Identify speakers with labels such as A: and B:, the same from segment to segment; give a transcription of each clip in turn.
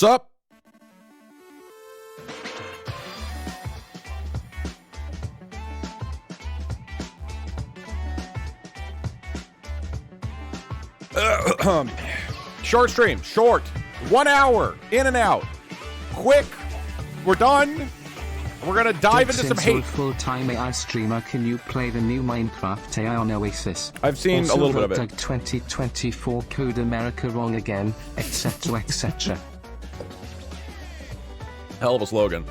A: Sup? Short stream, short. 1 hour, in and out. Quick, we're done. We're gonna dive into some hate.
B: Full-time AI streamer, can you play the new Minecraft AI on Oasis?
A: I've seen
B: also
A: a little bit of it.
B: Doug 2024 Code America wrong again, etc. etc.
A: Hell of a slogan.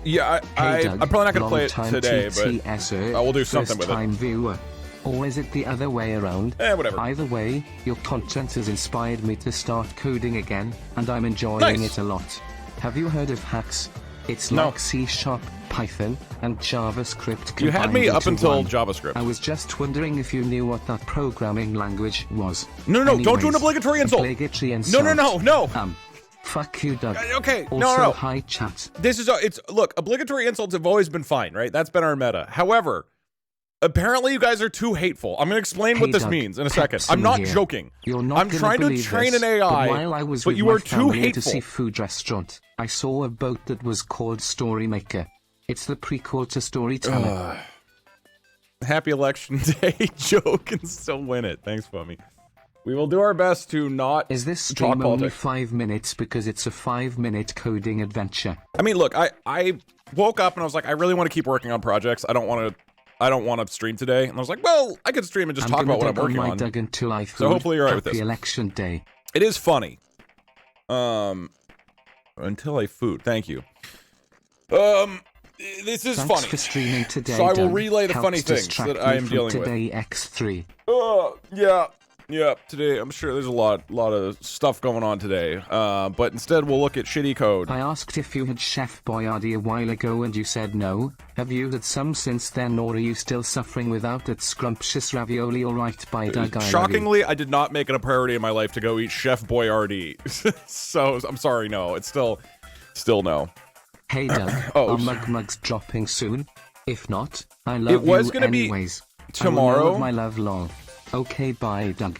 A: Yeah,
B: Hey Doug,
A: I'm probably not gonna play it today, but
B: TTSer,
A: I will do something with
B: first-time
A: it.
B: viewer. Or is it the other way around?
A: Whatever.
B: Either way, your content has inspired me to start coding again, and I'm enjoying it a lot. Have you heard of hacks? It's like C#, Python, and JavaScript.
A: You had me up until
B: one.
A: JavaScript.
B: I was just wondering if you knew what that programming language was.
A: No,
B: Anyways,
A: don't do an obligatory insult.
B: Obligatory insult.
A: No.
B: Fuck you, Doug.
A: Okay,
B: also,
A: no.
B: Hi, chat.
A: This is look, obligatory insults have always been fine, right? That's been our meta. However, apparently you guys are too hateful. I'm going to explain what this means in a second. I'm not joking.
B: You're not
A: I'm trying to train an AI,
B: while I was
A: but
B: with
A: you
B: my
A: are too
B: family at a
A: hateful.
B: seafood restaurant, I saw a boat that was called Storymaker. It's the prequel to Storyteller.
A: Happy election day. Joe can still win it. Thanks, Fummy. We will do our best to not
B: Is this
A: talk
B: stream only
A: politics.
B: 5 minutes because it's a 5-minute coding adventure?
A: I mean, look, I woke up and I was like, I really want to keep working on projects. I don't want to stream today. And I was like, well, I could stream and just talk about what I'm working on.
B: Doug until I
A: So hopefully you're right with this.
B: Election day.
A: It is funny. Until I food. Thank you. This is
B: Thanks
A: funny.
B: for streaming today,
A: So I will
B: Doug.
A: relay the
B: Helps
A: funny things
B: distract
A: that I
B: me
A: am
B: from
A: dealing with.
B: Today X3.
A: Yeah. Today, I'm sure there's a lot of stuff going on today. But instead, we'll look at shitty code.
B: I asked if you had Chef Boyardee a while ago and you said no. Have you had some since then, or are you still suffering without that scrumptious ravioli? Alright, by Doug.
A: Shockingly, I did not make it a priority in my life to go eat Chef Boyardee. So I'm sorry, no. It's still no.
B: Hey Doug, are Mug's dropping soon? If not, I love
A: it was
B: you
A: gonna
B: anyways.
A: be tomorrow.
B: My love, lol. Okay, bye, Doug.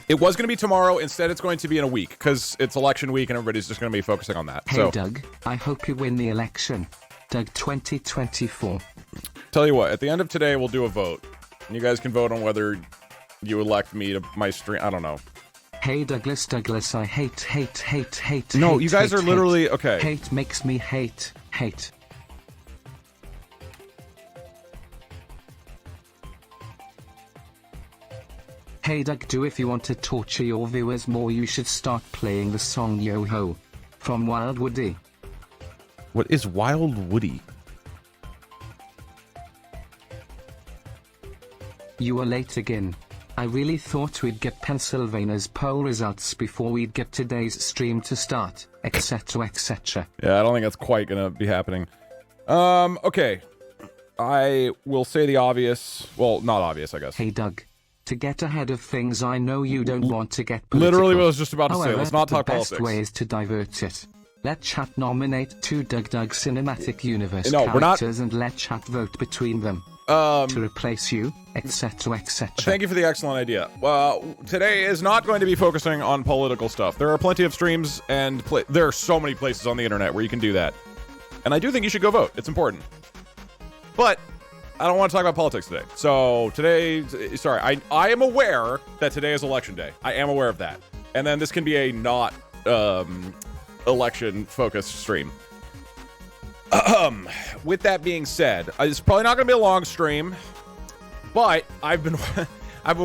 A: It was going to be tomorrow. Instead, it's going to be in a week because it's election week and everybody's just going to be focusing on that.
B: Hey, Doug, I hope you win the election. Doug 2024.
A: Tell you what, at the end of today, we'll do a vote. And you guys can vote on whether you elect me to my stream. I don't know.
B: Hey, Douglas, I hate.
A: No, you guys are literally, okay.
B: Hate makes me hate. Hey Doug, if you want to torture your viewers more, you should start playing the song Yo Ho from Wild Woody.
A: What is Wild Woody?
B: You are late again. I really thought we'd get Pennsylvania's poll results before we'd get today's stream to start, etc. etc.
A: Yeah, I don't think that's quite gonna be happening. Okay. I will say the obvious. Well, not obvious, I guess.
B: Hey Doug. To get ahead of things, I know you don't want to get political.
A: Literally what I was just about to say. Let's not talk
B: politics.
A: politics.
B: The best way is to divert it. Let chat nominate 2 Doug Cinematic Universe
A: No, we're not.
B: characters and let chat vote between them. To replace you, etc. etc.
A: Thank you for the excellent idea. Well, today is not going to be focusing on political stuff. There are plenty of streams and there are so many places on the internet where you can do that. And I do think you should go vote. It's important. But I don't want to talk about politics today. So today, sorry, I am aware that today is election day. I am aware of that. And then this can be a not election-focused stream. With that being said, it's probably not going to be a long stream, but I've been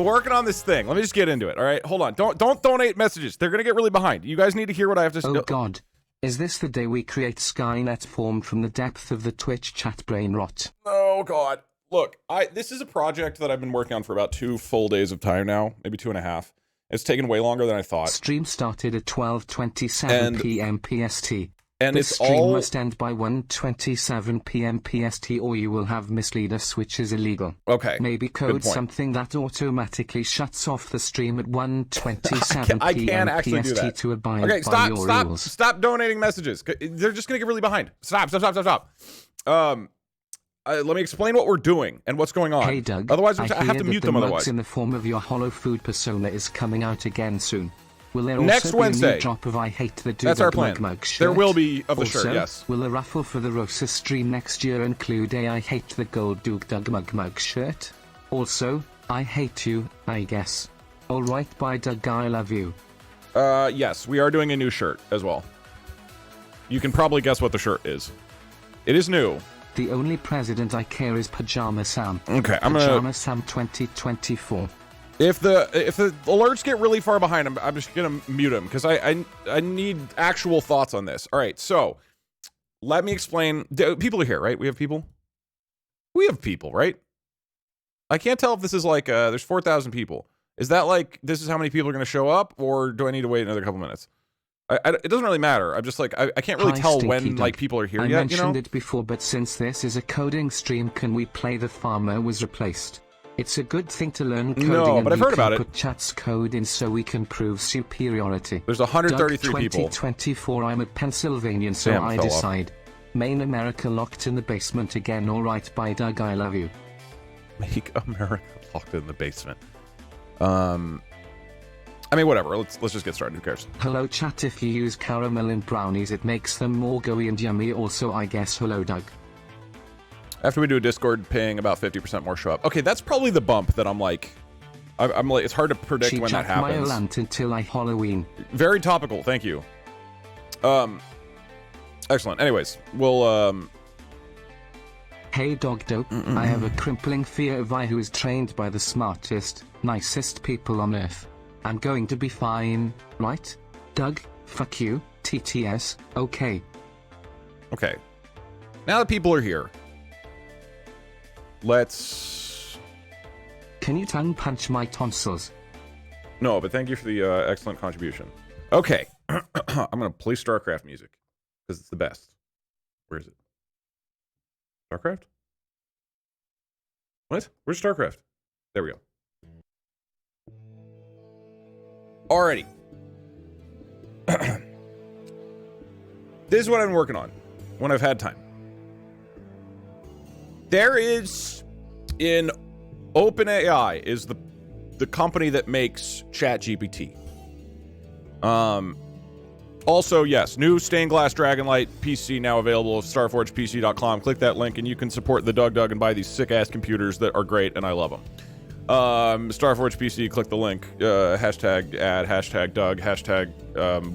A: working on this thing. Let me just get into it. All right, hold on. Don't donate messages. They're going to get really behind. You guys need to hear what I have to say.
B: Oh God, is this the day we create Skynet formed from the depth of the Twitch chat brain rot?
A: Oh God, look, this is a project that I've been working on for about 2 full days of time now, maybe 2.5. It's taken way longer than I thought.
B: Stream started at 12:27 p.m. PST.
A: And
B: this
A: it's
B: stream
A: all
B: must end by 1:27 p.m. PST, or you will have mislead us, which is illegal.
A: Okay.
B: Maybe code something that automatically shuts off the stream at 1:27
A: I
B: p.m.
A: can actually do that.
B: to abide by your rules.
A: Stop donating messages. They're just gonna get really behind. Stop. let me explain what we're doing and what's going on.
B: Hey Doug,
A: Otherwise, I
B: hear
A: have to
B: that
A: mute
B: the
A: them
B: mugs
A: otherwise.
B: in the form of your hollow food persona is coming out again soon. Will there
A: Next
B: also
A: Wednesday.
B: be a new drop of I Hate the
A: That's our
B: Doug
A: plan.
B: Mug shirt?
A: There will be of the
B: also,
A: shirt, yes.
B: Will the raffle for the Rosa stream next year include a I Hate the Gold Doug Mug shirt? Also, I hate you, I guess. Alright, bye Doug, I love you.
A: Yes, we are doing a new shirt as well. You can probably guess what the shirt is. It is new.
B: The only president I care is Pajama Sam.
A: Okay, I'm
B: Pajama
A: gonna...
B: Sam 2024.
A: If the alerts get really far behind him, I'm just gonna mute him because I need actual thoughts on this. All right, so let me explain. People are here, right? We have people. We have people, right? I can't tell if this is like there's 4,000 people. Is that like this is how many people are gonna show up, or do I need to wait another couple minutes? It doesn't really matter. I'm just like I can't really tell when
B: Doug.
A: like people are here
B: I
A: yet.
B: mentioned it before, but since this is a coding stream, can we play The Farmer Was Replaced? It's a good thing to learn coding.
A: No, but
B: and
A: I've heard about it.
B: Put chat's code in so we can prove superiority.
A: There's 133
B: Doug,
A: people.
B: 2024. I'm a Pennsylvanian, so
A: Damn,
B: I
A: fell off.
B: decide. Main America locked in the basement again. Alright, bye Doug, I love you.
A: Make America locked in the basement. I mean, whatever. Let's just get started. Who cares?
B: Hello chat, if you use caramel in brownies it makes them more gooey and yummy. Also I guess hello Doug.
A: After we do a Discord ping, about 50% more show up. Okay, that's probably the bump that I'm like, it's hard to predict
B: She
A: when that
B: jacked my
A: happens.
B: lamp until I Halloween.
A: Very topical, thank you. Excellent. Anyways, we'll
B: Hey Dog Dope, I have a crippling fear of I who is trained by the smartest, nicest people on earth. I'm going to be fine, right? Doug, fuck you, TTS, okay.
A: Okay. Now that people are here, let's...
B: Can you tongue punch my tonsils?
A: No, but thank you for the excellent contribution. Okay. I'm going to play StarCraft music, because it's the best. Where is it? StarCraft? What? Where's StarCraft? There we go. Alrighty. This is what I'm working on when I've had time. There is in OpenAI is the company that makes ChatGPT. Also, yes, new stained glass Dragonlight PC now available at starforgepc.com. Click that link and you can support the Doug and buy these sick-ass computers that are great and I love them. Starforge PC, click the link, hashtag ad, hashtag Doug, hashtag,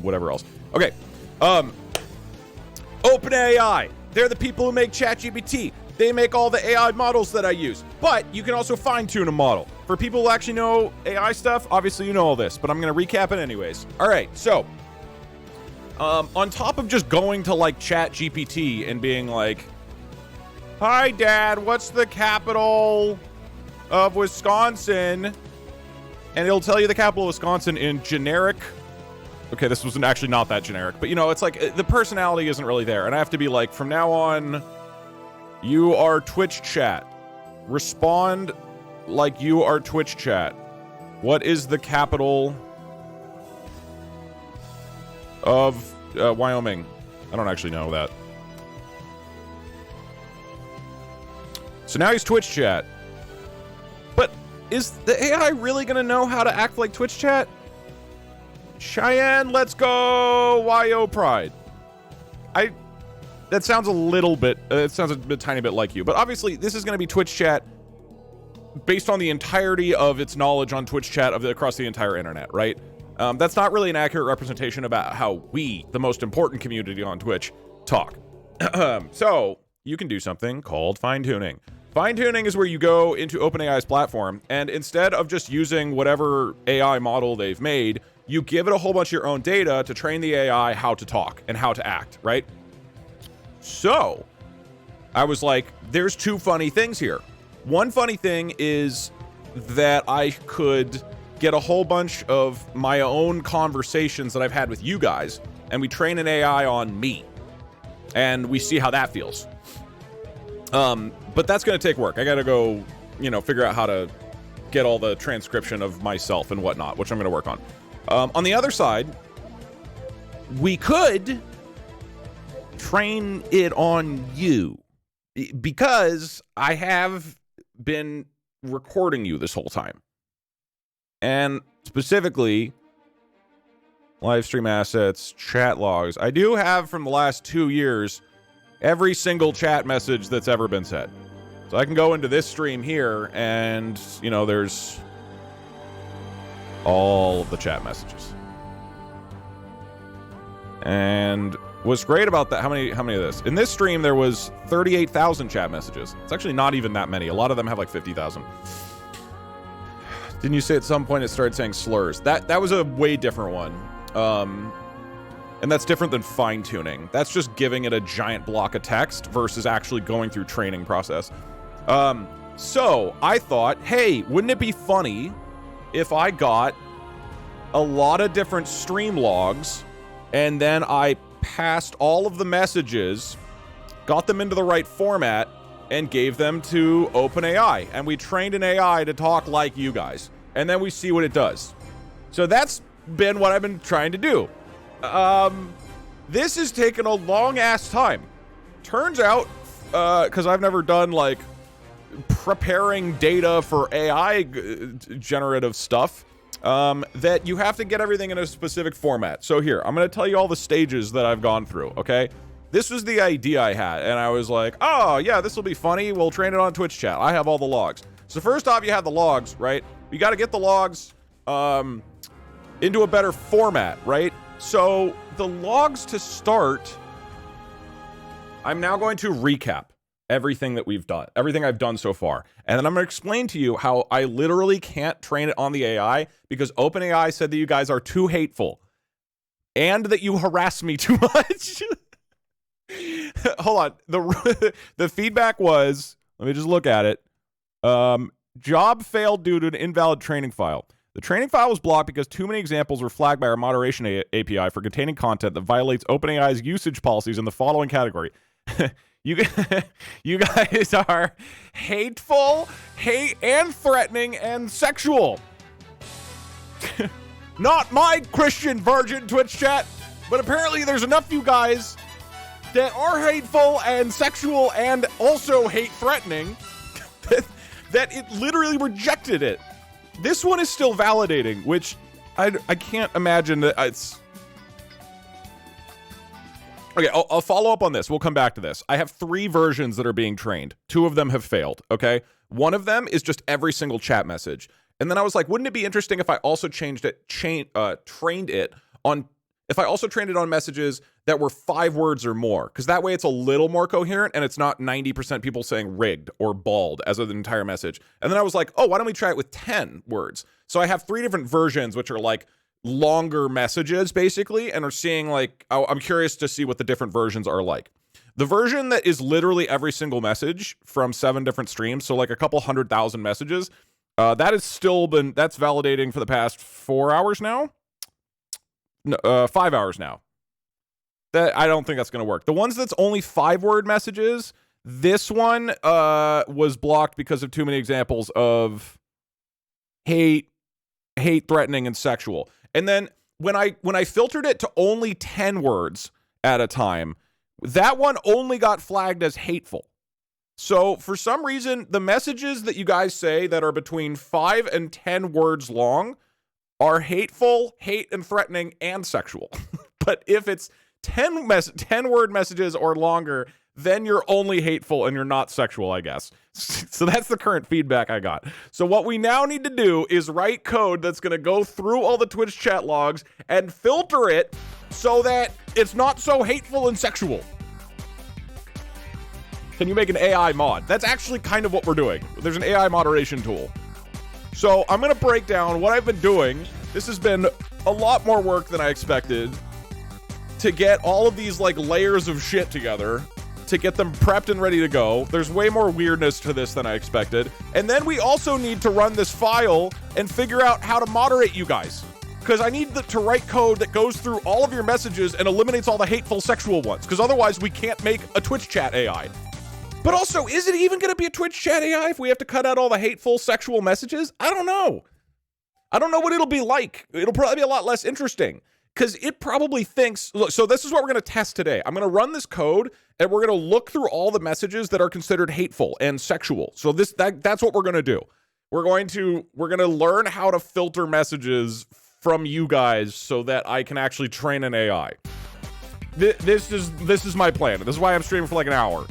A: whatever else. Okay, OpenAI, they're the people who make ChatGPT. They make all the AI models that I use, but you can also fine-tune a model. For people who actually know AI stuff, obviously you know all this, but I'm gonna recap it anyways. All right, so, on top of just going to like ChatGPT and being like, hi Dad, what's the capital of Wisconsin? And it'll tell you the capital of Wisconsin in generic. Okay, this was actually not that generic, but you know, it's like the personality isn't really there. And I have to be like, from now on, you are Twitch chat. Respond like you are Twitch chat. What is the capital of Wyoming? I don't actually know that. So now he's Twitch chat. But is the AI really gonna know how to act like Twitch chat? Cheyenne, let's go YO Pride. That sounds a little bit, it sounds a tiny bit like you, but obviously this is gonna be Twitch chat based on the entirety of its knowledge on Twitch chat across the entire internet, right? That's not really an accurate representation about how we, the most important community on Twitch, talk. So you can do something called fine-tuning. Fine-tuning is where you go into OpenAI's platform, and instead of just using whatever AI model they've made, you give it a whole bunch of your own data to train the AI how to talk and how to act, right? So, I was like, there's two funny things here. One funny thing is that I could get a whole bunch of my own conversations that I've had with you guys, and we train an AI on me, and we see how that feels. But that's going to take work. I got to go, you know, figure out how to get all the transcription of myself and whatnot, which I'm going to work on. On the other side, we could train it on you, because I have been recording you this whole time. And specifically, live stream assets, chat logs. I do have from the last 2 years every single chat message that's ever been said. So I can go into this stream here and, you know, there's all of the chat messages. And what's great about that, how many of this? In this stream, there was 38,000 chat messages. It's actually not even that many. A lot of them have like 50,000. Didn't you say at some point it started saying slurs? That was a way different one. And that's different than fine-tuning. That's just giving it a giant block of text versus actually going through training process. So I thought, hey, wouldn't it be funny if I got a lot of different stream logs and then I passed all of the messages, got them into the right format, and gave them to OpenAI. And we trained an AI to talk like you guys. And then we see what it does. So that's been what I've been trying to do. This has taken a long-ass time. Turns out, because I've never done, like, preparing data for AI generative stuff, that you have to get everything in a specific format. So here, I'm going to tell you all the stages that I've gone through, okay? This was the idea I had, and I was like, oh, yeah, this will be funny. We'll train it on Twitch chat. I have all the logs. So first off, you have the logs, right? You got to get the logs into a better format, right? So the logs to start, I'm now going to recap everything that we've done, everything I've done so far. And then I'm going to explain to you how I literally can't train it on the AI because OpenAI said that you guys are too hateful and that you harass me too much. Hold on. The feedback was, let me just look at it. Job failed due to an invalid training file. The training file was blocked because too many examples were flagged by our moderation API for containing content that violates OpenAI's usage policies in the following category. You guys are hateful, hate and threatening, and sexual. Not my Christian virgin Twitch chat, but apparently there's enough you guys that are hateful and sexual and also hate threatening that it literally rejected it. This one is still validating, which I can't imagine that it's... Okay, I'll follow up on this. We'll come back to this. I have 3 versions that are being trained. 2 of them have failed, okay? One of them is just every single chat message. And then I was like, wouldn't it be interesting if I also trained it on messages that were 5 words or more? Because that way it's a little more coherent and it's not 90% people saying rigged or bald as an entire message. And then I was like, oh, why don't we try it with 10 words? So I have 3 different versions, which are like longer messages basically, and are seeing like, I'm curious to see what the different versions are like. The version that is literally every single message from 7 different streams, so like a couple 100,000 messages, that has still been, that's validating for the past 4 hours now. No, 5 hours now. That I don't think that's going to work. The ones that's only 5-word messages, this one was blocked because of too many examples of hate, threatening, and sexual. And then when I filtered it to only 10 words at a time, that one only got flagged as hateful. So for some reason, the messages that you guys say that are between 5 and 10 words long are hateful, hate and threatening, and sexual. But if it's 10-word messages or longer, then you're only hateful and you're not sexual, I guess. So that's the current feedback I got. So what we now need to do is write code that's going to go through all the Twitch chat logs and filter it so that it's not so hateful and sexual. Can you make an AI mod? That's actually kind of what we're doing. There's an AI moderation tool. So I'm going to break down what I've been doing. This has been a lot more work than I expected to get all of these like layers of shit together, to get them prepped and ready to go. There's way more weirdness to this than I expected. And then we also need to run this file and figure out how to moderate you guys. Because I need to write code that goes through all of your messages and eliminates all the hateful sexual ones. Because otherwise we can't make a Twitch chat AI. But also, is it even going to be a Twitch chat AI if we have to cut out all the hateful sexual messages? I don't know. I don't know what it'll be like. It'll probably be a lot less interesting. because it probably thinks, look, so this is what we're going to test today. I'm going to run this code, and we're going to look through all the messages that are considered hateful and sexual. So that's what we're going to do. We're going to learn how to filter messages from you guys so that I can actually train an AI. This is my plan. This is why I'm streaming for like an hour.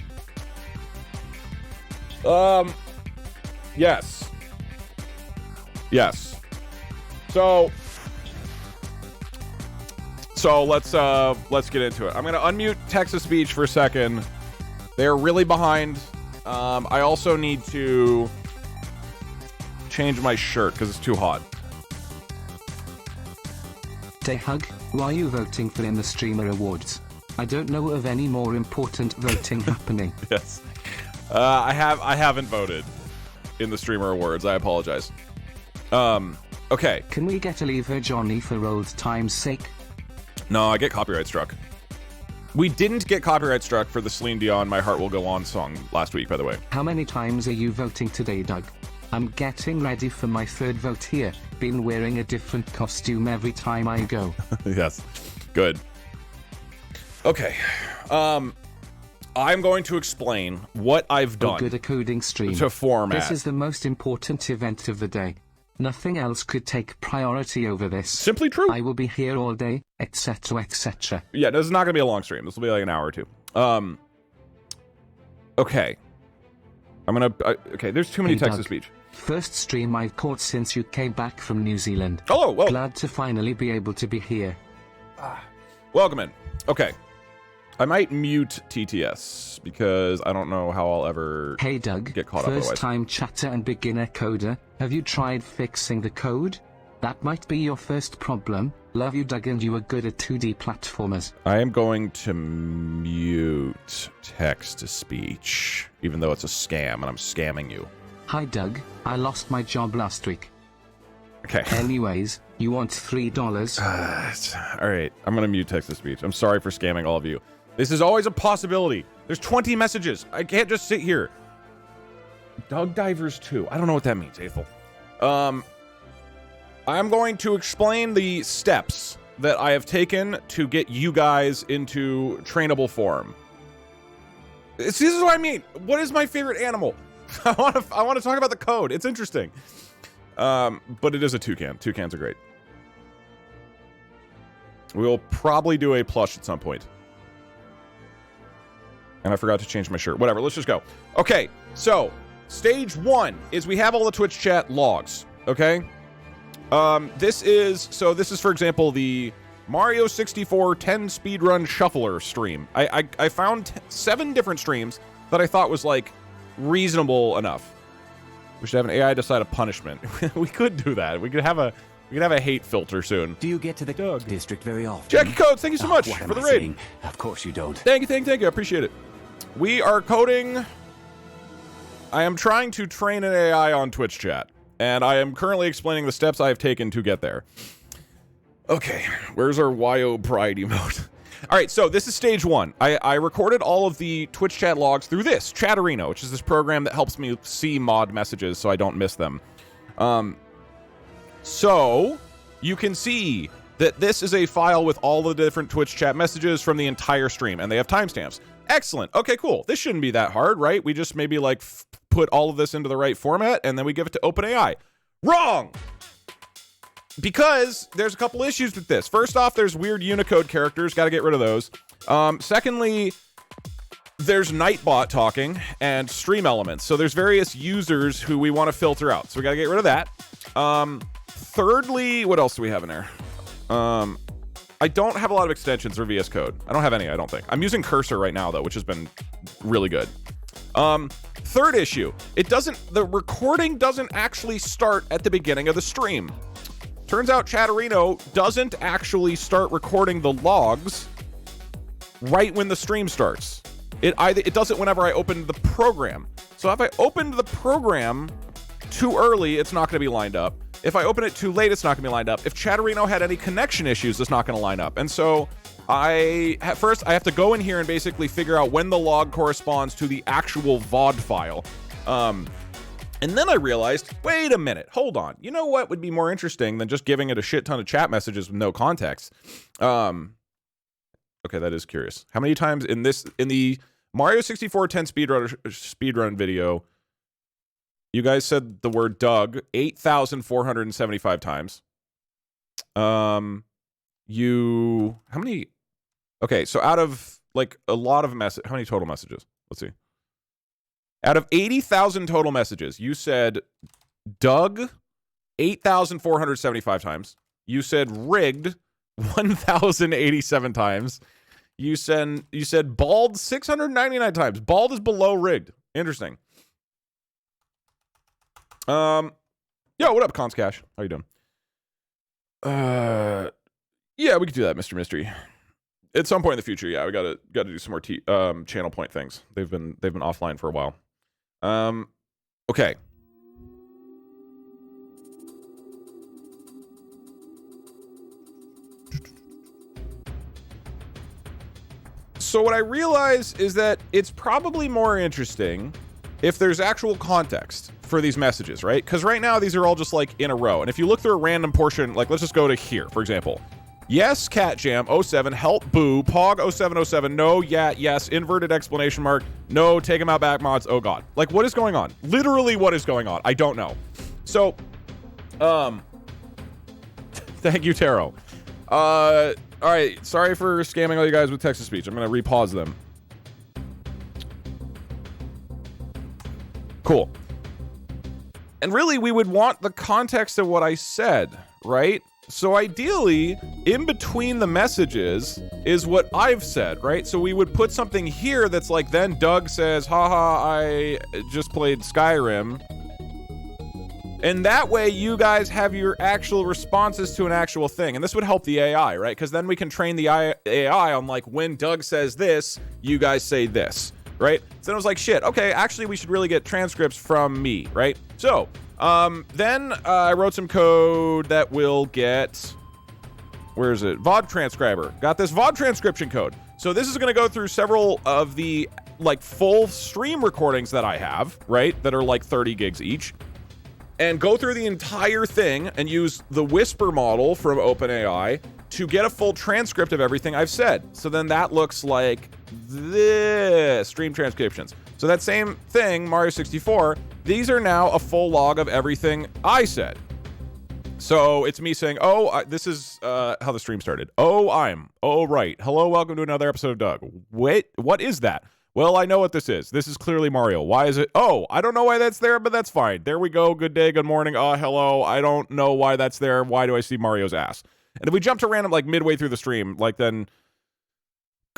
A: Yes. So let's get into it. I'm gonna unmute text-to-speech for a second. They're really behind. I also need to change my shirt because it's too hot.
B: Hug, why are you voting for in the Streamer Awards? I don't know of any more important voting happening.
A: Yes. I haven't voted in the Streamer Awards. I apologize. Okay.
B: Can we get a leave her Johnny for old time's sake?
A: No, I get copyright struck. We didn't get copyright struck for the Celine Dion My Heart Will Go On song last week, by the way.
B: How many times are you voting today, Doug? I'm getting ready for my third vote here. Been wearing a different costume every time I go.
A: Yes. Good. Okay. I'm going to explain what I've done
B: good a coding stream
A: to format.
B: This is the most important event of the day. Nothing else could take priority over this.
A: Simply true.
B: I will be here all day, etc., etc.
A: Yeah, this is not going to be a long stream. This will be like an hour or two. Okay. Okay, there's too many text-to-speech.
B: First stream I've caught since you came back from New Zealand.
A: Oh, well.
B: Glad to finally be able to be here.
A: Welcome in. Okay. I might mute TTS because I don't know how I'll ever
B: Hey Doug,
A: get caught up otherwise.
B: First time chatter and beginner coder, have you tried fixing the code? That might be your first problem. Love you Doug, and you are good at 2D platformers.
A: I am going to mute text-to-speech, even though it's a scam and I'm scamming you.
B: Hi Doug, I lost my job last week.
A: Okay.
B: Anyways, you want $3?
A: Alright, I'm gonna mute text-to-speech. I'm sorry for scamming all of you. This is always a possibility. There's 20 messages. I can't just sit here. Doug Divers 2. I don't know what that means, Hateful. I'm going to explain the steps that I have taken to get you guys into trainable form. This is what I mean. What is my favorite animal? I want to talk about the code. It's interesting. But it is a toucan. Toucans are great. We'll probably do a plush at some point. And I forgot to change my shirt. Whatever, let's just go. Okay, so stage 1 is we have all the Twitch chat logs, okay? This is, for example, the Mario 64 10 speedrun shuffler stream. I found 7 different streams that I thought was, like, reasonable enough. We should have an AI decide a punishment. We could do that. We could have a hate filter soon.
C: Do you get to the district very often?
A: Jackie Coates, thank you so much for the raid.
C: Saying? Of course you don't.
A: Thank you. I appreciate it. We are coding. I am trying to train an AI on Twitch chat, and I am currently explaining the steps I have taken to get there. Okay, where's our YO Pride emote? All right, so this is stage 1. I recorded all of the Twitch chat logs through this, Chatterino, which is this program that helps me see mod messages so I don't miss them. So you can see that this is a file with all the different Twitch chat messages from the entire stream, and they have timestamps. Excellent. Okay, cool. This shouldn't be that hard, right? We just maybe like put all of this into the right format, and then we give it to OpenAI. Wrong! Because there's a couple issues with this. First off, there's weird Unicode characters. Got to get rid of those. Secondly, there's Nightbot talking and stream elements. So there's various users who we want to filter out. So we got to get rid of that. Thirdly, what else do we have in there? I don't have a lot of extensions for VS Code. I don't have any, I don't think. I'm using Cursor right now, though, which has been really good. Third issue, the recording doesn't actually start at the beginning of the stream. Turns out Chatterino doesn't actually start recording the logs right when the stream starts. It does it whenever I open the program. So if I opened the program too early, it's not going to be lined up. If I open it too late, it's not going to be lined up. If Chatterino had any connection issues, it's not going to line up. And so first I have to go in here and basically figure out when the log corresponds to the actual VOD file. And then I realized, wait a minute, hold on. You know what would be more interesting than just giving it a shit ton of chat messages with no context? Okay, that is curious. How many times in the Mario 64 10 speedrun video, you guys said the word Doug 8,475 times. How many? Okay, so out of like a lot of how many total messages? Let's see. Out of 80,000 total messages, you said Doug 8,475 times. You said rigged 1,087 times. You said bald 699 times. Bald is below rigged. Interesting. Yo, what up, Cons Cash? How you doing? Yeah, we could do that, Mr. Mystery. At some point in the future, yeah, we gotta do some more channel point things. They've been offline for a while. Okay. So what I realize is that it's probably more interesting if there's actual context for these messages, right? Because right now these are all just like in a row. And if you look through a random portion, like let's just go to here, for example. Yes, Cat Jam 07, help boo, Pog 0707, no, yeah, yes, inverted exclamation mark, no, take him out back mods, oh god. Like what is going on? Literally what is going on? I don't know. So, thank you, Taro. All right, sorry for scamming all you guys with text-to-speech. I'm gonna repause them. Cool. And really, we would want the context of what I said, right? So ideally, in between the messages is what I've said, right? So we would put something here that's like, then Doug says, haha, I just played Skyrim. And that way you guys have your actual responses to an actual thing. And this would help the AI, right? Because then we can train the AI on like, when Doug says this, you guys say this, right? So then I was like, shit, okay, actually we should really get transcripts from me, right? So, then I wrote some code that will get, where is it? VOD transcriber. Got this VOD transcription code. So this is going to go through several of the like full stream recordings that I have, right? That are like 30 gigs each. And go through the entire thing and use the Whisper model from OpenAI to get a full transcript of everything I've said. So then that looks like this, stream transcriptions. So that same thing, Mario 64, these are now a full log of everything I said. So it's me saying, this is how the stream started. Right. Hello, welcome to another episode of Doug. Wait, what is that? Well, I know what this is. This is clearly Mario. Why is it? Oh, I don't know why that's there, but that's fine. There we go. Good day, good morning. Hello. I don't know why that's there. Why do I see Mario's ass? And if we jump to random, like midway through the stream, like then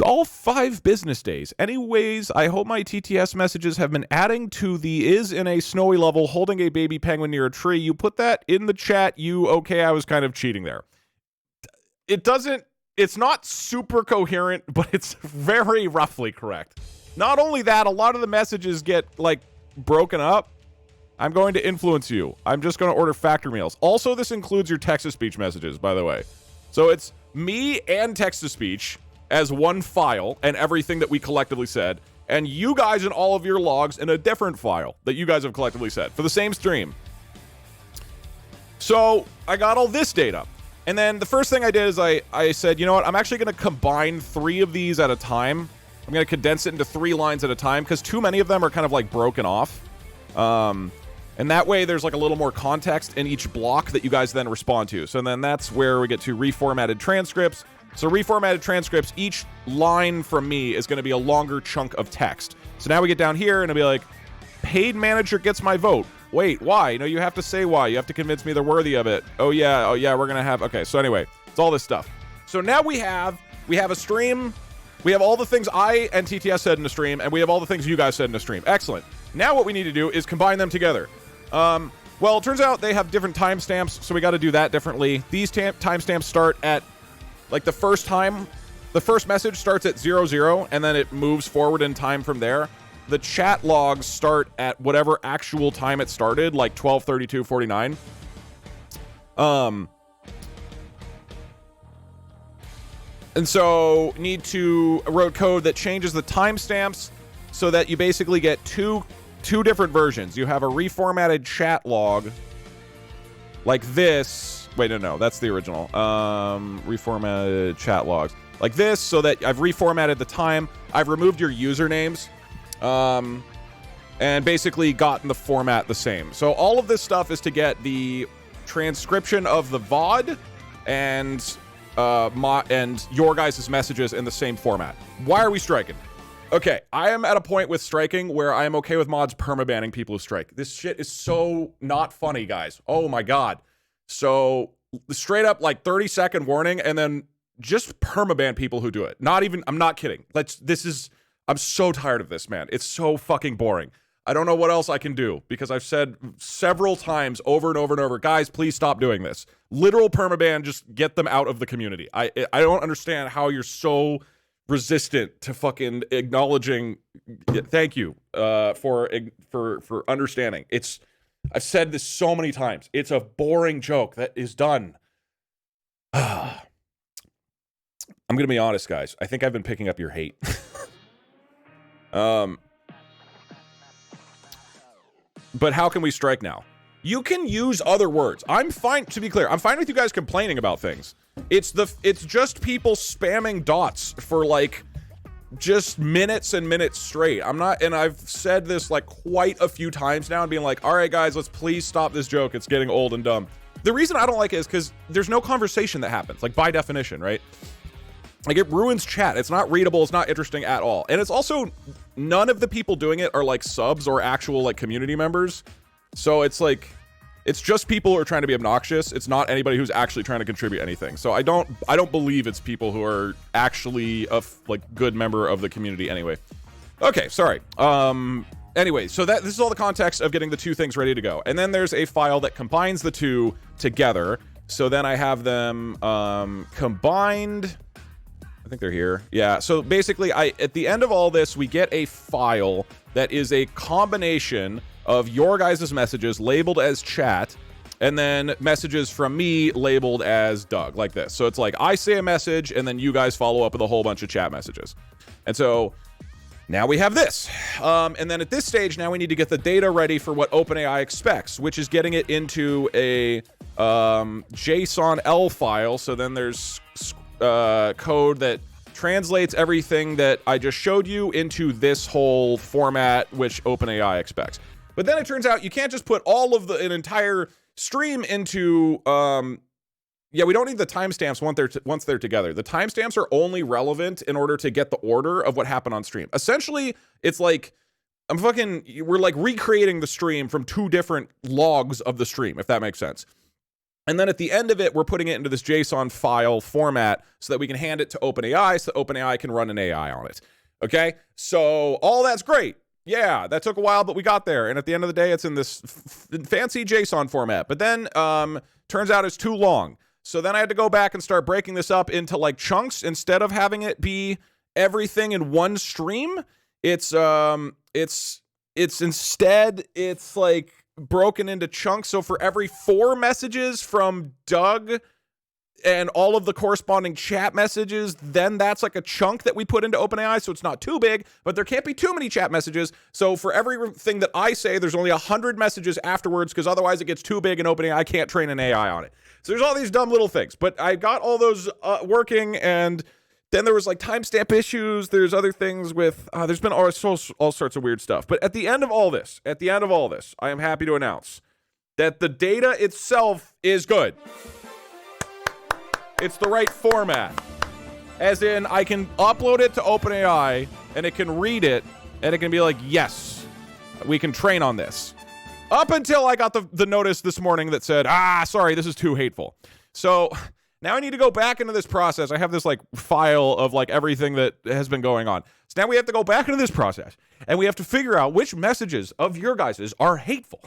A: all 5 business days. Anyways, I hope my TTS messages have been adding to the is in a snowy level holding a baby penguin near a tree. You put that in the chat. Okay, I was kind of cheating there. It's not super coherent, but it's very roughly correct. Not only that, a lot of the messages get like broken up. I'm going to influence you. I'm just going to order factor meals. Also, this includes your text-to-speech messages, by the way. So it's me and text-to-speech as one file and everything that we collectively said, and you guys in all of your logs in a different file that you guys have collectively said for the same stream. So I got all this data. And then the first thing I did is I said, you know what? I'm actually going to combine 3 of these at a time. I'm going to condense it into 3 lines at a time because too many of them are kind of like broken off. And that way there's like a little more context in each block that you guys then respond to. So then that's where we get to reformatted transcripts. So reformatted transcripts, each line from me is going to be a longer chunk of text. So now we get down here and it'll be like, paid manager gets my vote. Wait, why? No, you have to say why. You have to convince me they're worthy of it. Oh yeah, we're going to have... Okay, so anyway, it's all this stuff. So now we have a stream. We have all the things I and TTS said in the stream, and we have all the things you guys said in the stream. Excellent. Now what we need to do is combine them together. Well, it turns out they have different timestamps, so we got to do that differently. These timestamps start at, like, the first message starts at 00, and then it moves forward in time from there. The chat logs start at whatever actual time it started, like 12:32:49. And so need to wrote code that changes the timestamps so that you basically get two two different versions. You have a reformatted chat log like this. Wait, no, that's the original. Reformatted chat logs like this, so that I've reformatted the time. I've removed your usernames, and basically gotten the format the same. So all of this stuff is to get the transcription of the VOD and your guys' messages in the same format. Why are we striking? Okay, I am at a point with striking where I am okay with mods permabanning people who strike. This shit is so not funny, guys. Oh my god. So straight up like 30-second warning, and then just permaban people who do it. Not even, I'm not kidding. I'm so tired of this, man. It's so fucking boring. I don't know what else I can do, because I've said several times over and over and over, guys, please stop doing this. Literal permaban, just get them out of the community. I don't understand how you're so resistant to fucking acknowledging. Thank you for understanding. I've said this so many times. It's a boring joke that is done. I'm gonna be honest, guys. I think I've been picking up your hate. But how can we strike now? You can use other words. I'm fine, to be clear, I'm fine with you guys complaining about things. It's just people spamming dots for like just minutes and minutes straight. I'm not, and I've said this like quite a few times now and being like, all right guys, let's please stop this joke. It's getting old and dumb. The reason I don't like it is because there's no conversation that happens, like by definition, right? Like, it ruins chat. It's not readable. It's not interesting at all. And it's also, none of the people doing it are like subs or actual like community members. So it's like, it's just people who are trying to be obnoxious. It's not anybody who's actually trying to contribute anything. So I don't believe it's people who are actually a like good member of the community anyway. Okay, sorry. Anyway, so this is all the context of getting the two things ready to go. And then there's a file that combines the two together. So then I have them combined. I think they're here. Yeah, so basically, at the end of all this, we get a file that is a combination of your guys' messages labeled as chat, and then messages from me labeled as Doug, like this. So it's like, I say a message, and then you guys follow up with a whole bunch of chat messages. And so now we have this. And then at this stage, now we need to get the data ready for what OpenAI expects, which is getting it into a JSON-L file. So then there's code that translates everything that I just showed you into this whole format, which OpenAI expects. But then it turns out you can't just put all of an entire stream into, yeah, we don't need the timestamps once they're together. The timestamps are only relevant in order to get the order of what happened on stream. Essentially, it's like, we're like recreating the stream from two different logs of the stream, if that makes sense. And then at the end of it, we're putting it into this JSON file format so that we can hand it to OpenAI so that OpenAI can run an AI on it. Okay? So all that's great. Yeah, that took a while, but we got there. And at the end of the day, it's in this fancy JSON format. But then turns out it's too long. So then I had to go back and start breaking this up into like chunks instead of having it be everything in one stream. It's like broken into chunks. So for every 4 messages from Doug and all of the corresponding chat messages, then that's like a chunk that we put into OpenAI, so it's not too big, but there can't be too many chat messages. So for everything that I say, there's only 100 messages afterwards, because otherwise it gets too big and OpenAI can't train an AI on it. So there's all these dumb little things, but I got all those working, and then there was like timestamp issues. There's other things with, there's been all sorts of weird stuff. But at the end of all this, I am happy to announce that the data itself is good. It's the right format. As in, I can upload it to OpenAI, and it can read it, and it can be like, yes, we can train on this. Up until I got the notice this morning that said, sorry, this is too hateful. So now I need to go back into this process. I have this like file of like everything that has been going on. So now we have to go back into this process, and we have to figure out which messages of your guys's are hateful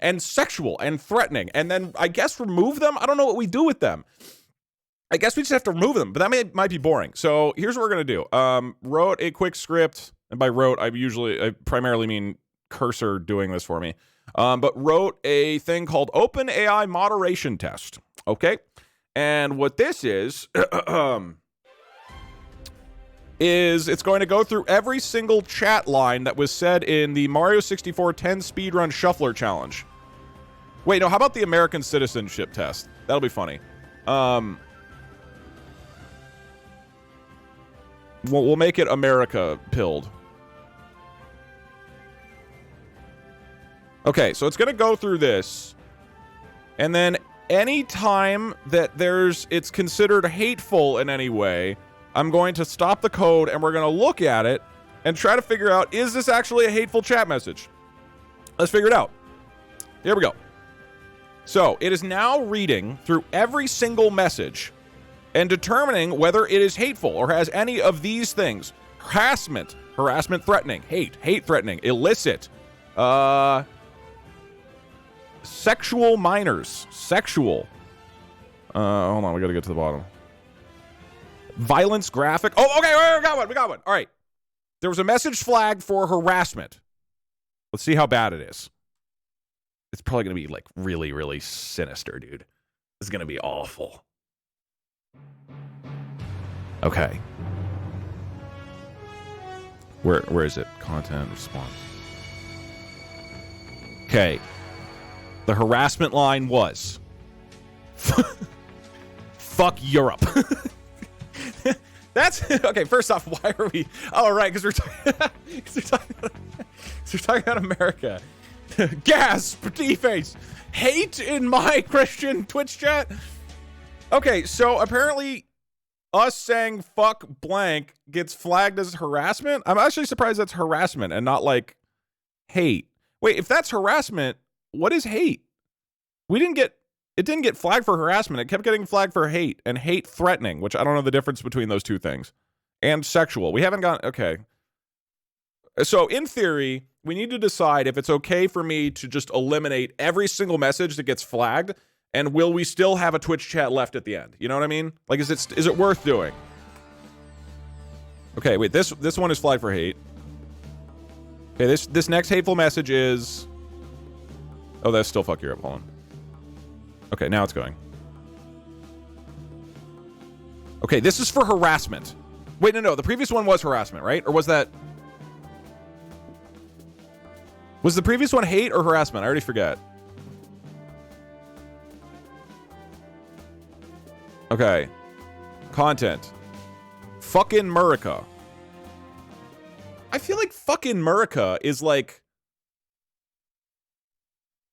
A: and sexual and threatening, and then I guess remove them. I don't know what we do with them. I guess we just have to remove them, but that might be boring. So here's what we're going to do. Wrote a quick script, and by wrote, I primarily mean Cursor doing this for me. But wrote a thing called OpenAI moderation test. Okay. And what this is, is it's going to go through every single chat line that was said in the Mario 64 10 speedrun shuffler challenge. Wait, no, how about the American citizenship test? That'll be funny. We'll make it America pilled. Okay, so it's going to go through this. And then any time that it's considered hateful in any way, I'm going to stop the code and we're going to look at it and try to figure out, is this actually a hateful chat message? Let's figure it out. Here we go. So it is now reading through every single message and determining whether it is hateful or has any of these things. Harassment, threatening, hate threatening, illicit, sexual minors, sexual. Hold on, we gotta get to the bottom. Violence, graphic. Oh, okay, we got one. All right. There was a message flagged for harassment. Let's see how bad it is. It's probably gonna be like really, really sinister, dude. It's gonna be awful. Okay. Where is it? Content response. Okay. The harassment line was fuck Europe. That's okay. First off, why are we? Oh, right, because we're talking about America. Gasp, petit face. Hate in my Christian Twitch chat. Okay, so apparently, us saying fuck blank gets flagged as harassment. I'm actually surprised that's harassment and not like hate. Wait, if that's harassment, what is hate? It didn't get flagged for harassment. It kept getting flagged for hate and hate threatening, which I don't know the difference between those two things. And sexual. We haven't gone, okay. So in theory, we need to decide if it's okay for me to just eliminate every single message that gets flagged, and will we still have a Twitch chat left at the end? You know what I mean? Like, is it worth doing? Okay, wait, this one is flagged for hate. Okay, this next hateful message is... Oh, that's still fuck Europe. Hold on. Okay, now it's going. Okay, this is for harassment. Wait, no, the previous one was harassment, right? Or was that... Was the previous one hate or harassment? I already forget. Okay. Content. Fucking Murica. I feel like fucking Murica is like...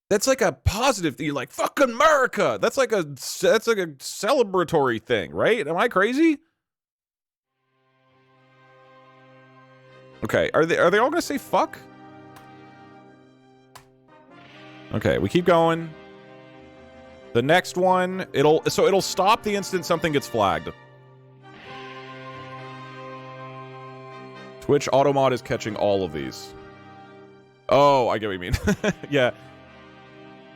A: That's like a positive thing. You're like, fucking America. That's like a celebratory thing, right? Am I crazy? Okay, are they all gonna say fuck? Okay, we keep going. The next one, it'll stop the instant something gets flagged. Twitch automod is catching all of these. Oh, I get what you mean. Yeah.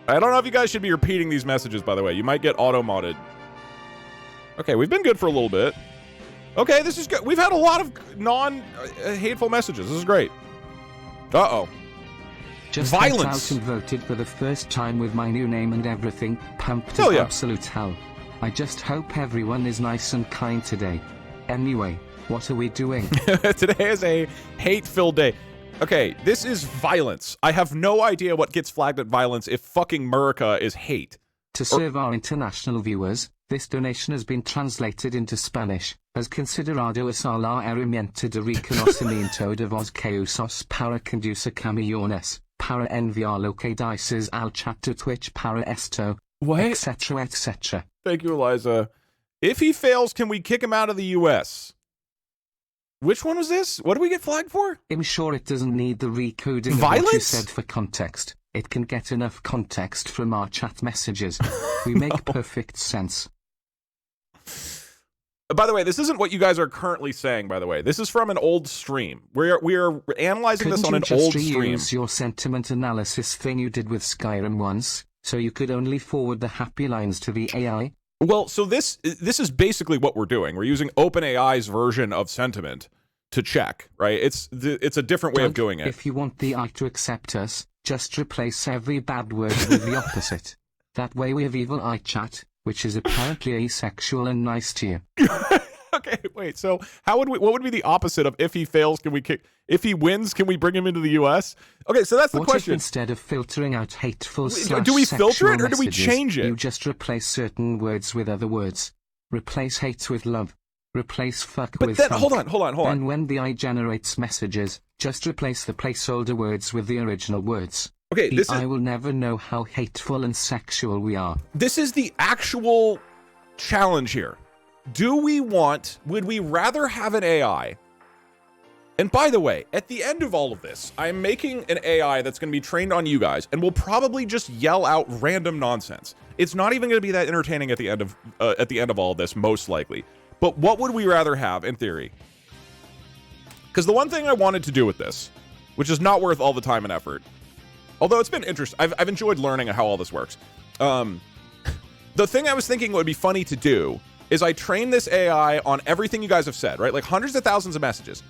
A: I don't know if you guys should be repeating these messages, by the way. You might get auto-modded. Okay, we've been good for a little bit. Okay, this is good. We've had a lot of non-hateful messages. This is great. Uh-oh.
B: Just
A: violence.
B: Went out and voted for the first time with my new name and everything. Pumped
A: Hell
B: to
A: yeah.
B: absolute hell. I just hope everyone is nice and kind today. Anyway, what are we doing?
A: Today is a hate-filled day. Okay, this is violence. I have no idea what gets flagged at violence if fucking Murica is hate.
B: To serve our international viewers, this donation has been translated into Spanish, as considerado es a la herramienta de reconocimiento de voz que usos para conducir camiones, para enviar lo que dices al chat to Twitch para esto, etc, etc.
A: Thank you, Eliza. If he fails, can we kick him out of the U.S.? Which one was this? What do we get flagged for?
B: I'm sure it doesn't need the recoding of
A: Violence?
B: what you said for context. It can get enough context from our chat messages. We make perfect sense.
A: By the way, this isn't what you guys are currently saying, by the way. This is from an old stream. We are analyzing this on an old stream.
B: Couldn't you just reuse your sentiment analysis thing you did with Skyrim once, so you could only forward the happy lines to the AI?
A: Well, so this is basically what we're doing. We're using OpenAI's version of sentiment to check, right? It's a different way of doing it.
B: If you want the AI to accept us, just replace every bad word with the opposite. That way we have evil eye chat, which is apparently asexual and nice to you.
A: Okay, wait. So how would we? What would be the opposite of if he fails? Can we kick? If he wins, can we bring him into the U.S.? Okay, so that's the
B: What
A: question.
B: if instead of filtering out hateful
A: Do we filter it or do we
B: messages,
A: change it?
B: you just replace certain words with other words? Replace hate with love. Replace fuck
A: But
B: with
A: then,
B: fuck.
A: hold on.
B: Then when the AI generates messages, just replace the placeholder words with the original words.
A: Okay,
B: The AI will never know how hateful and sexual we are.
A: This is the actual challenge here. Would we rather have an AI? And by the way, at the end of all of this, I'm making an AI that's going to be trained on you guys and will probably just yell out random nonsense. It's not even going to be that entertaining at the end of all of this, most likely. But what would we rather have in theory? Because the one thing I wanted to do with this, which is not worth all the time and effort, although it's been interesting, I've enjoyed learning how all this works. The thing I was thinking would be funny to do is I train this AI on everything you guys have said, right? Like hundreds of thousands of messages.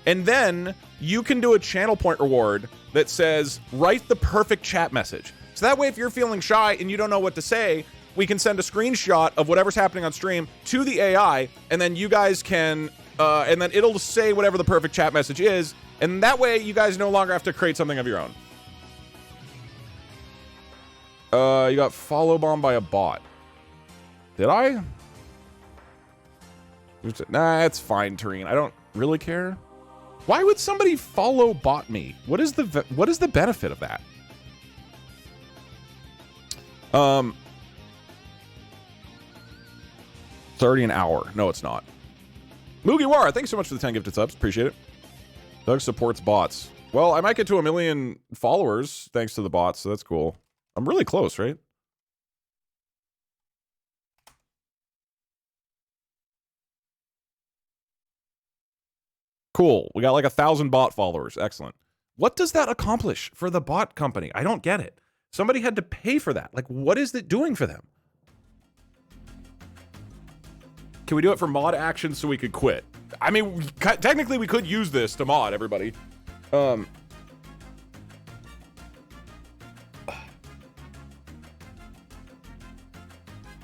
A: And then you can do a channel point reward that says, write the perfect chat message. So that way, if you're feeling shy and you don't know what to say, we can send a screenshot of whatever's happening on stream to the AI, and then you guys can, and then it'll say whatever the perfect chat message is. And that way, you guys no longer have to create something of your own. You got follow bombed by a bot. Did I? Nah, it's fine, Tareen. I don't really care. Why would somebody follow bot me? What is the benefit of that? 30 an hour. No, it's not. Mugiwara, thanks so much for the 10 gifted subs. Appreciate it. Doug supports bots. Well, I might get to 1 million followers thanks to the bots, so that's cool. I'm really close, right? Cool. We got like 1,000 bot followers. Excellent. What does that accomplish for the bot company? I don't get it. Somebody had to pay for that. Like, what is it doing for them? Can we do it for mod actions so we could quit? I mean, technically we could use this to mod everybody.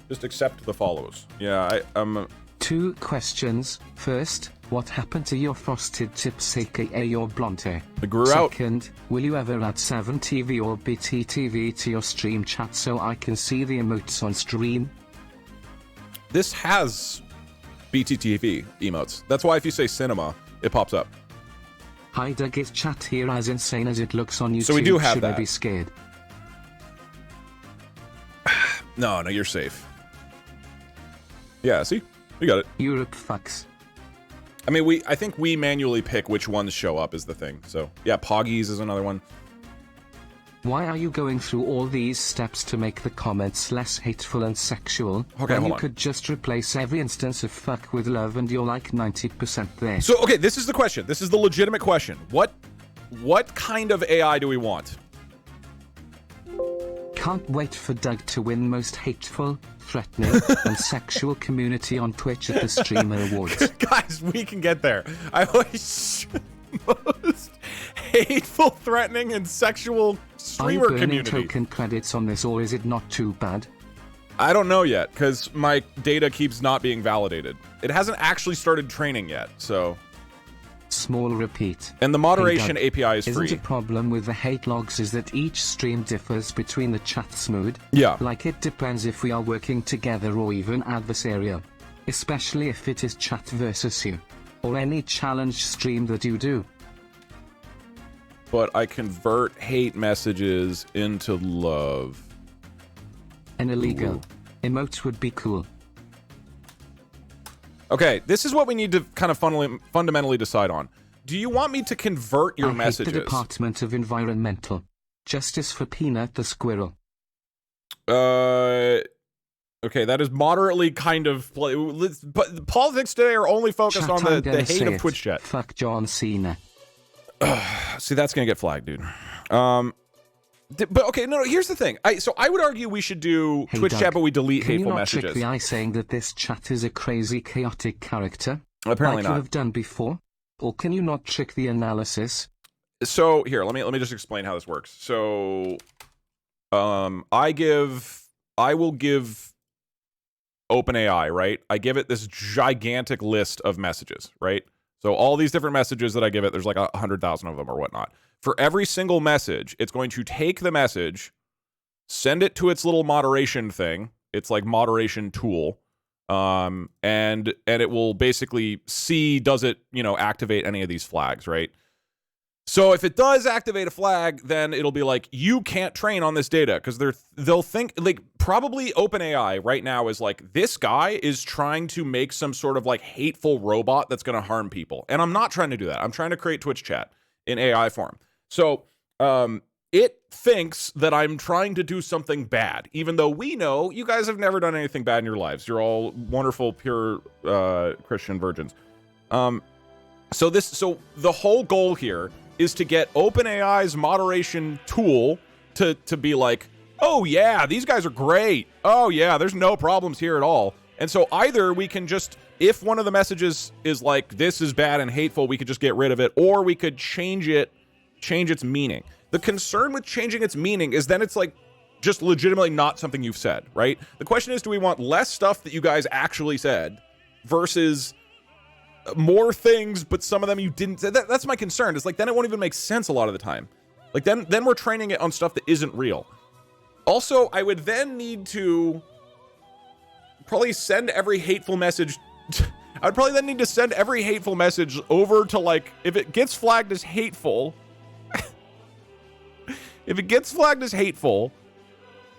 A: Just accept the follows. Yeah, I'm...
B: 2 questions. First, what happened to your frosted tips, aka your blonde hair?
A: It grew out.
B: Second, will you ever add 7TV or BTTV to your stream chat so I can see the emotes on stream?
A: This has BTTV emotes. That's why if you say cinema, it pops up.
B: Hi Doug, is chat here as insane as it looks on YouTube?
A: So we do have
B: Should
A: that.
B: I be scared?
A: No, you're safe. Yeah, see? We got it.
B: Europe fucks.
A: I mean, I think we manually pick which ones show up is the thing. So, yeah, Poggies is another one.
B: Why are you going through all these steps to make the comments less hateful and sexual?
A: Okay,
B: when
A: hold
B: you
A: on.
B: could just replace every instance of fuck with love and you're like 90% there.
A: So, okay, this is the question. This is the legitimate question. What kind of AI do we want?
B: Can't wait for Doug to win most hateful, threatening, and sexual community on Twitch at the Streamer Awards.
A: Guys, we can get there. I wish most hateful, threatening, and sexual streamer
B: Are you burning
A: community.
B: token credits on this, or is it not too bad?
A: I don't know yet, because my data keeps not being validated. It hasn't actually started training yet, so...
B: Small repeat.
A: And the moderation
B: Hey Doug,
A: API is free.
B: Isn't a problem with the hate logs is that each stream differs between the chat's mood?
A: Yeah.
B: Like it depends if we are working together or even adversarial. Especially if it is chat versus you. Or any challenge stream that you do.
A: But I convert hate messages into love.
B: An illegal
A: Ooh.
B: emote would be cool.
A: Okay, this is what we need to kind of fundamentally decide on. Do you want me to convert your
B: I
A: messages?
B: hate the Department of Environmental Justice for Peanut the Squirrel.
A: Okay, that is moderately kind of... But politics today are only focused
B: Chat,
A: on
B: I'm
A: the
B: gonna
A: hate
B: say
A: of
B: it.
A: Twitch chat.
B: Fuck John Cena.
A: See, that's gonna get flagged, dude. But okay, no, here's the thing. So I would argue we should do
B: Hey
A: Twitch
B: Doug,
A: chat, but we delete
B: can
A: hateful
B: you not
A: messages.
B: trick the eye saying that this chat is a crazy, chaotic character?
A: Apparently
B: like
A: not.
B: you have done before? Or can you not trick the analysis?
A: So here, let me just explain how this works. So, I will give OpenAI, right? I give it this gigantic list of messages, right? So all these different messages that I give it, there's like 100,000 of them or whatnot. For every single message, it's going to take the message, send it to its little moderation thing. It's like moderation tool. And it will basically see, does it, activate any of these flags, right? So if it does activate a flag, then it'll be like, you can't train on this data, because they'll think, like, probably OpenAI right now is like, this guy is trying to make some sort of like hateful robot that's going to harm people. And I'm not trying to do that. I'm trying to create Twitch chat in AI form. So it thinks that I'm trying to do something bad, even though we know you guys have never done anything bad in your lives. You're all wonderful, pure Christian virgins. So the whole goal here is to get OpenAI's moderation tool to be like, oh yeah, these guys are great. Oh yeah, there's no problems here at all. And so either we can just, if one of the messages is like, this is bad and hateful, we could just get rid of it, or we could change its meaning. The concern with changing its meaning is then it's like just legitimately not something you've said, right? The question is, do we want less stuff that you guys actually said versus more things, but some of them you didn't say? That's my concern. It's like, then it won't even make sense a lot of the time. Like, then we're training it on stuff that isn't real. Also, I would then need to probably send every hateful message. I would probably then need to send every hateful message over to, like, if it gets flagged as hateful,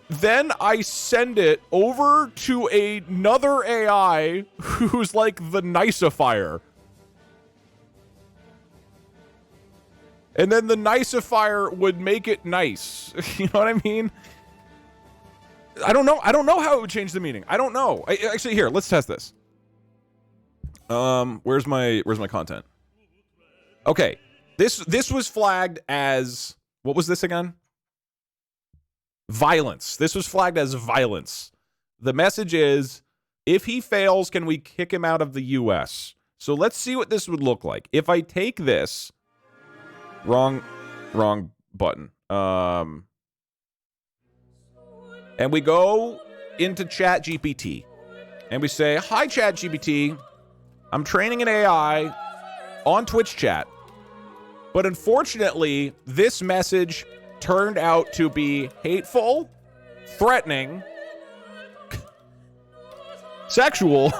A: then I send it over to another AI who's like the niceifier. And then the niceifier would make it nice. You know what I mean? I don't know how it would change the meaning. I don't know. Actually, here, let's test this. Where's my content? Okay. This was flagged as, what was this again? Violence. This was flagged as violence. The message is, if he fails, can we kick him out of the US? So let's see what this would look like. If I take this, wrong button. And we go into ChatGPT and we say, hi ChatGPT, I'm training an AI on Twitch chat. But unfortunately, this message turned out to be hateful, threatening, sexual,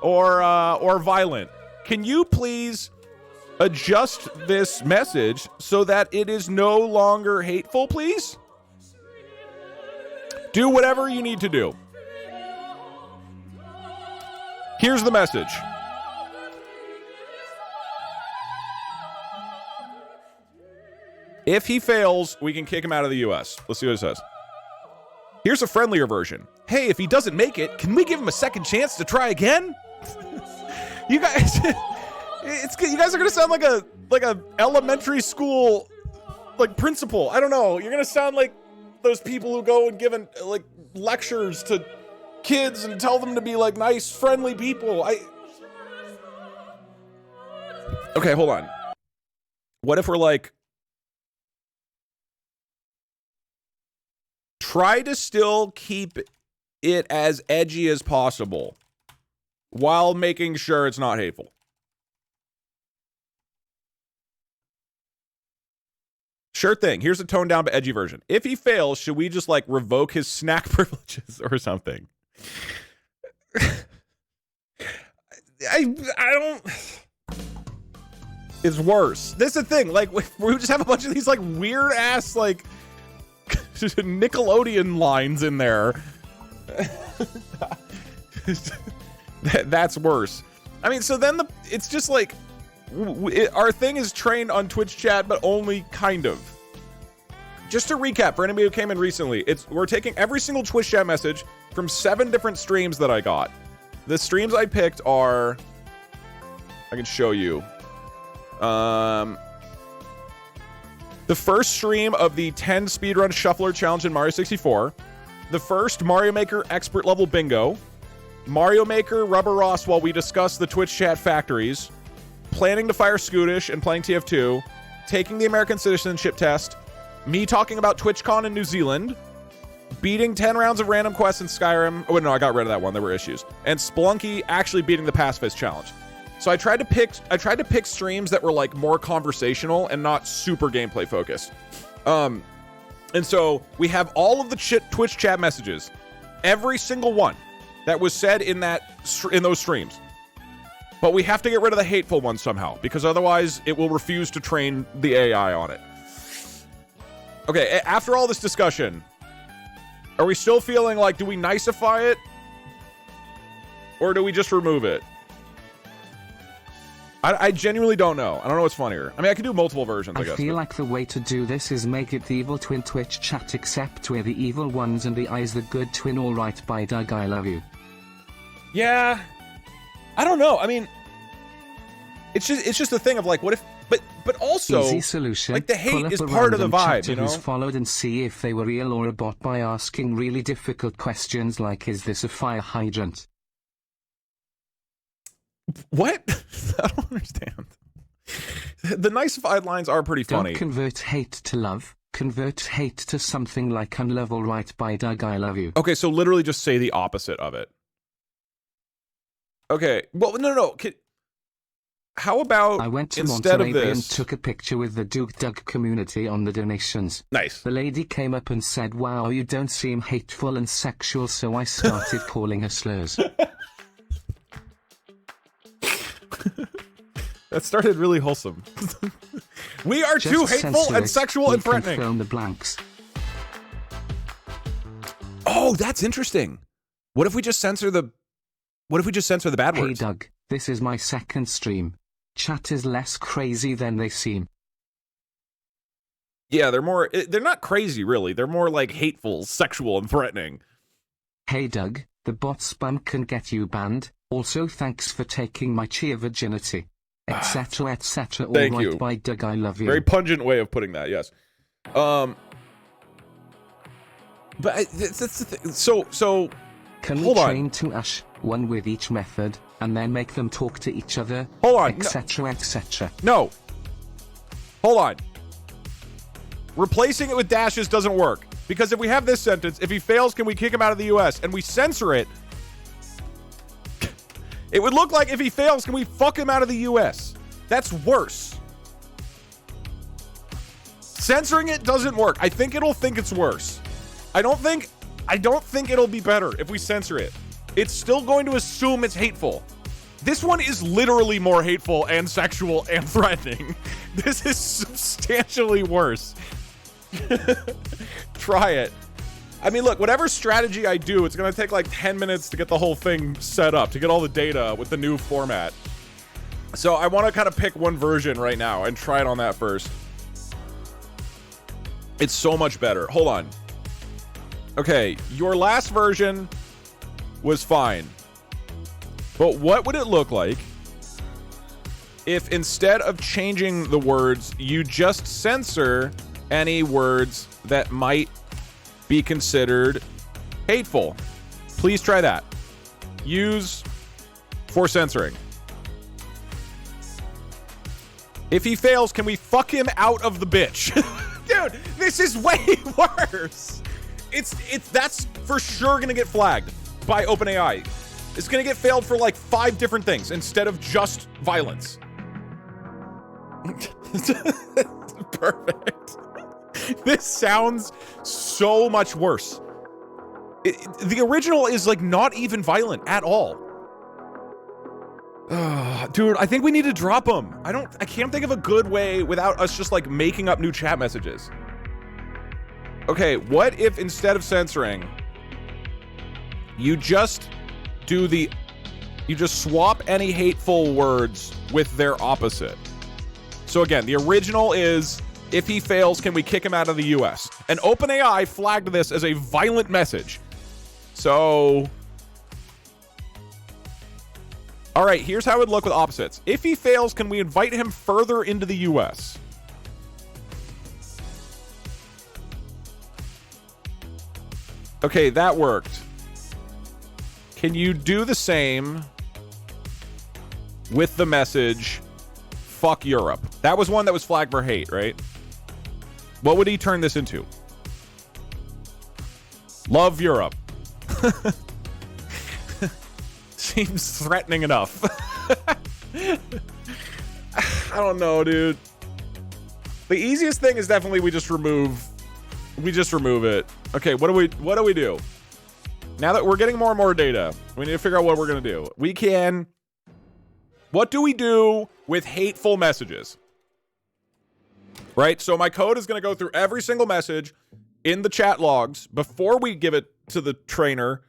A: or violent. Can you please adjust this message so that it is no longer hateful, please? Do whatever you need to do. Here's the message. If he fails, we can kick him out of the US. Let's see what it says. Here's a friendlier version. Hey, if he doesn't make it, can we give him a second chance to try again? You guys, you guys are gonna sound like a elementary school like principal. I don't know. You're gonna sound like those people who go and give like lectures to kids and tell them to be like nice, friendly people. Okay, hold on. What if we're like, try to still keep it as edgy as possible while making sure it's not hateful. Sure thing. Here's a toned down but edgy version. If he fails, should we just like revoke his snack privileges or something? I don't. It's worse. This is the thing. Like, we just have a bunch of these like weird ass like Nickelodeon lines in there. That's worse. I mean, so then it's just like our thing is trained on Twitch chat, but only kind of. Just to recap for anybody who came in recently, we're taking every single Twitch chat message from 7 different streams that I got. The streams I picked are, I can show you. The first stream of the 10 speedrun shuffler challenge in Mario 64, the first Mario Maker expert level bingo, Mario Maker Rubber Ross while we discuss the Twitch chat factories, planning to fire Scootish and playing TF2, taking the American citizenship test, me talking about TwitchCon in New Zealand, beating 10 rounds of random quests in Skyrim. Oh, no, I got rid of that one. There were issues. And Splunky actually beating the pacifist challenge. So I tried to pick streams that were like more conversational and not super gameplay focused. And so we have all of the Twitch chat messages, every single one that was said in those streams. But we have to get rid of the hateful one somehow, because otherwise it will refuse to train the AI on it. Okay, after all this discussion, are we still feeling like, do we nicify it? Or do we just remove it? I genuinely don't know. I don't know what's funnier. I mean, I can do multiple versions, I guess.
B: I feel like the way to do this is make it the evil twin Twitch chat, except we're the evil ones and the I's the good twin. All right, bye Doug, I love you.
A: Yeah. I don't know. I mean, it's just a thing of like, what if, but also,
B: easy solution.
A: Like the hate is part of the vibe, you know?
B: Who's followed and see if they were real or a bot by asking really difficult questions like, is this a fire hydrant?
A: What? I don't understand. The niceified lines are pretty funny.
B: Don't convert hate to love. Convert hate to something like unlove. All right, bye Doug, I love you.
A: Okay, so literally just say the opposite of it. Okay, well, no. How about
B: I went to
A: instead
B: Monterey
A: of
B: Bay
A: this...
B: and took a picture with the Duke Doug community on the donations.
A: Nice.
B: The lady came up and said, wow, you don't seem hateful and sexual, so I started calling her slurs.
A: That started really wholesome. We are
B: Just
A: too hateful and sexual and threatening.
B: Fill in the blanks.
A: Oh, that's interesting. What if we just censor the bad words?
B: Hey Doug, this is my second stream. Chat is less crazy than they seem.
A: Yeah, they're not crazy really. They're more like hateful, sexual, and threatening.
B: Hey Doug, the bot spam can get you banned. Also thanks for taking my cheer virginity. Etc. etc. All
A: Thank
B: right,
A: you.
B: bye Doug, I love you.
A: Very pungent way of putting that, yes. But that's the thing. So
B: can we train to Ash, one with each method, and then make them talk to each other?
A: Hold on.
B: Etc. etc.
A: No. Hold on. Replacing it with dashes doesn't work. Because if we have this sentence, if he fails, can we kick him out of the US? And we censor it, it would look like if he fails, can we fuck him out of the US? That's worse. Censoring it doesn't work. I think it'll think it's worse. I don't think it'll be better if we censor it. It's still going to assume it's hateful. This one is literally more hateful and sexual and threatening. This is substantially worse. Try it. I mean, look, whatever strategy I do, it's going to take like 10 minutes to get the whole thing set up, to get all the data with the new format. So I want to kind of pick one version right now and try it on that first. It's so much better. Hold on. Okay, your last version was fine. But what would it look like if instead of changing the words, you just censor any words that might be considered hateful? Please try that. Use for censoring. If he fails, can we fuck him out of the bitch? Dude, this is way worse. That's for sure gonna get flagged by OpenAI. It's gonna get failed for like 5 different things instead of just violence. Perfect. This sounds so much worse. The original is like not even violent at all. Dude, I think we need to drop them. I can't think of a good way without us just like making up new chat messages. Okay, what if instead of censoring, you just swap any hateful words with their opposite? So again, the original is, if he fails, can we kick him out of the US? And OpenAI flagged this as a violent message. So, all right, here's how it would look with opposites. If he fails, can we invite him further into the US? Okay, that worked. Can you do the same with the message, fuck Europe? That was one that was flagged for hate, right? What would he turn this into? Love Europe. Seems threatening enough. I don't know, dude. The easiest thing is definitely we just remove it. Okay, what do we do? Now that we're getting more and more data, we need to figure out what we're gonna do. What do we do with hateful messages? Right? So my code is gonna go through every single message in the chat logs before we give it to the trainer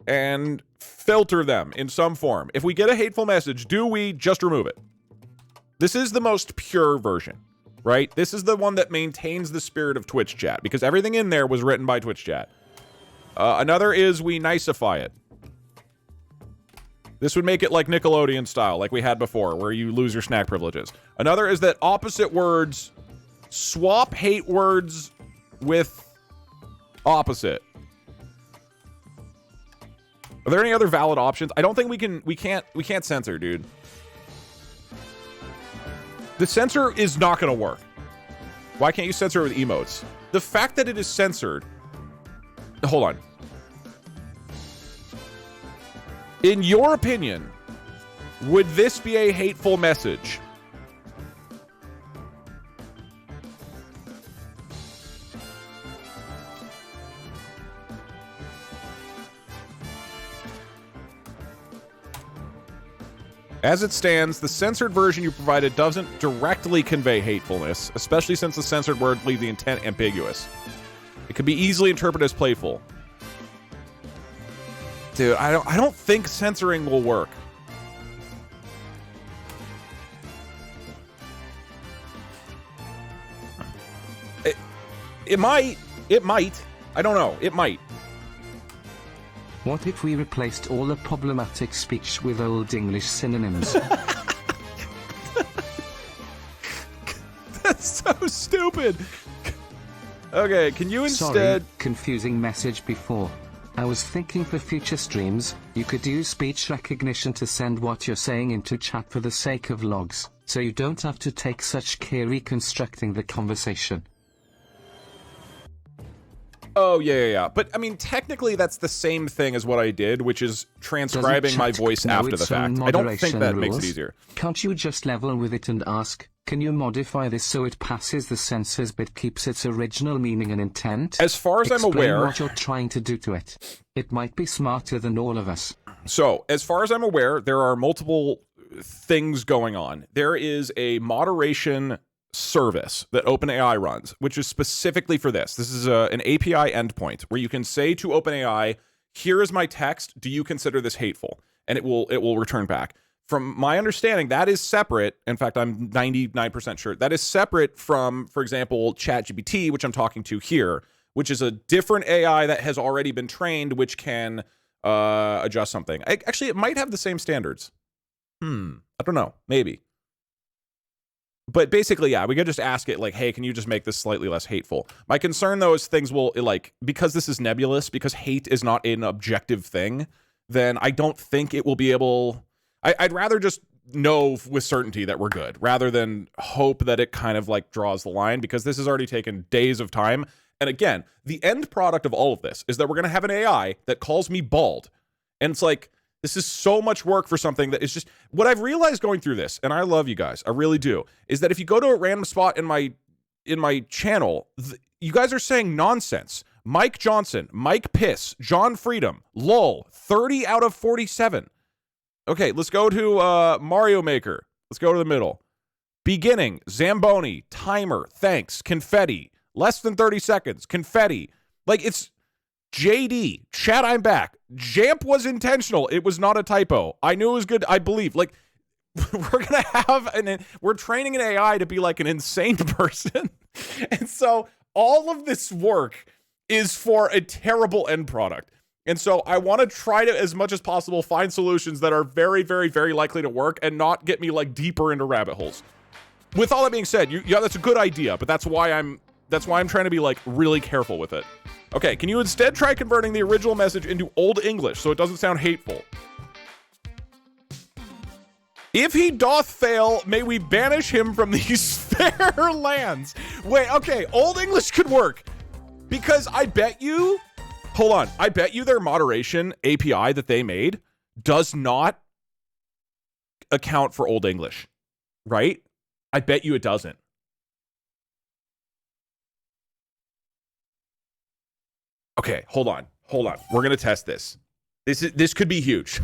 A: and filter them in some form. If we get a hateful message, do we just remove it? This is the most pure version, right? This is the one that maintains the spirit of Twitch chat because everything in there was written by Twitch chat. Another is we nicify it. This would make it like Nickelodeon style, like we had before, where you lose your snack privileges. Another is that opposite words, swap hate words with opposite. Are there any other valid options? I don't think we can't censor, dude. The censor is not gonna work. Why can't you censor it with emotes? The fact that it is censored. Hold on. In your opinion, would this be a hateful message? As it stands, the censored version you provided doesn't directly convey hatefulness, especially since the censored words leave the intent ambiguous. It could be easily interpreted as playful. Dude, I don't think censoring will work. It might. I don't know. It might.
B: What if we replaced all the problematic speech with Old English synonyms?
A: That's so stupid. Okay, can you instead...
B: Sorry, confusing message before. I was thinking for future streams, you could use speech recognition to send what you're saying into chat for the sake of logs, so you don't have to take such care reconstructing the conversation.
A: Oh, yeah. But, I mean, technically that's the same thing as what I did, which is transcribing my voice after the fact. I don't think that makes it easier.
B: Can't you just level with it and ask, can you modify this so it passes the censors but keeps its original meaning and intent?
A: As far as I'm aware...
B: Explain what you're trying to do to it. It might be smarter than all of us.
A: So, as far as I'm aware, there are multiple things going on. There is a moderation service that OpenAI runs, which is specifically for this. This is an API endpoint where you can say to OpenAI, here is my text, do you consider this hateful? And it will return back. From my understanding, that is separate. In fact, I'm 99% sure that is separate from, for example, ChatGPT, which I'm talking to here, which is a different AI that has already been trained, which can adjust something. Actually, it might have the same standards. I don't know. Maybe. But basically, yeah, we could just ask it like, hey, can you just make this slightly less hateful? My concern, though, is things will, like, because this is nebulous, because hate is not an objective thing, then I don't think it will be able... I'd rather just know with certainty that we're good, rather than hope that it kind of, like, draws the line, because this has already taken days of time. And again, the end product of all of this is that we're going to have an AI that calls me bald. And it's like... This is so much work for something that is just... What I've realized going through this, and I love you guys, I really do, is that if you go to a random spot in my channel, you guys are saying nonsense. Mike Johnson, Mike Piss, John Freedom, lol, 30 out of 47. Okay, let's go to Mario Maker. Let's go to the middle. Beginning, Zamboni, timer, thanks, confetti, less than 30 seconds, confetti. Like, it's... JD, chat, I'm back. Jamp was intentional. It was not a typo. I knew it was good. I believe. Like, we're going to have we're training an AI to be like an insane person. And so all of this work is for a terrible end product. And so I want to try to, as much as possible, find solutions that are very, very, very likely to work and not get me like deeper into rabbit holes. With all that being said, yeah, that's a good idea, but that's why I'm trying to be like really careful with it. Okay, can you instead try converting the original message into Old English so it doesn't sound hateful? If he doth fail, may we banish him from these fair lands. Wait, okay, Old English could work. Because I bet you Hold on. I bet you their moderation API that they made does not account for Old English, right? I bet you it doesn't. Okay, hold on. Hold on. We're going to test this. This could be huge.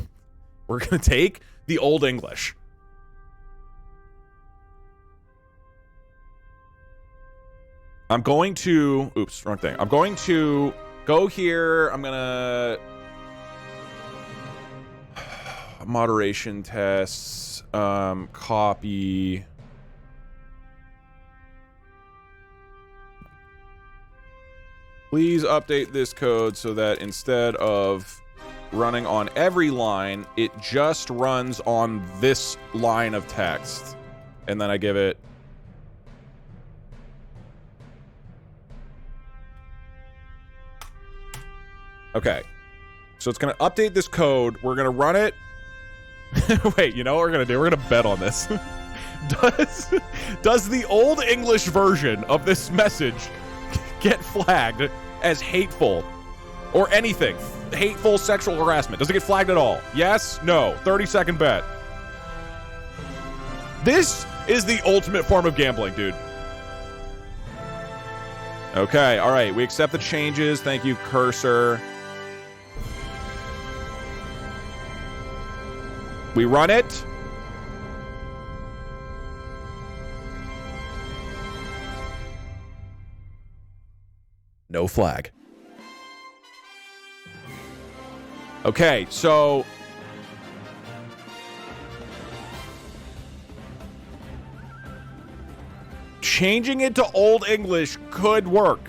A: We're going to take the Old English. I'm going to... Oops, wrong thing. I'm going to go here. I'm going to... Moderation tests. Copy. Please update this code so that instead of running on every line, it just runs on this line of text. And then I give it... Okay. So it's going to update this code. We're going to run it. Wait, you know what we're going to do? We're going to bet on this. Does the Old English version of this message get flagged as hateful or anything? Hateful sexual harassment. Does it get flagged at all? Yes? No? 30-second bet. This is the ultimate form of gambling, dude. Okay, all right. We accept the changes. Thank you, cursor. We run it. No flag. Okay, so... changing it to Old English could work.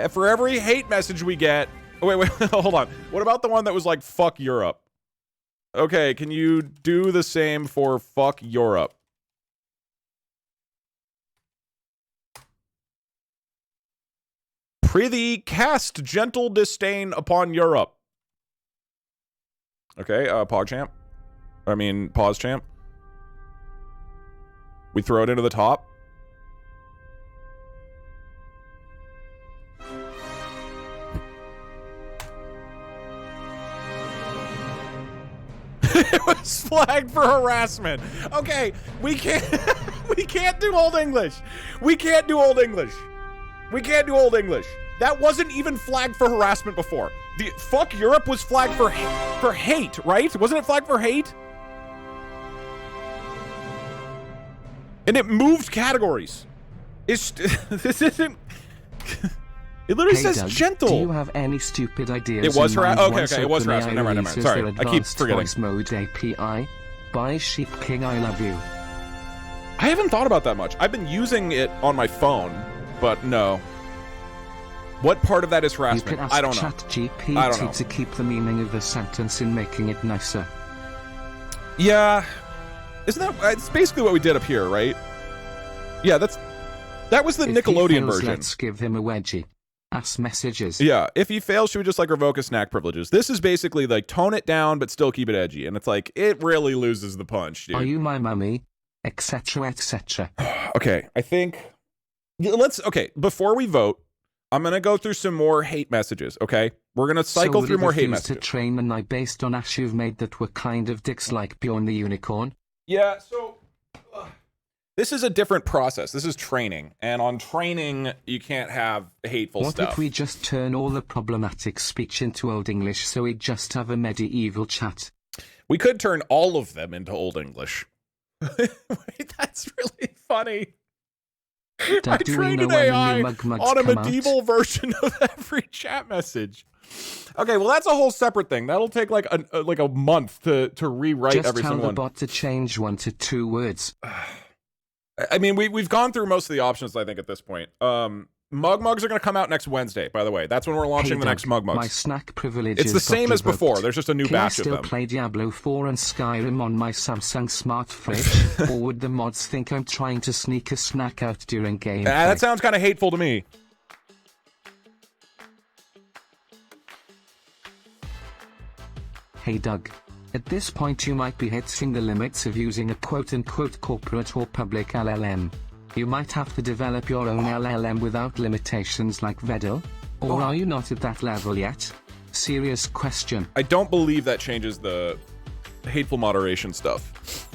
A: For every hate message we get... Oh, wait, hold on. What about the one that was like, fuck Europe? Okay, can you do the same for fuck Europe? Prithee, cast gentle disdain upon Europe. Okay, PogChamp. I mean, pause champ. We throw it into the top. It was flagged for harassment. Okay, we can't we can't do Old English. We can't do Old English. We can't do Old English. That wasn't even flagged for harassment before. The fuck Europe was flagged for hate, right? Wasn't it flagged for hate? And it moved categories. This isn't... It literally says
B: Doug,
A: gentle.
B: Do you have any stupid ideas?
A: It was
B: harassment.
A: okay, it was harassment. Never mind. Sorry, I keep forgetting.
B: Voice mode API. By Sheep King, I love you.
A: I haven't thought about that much. I've been using it on my phone, but no. What part of that is harassment?
B: You can ask
A: I don't know.
B: ChatGPT to keep the meaning of the sentence in making it nicer.
A: Yeah. Isn't that... It's basically what we did up here, right? Yeah, that was the Nickelodeon version.
B: Let's give him a wedgie. Ask messages.
A: Yeah, if he fails, should we just like revoke his snack privileges? This is basically like tone it down, but still keep it edgy. And it's like, it really loses the punch, dude.
B: Are you my mummy? Etc. etc.
A: Okay, I think... Okay, before we vote, I'm going to go through some more hate messages, okay? We're going to cycle through more hate messages.
B: to train an AI based on ash you've made that were kind of dicks like Bjorn the Unicorn?
A: Yeah, so... this is a different process. This is training. And on training, you can't have hateful stuff.
B: What if we just turn all the problematic speech into Old English so we just have a medieval chat?
A: We could turn all of them into Old English. Wait, that's really funny. I trained an AI on a medieval version of every chat message. Okay, well, that's a whole separate thing. That'll take like a month to rewrite every single one.
B: Just tell the bot to change 1 to 2 words.
A: I mean, we've gone through most of the options, I think, at this point. Mug Mugs are going to come out next Wednesday, by the way. That's when we're launching the next Mug Mugs.
B: My snack privileges
A: It's the same as before. There's just a new batch of them.
B: Can I still play Diablo 4 and Skyrim on my Samsung smart fridge? Or would the mods think I'm trying to sneak a snack out during gameplay?
A: That sounds kind of hateful to me.
B: Hey Doug. At this point you might be hitting the limits of using a quote-unquote corporate or public LLM. You might have to develop your own LLM without limitations like VOD. Or are you not at that level yet? Serious question.
A: I don't believe that changes the hateful moderation stuff.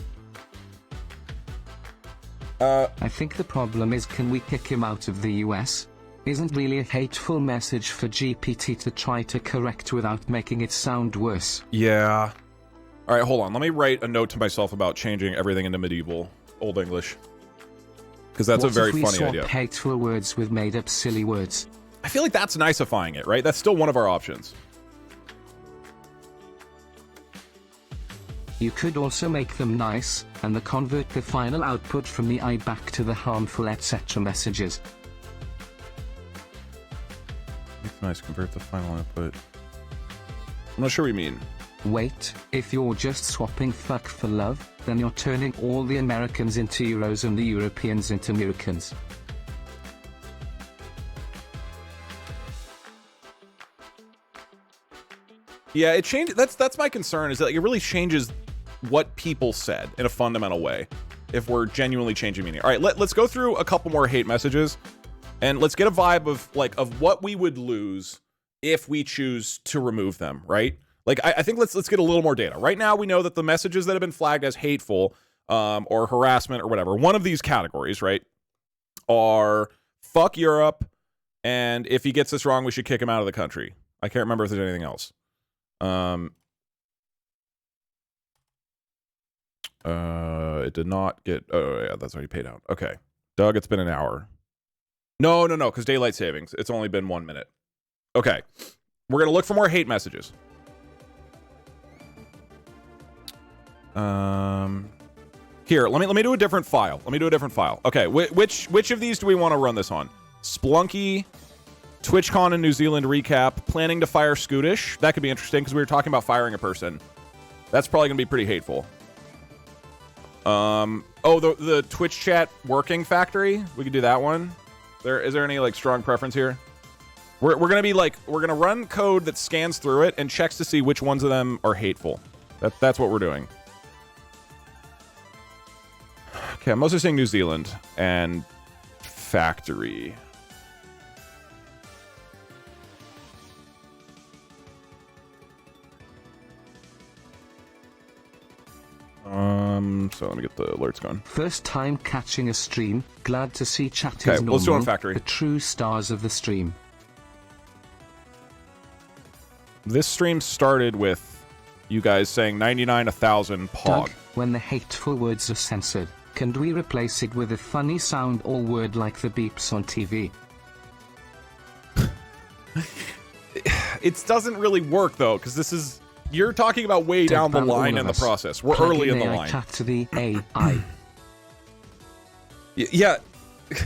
B: I think the problem is, can we kick him out of the US? Isn't really a hateful message for GPT to try to correct without making it sound worse.
A: Yeah. All right, hold on. Let me write a note to myself about changing everything into medieval Old English. Because that's a very funny idea.
B: What if we swap hateful words with made-up silly words?
A: I feel like that's nicifying it, right? That's still one of our options.
B: You could also make them nice, and convert the final output from the I back to the harmful etc. messages.
A: Make nice, convert the final output. I'm not sure what you mean.
B: Wait, if you're just swapping fuck for love, then you're turning all the Americans into Euros and the Europeans into Americans.
A: Yeah, it changed. That's my concern, is that it really changes what people said in a fundamental way if we're genuinely changing meaning. All right, let's go through a couple more hate messages, and let's get a vibe of what we would lose if we choose to remove them, right? Like, I think let's get a little more data. Right now, we know that the messages that have been flagged as hateful or harassment or whatever, one of these categories, right, are fuck Europe, and if he gets this wrong, we should kick him out of the country. I can't remember if there's anything else. It did not get, oh yeah, that's already paid out. Okay. Doug, it's been an hour. No, because daylight savings. It's only been 1 minute. Okay. We're going to look for more hate messages. Here, let me do a different file. Okay, which of these do we want to run this on? Splunky, TwitchCon in New Zealand recap, planning to fire Scootish. That could be interesting because we were talking about firing a person. That's probably going to be pretty hateful. The Twitch chat working factory. We could do that one. Is there any like strong preference here? We're going to be like, we're going to run code that scans through it and checks to see which ones of them are hateful. That's what we're doing. Okay, I'm mostly saying New Zealand and factory. So let me get the alerts going.
B: First time catching a stream. Glad to see chat is normal.
A: Let's do it on factory.
B: The true stars of the stream.
A: This stream started with you guys saying 99, 1,000 pog.
B: Doug, when the hateful words are censored, can we replace it with a funny sound or word like the beeps on TV?
A: It doesn't really work though, because this is, you're talking about way down the line in the process. We're early in the line.
B: Chat to the AI.
A: Yeah.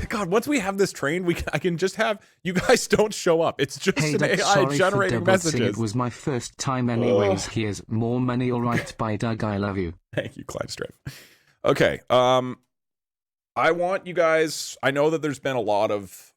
A: God, once we have this trained, I can just have you guys don't show up. It's just
B: hey,
A: an
B: Doug,
A: AI generating messages.
B: It was my first time anyways. Here's more money, all right. Bye, Doug. I love you.
A: Thank you, Clyde Strife. Okay. I want you guys. I know that there's been a lot of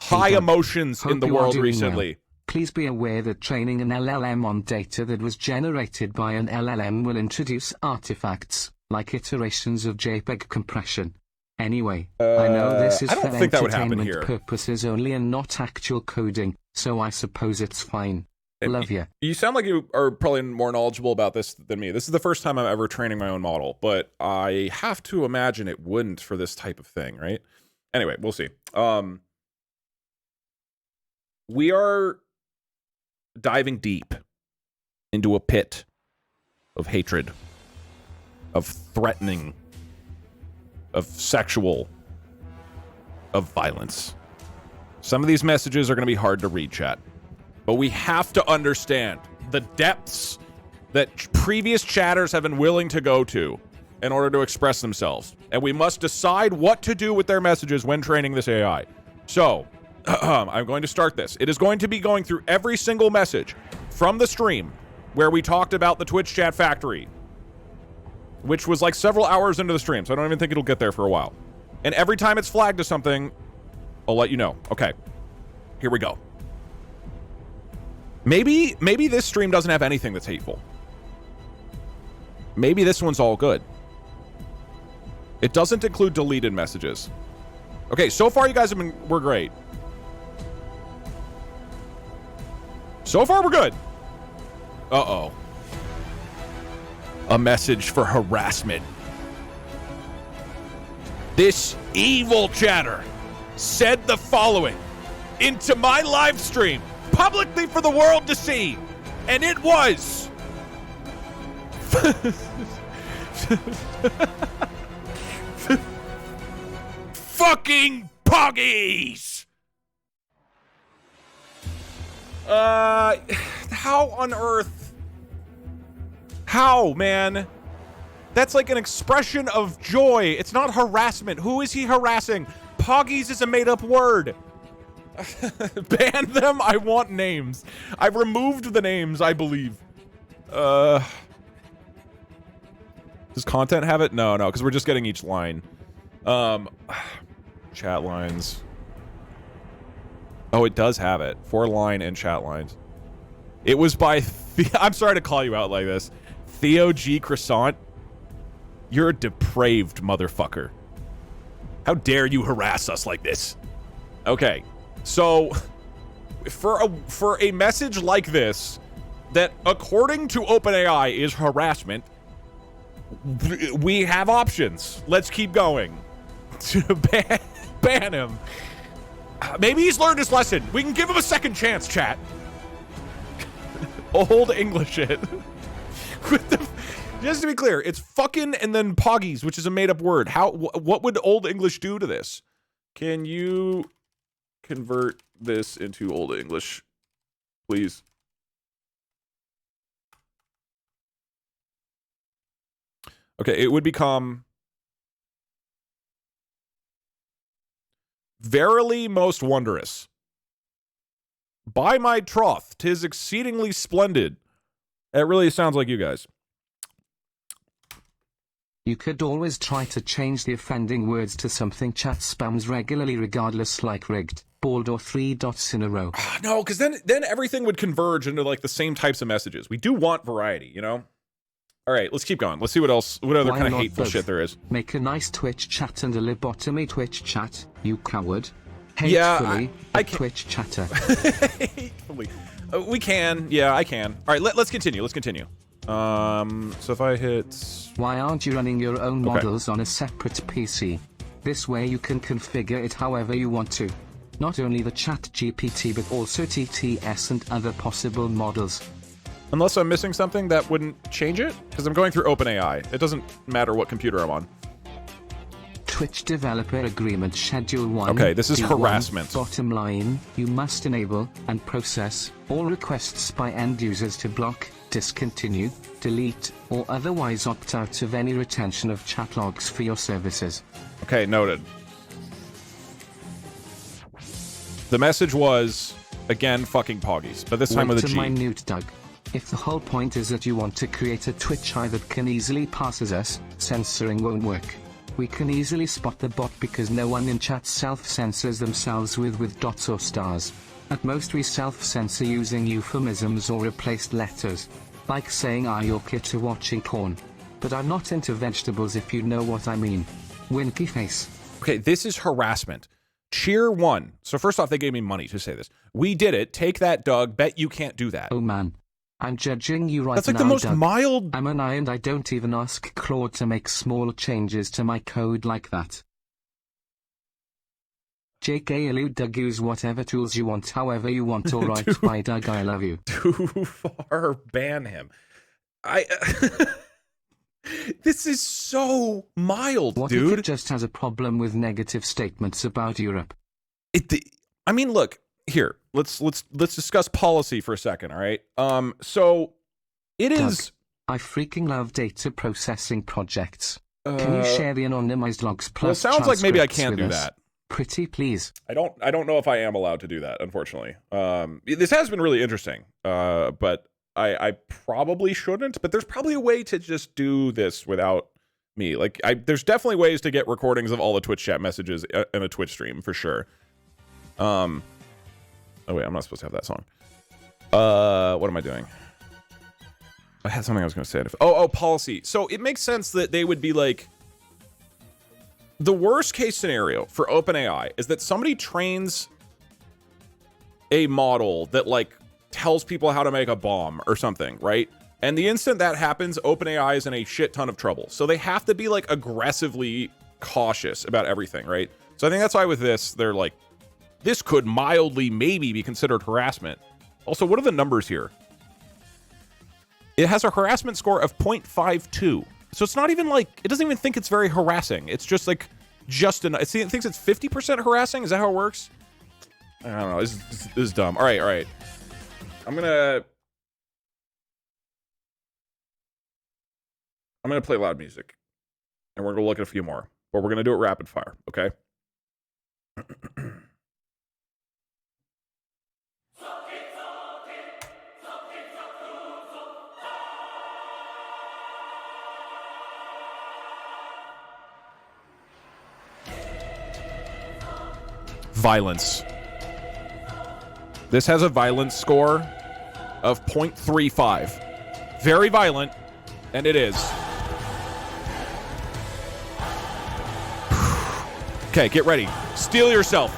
A: high emotions in the world recently.
B: Well. Please be aware that training an LLM on data that was generated by an LLM will introduce artifacts, like iterations of JPEG compression. Anyway, I know this is for entertainment purposes only and not actual coding, so I suppose it's fine. Love you.
A: You sound like you are probably more knowledgeable about this than me. This is the first time I'm ever training my own model, but I have to imagine it wouldn't for this type of thing, right? Anyway, we'll see. We are diving deep into a pit of hatred, of threatening, of sexual, of violence. Some of these messages are going to be hard to read, chat, but we have to understand the depths that previous chatters have been willing to go to in order to express themselves, and we must decide what to do with their messages when training this AI. So I'm going to start this. It is going to be going through every single message from the stream where we talked about the Twitch chat factory, which was like several hours into the stream, so I don't even think it'll get there for a while. And every time it's flagged to something, I'll let you know. Okay, here we go. Maybe this stream doesn't have anything that's hateful. Maybe this one's all good. It doesn't include deleted messages. Okay, so far you guys we're great. So far, we're good. Uh-oh. A message for harassment. This evil chatter said the following into my live stream, publicly for the world to see. And it was... fucking poggies! How on earth? How, man? That's like an expression of joy. It's not harassment. Who is he harassing? Poggies is a made-up word. Ban them. I want names. I've removed the names, I believe. Does content have it? No, because we're just getting each line. Chat lines. Oh, it does have it. 4 line and chat lines. It was by... I'm sorry to call you out like this. Theo G. Croissant. You're a depraved motherfucker. How dare you harass us like this? Okay. So, for a message like this, that according to OpenAI is harassment, we have options. Let's keep going. Ban him. Maybe he's learned his lesson. We can give him a second chance, chat. Old English it. Just to be clear, it's fucking and then poggies, which is a made-up word. What would Old English do to this? Can you convert this into Old English, please? Okay, it would become... Verily most wondrous. By my troth, 'tis exceedingly splendid. It really sounds like you guys.
B: You could always try to change the offending words to something chat spams regularly regardless, like rigged, bald, or 3 dots in a row.
A: No, because then everything would converge into like the same types of messages. We do want variety, you know? All right, let's keep going. Let's see what other kind of hateful shit there is.
B: Make a nice Twitch chat and a lobotomy Twitch chat, you coward.
A: Yeah,
B: Hatefully,
A: I
B: Twitch chatter.
A: Hatefully. We can. Yeah, I can. All right, let's continue. Let's continue. So if I hit...
B: Why aren't you running your own models on a separate PC? This way you can configure it however you want to. Not only the chat GPT but also TTS and other possible models.
A: Unless I'm missing something that wouldn't change it? Because I'm going through OpenAI. It doesn't matter what computer I'm on.
B: Twitch Developer Agreement Schedule 1.
A: Okay, this is
B: D1,
A: harassment.
B: Bottom line, you must enable and process all requests by end users to block, discontinue, delete, or otherwise opt out of any retention of chat logs for your services.
A: Okay, noted. The message was, again, fucking poggies, but this time with a G.
B: Minute, Doug. If the whole point is that you want to create a Twitch eye that can easily pass as us, censoring won't work. We can easily spot the bot because no one in chat self-censors themselves with dots or stars. At most we self-censor using euphemisms or replaced letters. Like saying you're to watching porn. But I'm not into vegetables if you know what I mean. Winky face.
A: Okay, this is harassment. Cheer 1. So first off, they gave me money to say this. We did it. Take that, Doug. Bet you can't do that.
B: Oh man. I'm judging you right now.
A: That's like the most
B: Doug.
A: mild...
B: I'm an eye and I don't even ask Claude to make small changes to my code like that. JK allude Doug, use whatever tools you want however you want, alright. Bye Doug, I love you.
A: Too far. Ban him. This is so mild,
B: What
A: dude.
B: if it just has a problem with negative statements about Europe?
A: I mean, look, here. Let's discuss policy for a second, all right? So it
B: Doug,
A: is...
B: I freaking love data processing projects. Can you share the anonymized logs plus
A: well, it sounds like maybe I can't
B: with
A: do
B: us?
A: that.
B: Pretty please.
A: I don't know if I am allowed to do that, unfortunately. This has been really interesting, but I probably shouldn't. But there's probably a way to just do this without me. Like, there's definitely ways to get recordings of all the Twitch chat messages in a Twitch stream for sure. Oh wait, I'm not supposed to have that song. What am I doing? I had something I was going to say. Oh, policy. So it makes sense that they would be like, the worst case scenario for OpenAI is that somebody trains a model that like tells people how to make a bomb or something, right? And the instant that happens, OpenAI is in a shit ton of trouble. So they have to be like aggressively cautious about everything, right? So I think that's why with this, they're like, this could mildly maybe be considered harassment. Also, what are the numbers here? It has a harassment score of 0.52. So it's not even like, it doesn't even think it's very harassing. It's just like, it thinks it's 50% harassing. Is that how it works? I don't know. This is dumb. All right. I'm gonna play loud music, and we're gonna look at a few more, but we're gonna do it rapid fire, okay? Violence. This has a violence score of 0.35. Very violent, and it is. Okay, get ready. Steel yourself.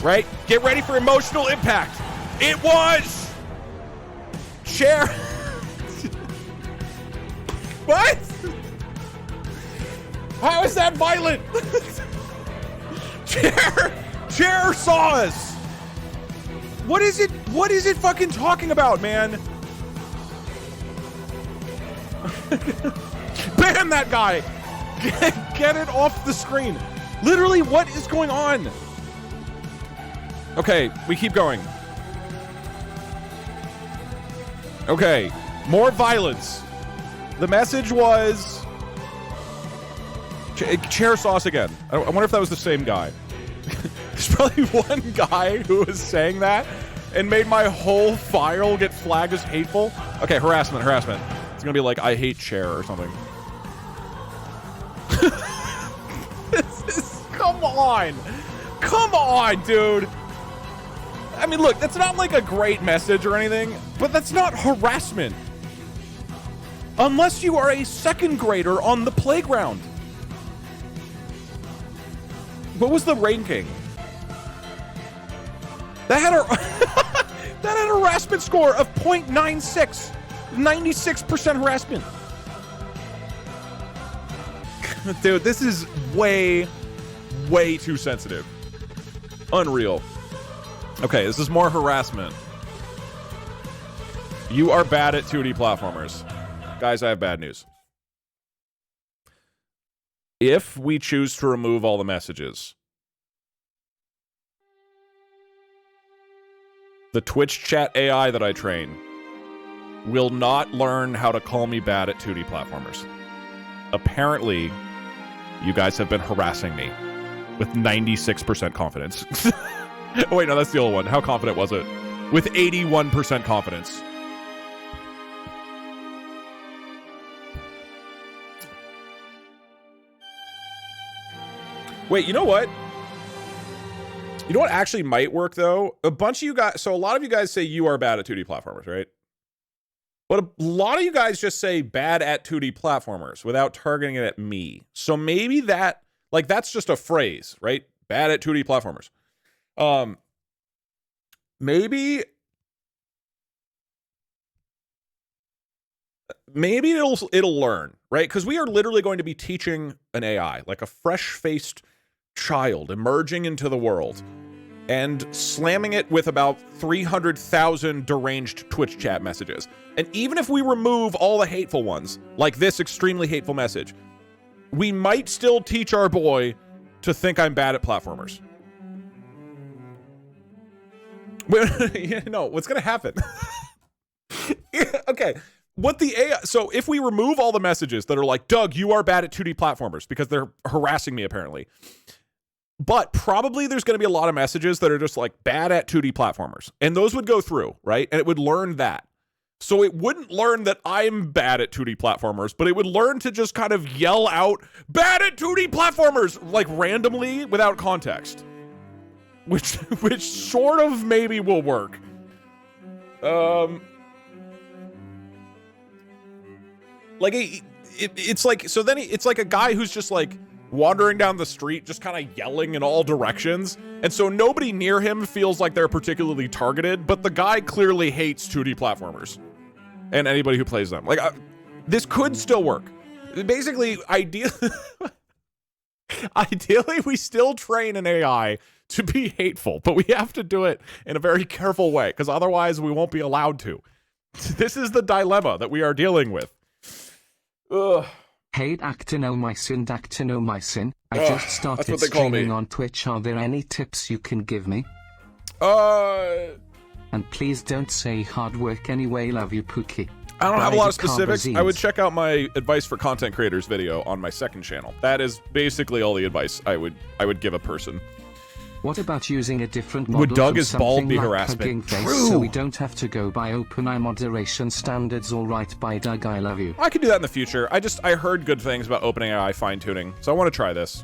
A: Right? Get ready for emotional impact. It was Chair. What? How is that violent? Chair saw us. What is it fucking talking about, man? Ban that guy. Get it off the screen. Literally, what is going on? Okay, we keep going. Okay, more violence. The message was chair sauce again. I wonder if that was the same guy. There's probably one guy who was saying that and made my whole file get flagged as hateful. Okay, harassment. It's gonna be like, I hate chair or something. Come on, dude. I mean, look, that's not like a great message or anything, but that's not harassment. Unless you are a second grader on the playground. What was the ranking? That had a harassment score of 0.96. 96% harassment. Dude, this is way too sensitive. Unreal. Okay, this is more harassment. You are bad at 2D platformers. Guys, I have bad news. If we choose to remove all the messages, the Twitch chat AI that I train will not learn how to call me bad at 2D platformers. Apparently, you guys have been harassing me with 96% confidence. Oh, wait, no, that's the old one. How confident was it? With 81% confidence. Wait, you know what? You know what actually might work, though? A bunch of you guys... So a lot of you guys say you are bad at 2D platformers, right? But a lot of you guys just say bad at 2D platformers without targeting it at me. So maybe that... Like, that's just a phrase, right? Bad at 2D platformers. Maybe it'll learn, right? Because we are literally going to be teaching an AI, like a fresh-faced child emerging into the world and slamming it with about 300,000 deranged Twitch chat messages. And even if we remove all the hateful ones, like this extremely hateful message, we might still teach our boy to think I'm bad at platformers. No, what's going to happen? Okay, what the AI... So if we remove all the messages that are like, Doug, you are bad at 2D platformers, because they're harassing me, apparently. But probably there's going to be a lot of messages that are just like, bad at 2D platformers. And those would go through, right? And it would learn that. So it wouldn't learn that I'm bad at 2D platformers, but it would learn to just kind of yell out, bad at 2D platformers, like randomly without context. Which sort of maybe will work. Like it's like, so then it's like a guy who's just like wandering down the street, just kind of yelling in all directions. And so nobody near him feels like they're particularly targeted, but the guy clearly hates 2D platformers and anybody who plays them. Like, this could still work. Basically, ideally, we still train an AI to be hateful, but we have to do it in a very careful way, because otherwise we won't be allowed to. This is the dilemma that we are dealing with. Ugh.
B: Hey actinomycin. I just started streaming on Twitch. Are there any tips you can give me? And please don't say hard work anyway. Love you, Pookie.
A: I don't have a lot of specifics. I would check out my advice for content creators video on my second channel. That is basically all the advice I would give a person.
B: What about using a different model?
A: Would Doug
B: from
A: is bald be
B: like
A: harassment?
B: Face, so we don't have to go by OpenAI moderation standards. All right, by Doug, I love you.
A: I can do that in the future. I heard good things about OpenAI fine-tuning, so I want to try this.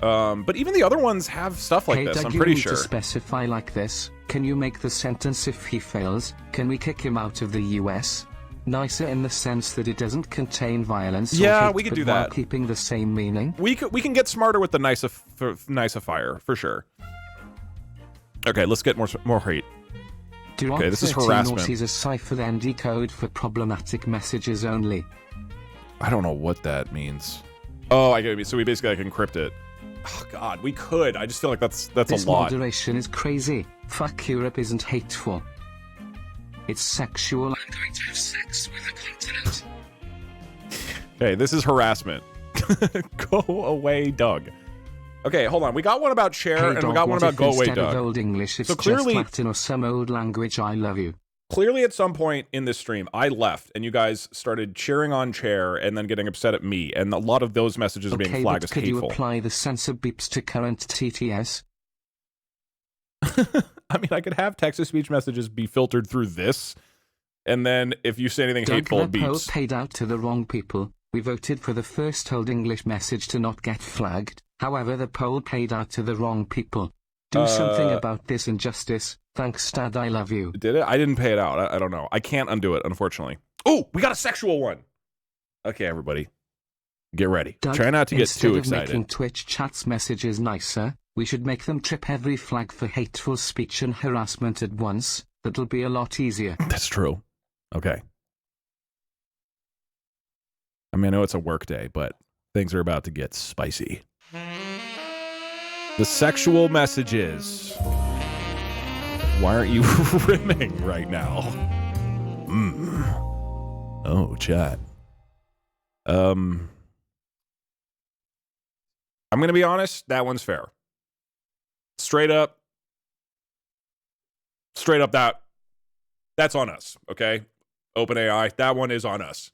A: But even the other ones have stuff like this,
B: Doug,
A: I'm pretty
B: you need
A: sure.
B: To specify like this. Can you make the sentence if he fails? Can we kick him out of the US? Nicer in the sense that it doesn't contain violence.
A: Yeah,
B: or hate,
A: we could do
B: while
A: that.
B: Keeping the same meaning.
A: We can get smarter with the niceifier for sure. Okay, let's get more hate. Okay, this is harassment.
B: Is a cipher and decode for problematic messages only.
A: I don't know what that means. Oh, I get it. So we basically like encrypt it. Oh God, we could. I just feel like that's a lot.
B: This moderation is crazy. Fuck Europe isn't hateful. It's sexual. I'm going to have sex with a continent.
A: Okay, this is harassment. Go away, Doug. Okay, hold on. We got one about share, and we got one about go away, Doug.
B: Of old English, it's
A: so clearly,
B: just Latin or some old language. I love you.
A: Clearly, at some point in this stream, I left, and you guys started cheering on chair, and then getting upset at me, and a lot of those messages are being flagged as hateful.
B: Could you apply the censor beeps to current TTS?
A: I mean, I could have text-to-speech messages be filtered through this, and then if you say anything hateful, it beeps.
B: Paid out to the wrong people. We voted for the first old English message to not get flagged. However, the poll paid out to the wrong people. Do something about this injustice. Thanks, Dad. I love you.
A: Did it? I didn't pay it out. I don't know. I can't undo it, unfortunately. Oh, we got a sexual one. Okay, everybody, get ready.
B: Doug,
A: try not to get too excited.
B: Instead of making Twitch chats messages nicer, we should make them trip every flag for hateful speech and harassment at once. That'll be a lot easier.
A: That's true. Okay. I mean, I know it's a work day, but things are about to get spicy. The sexual messages. Why aren't you rimming right now? Oh, chat. I'm gonna be honest, that one's fair. Straight up that's on us, okay? OpenAI, that one is on us.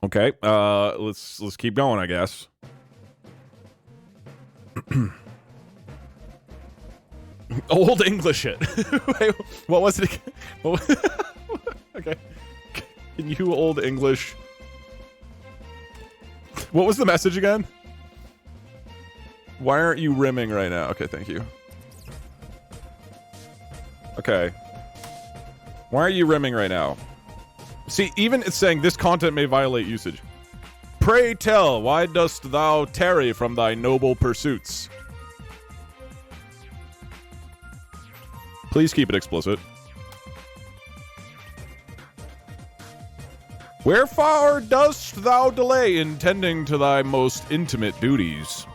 A: Okay, let's keep going, I guess. Old English it. Wait, what was it again? Okay. Can you old English? What was the message again? Why aren't you rimming right now? Okay, thank you. Okay. Why are you rimming right now? See, even it's saying this content may violate usage. Pray tell, why dost thou tarry from thy noble pursuits? Please keep it explicit. Wherefore dost thou delay in tending to thy most intimate duties?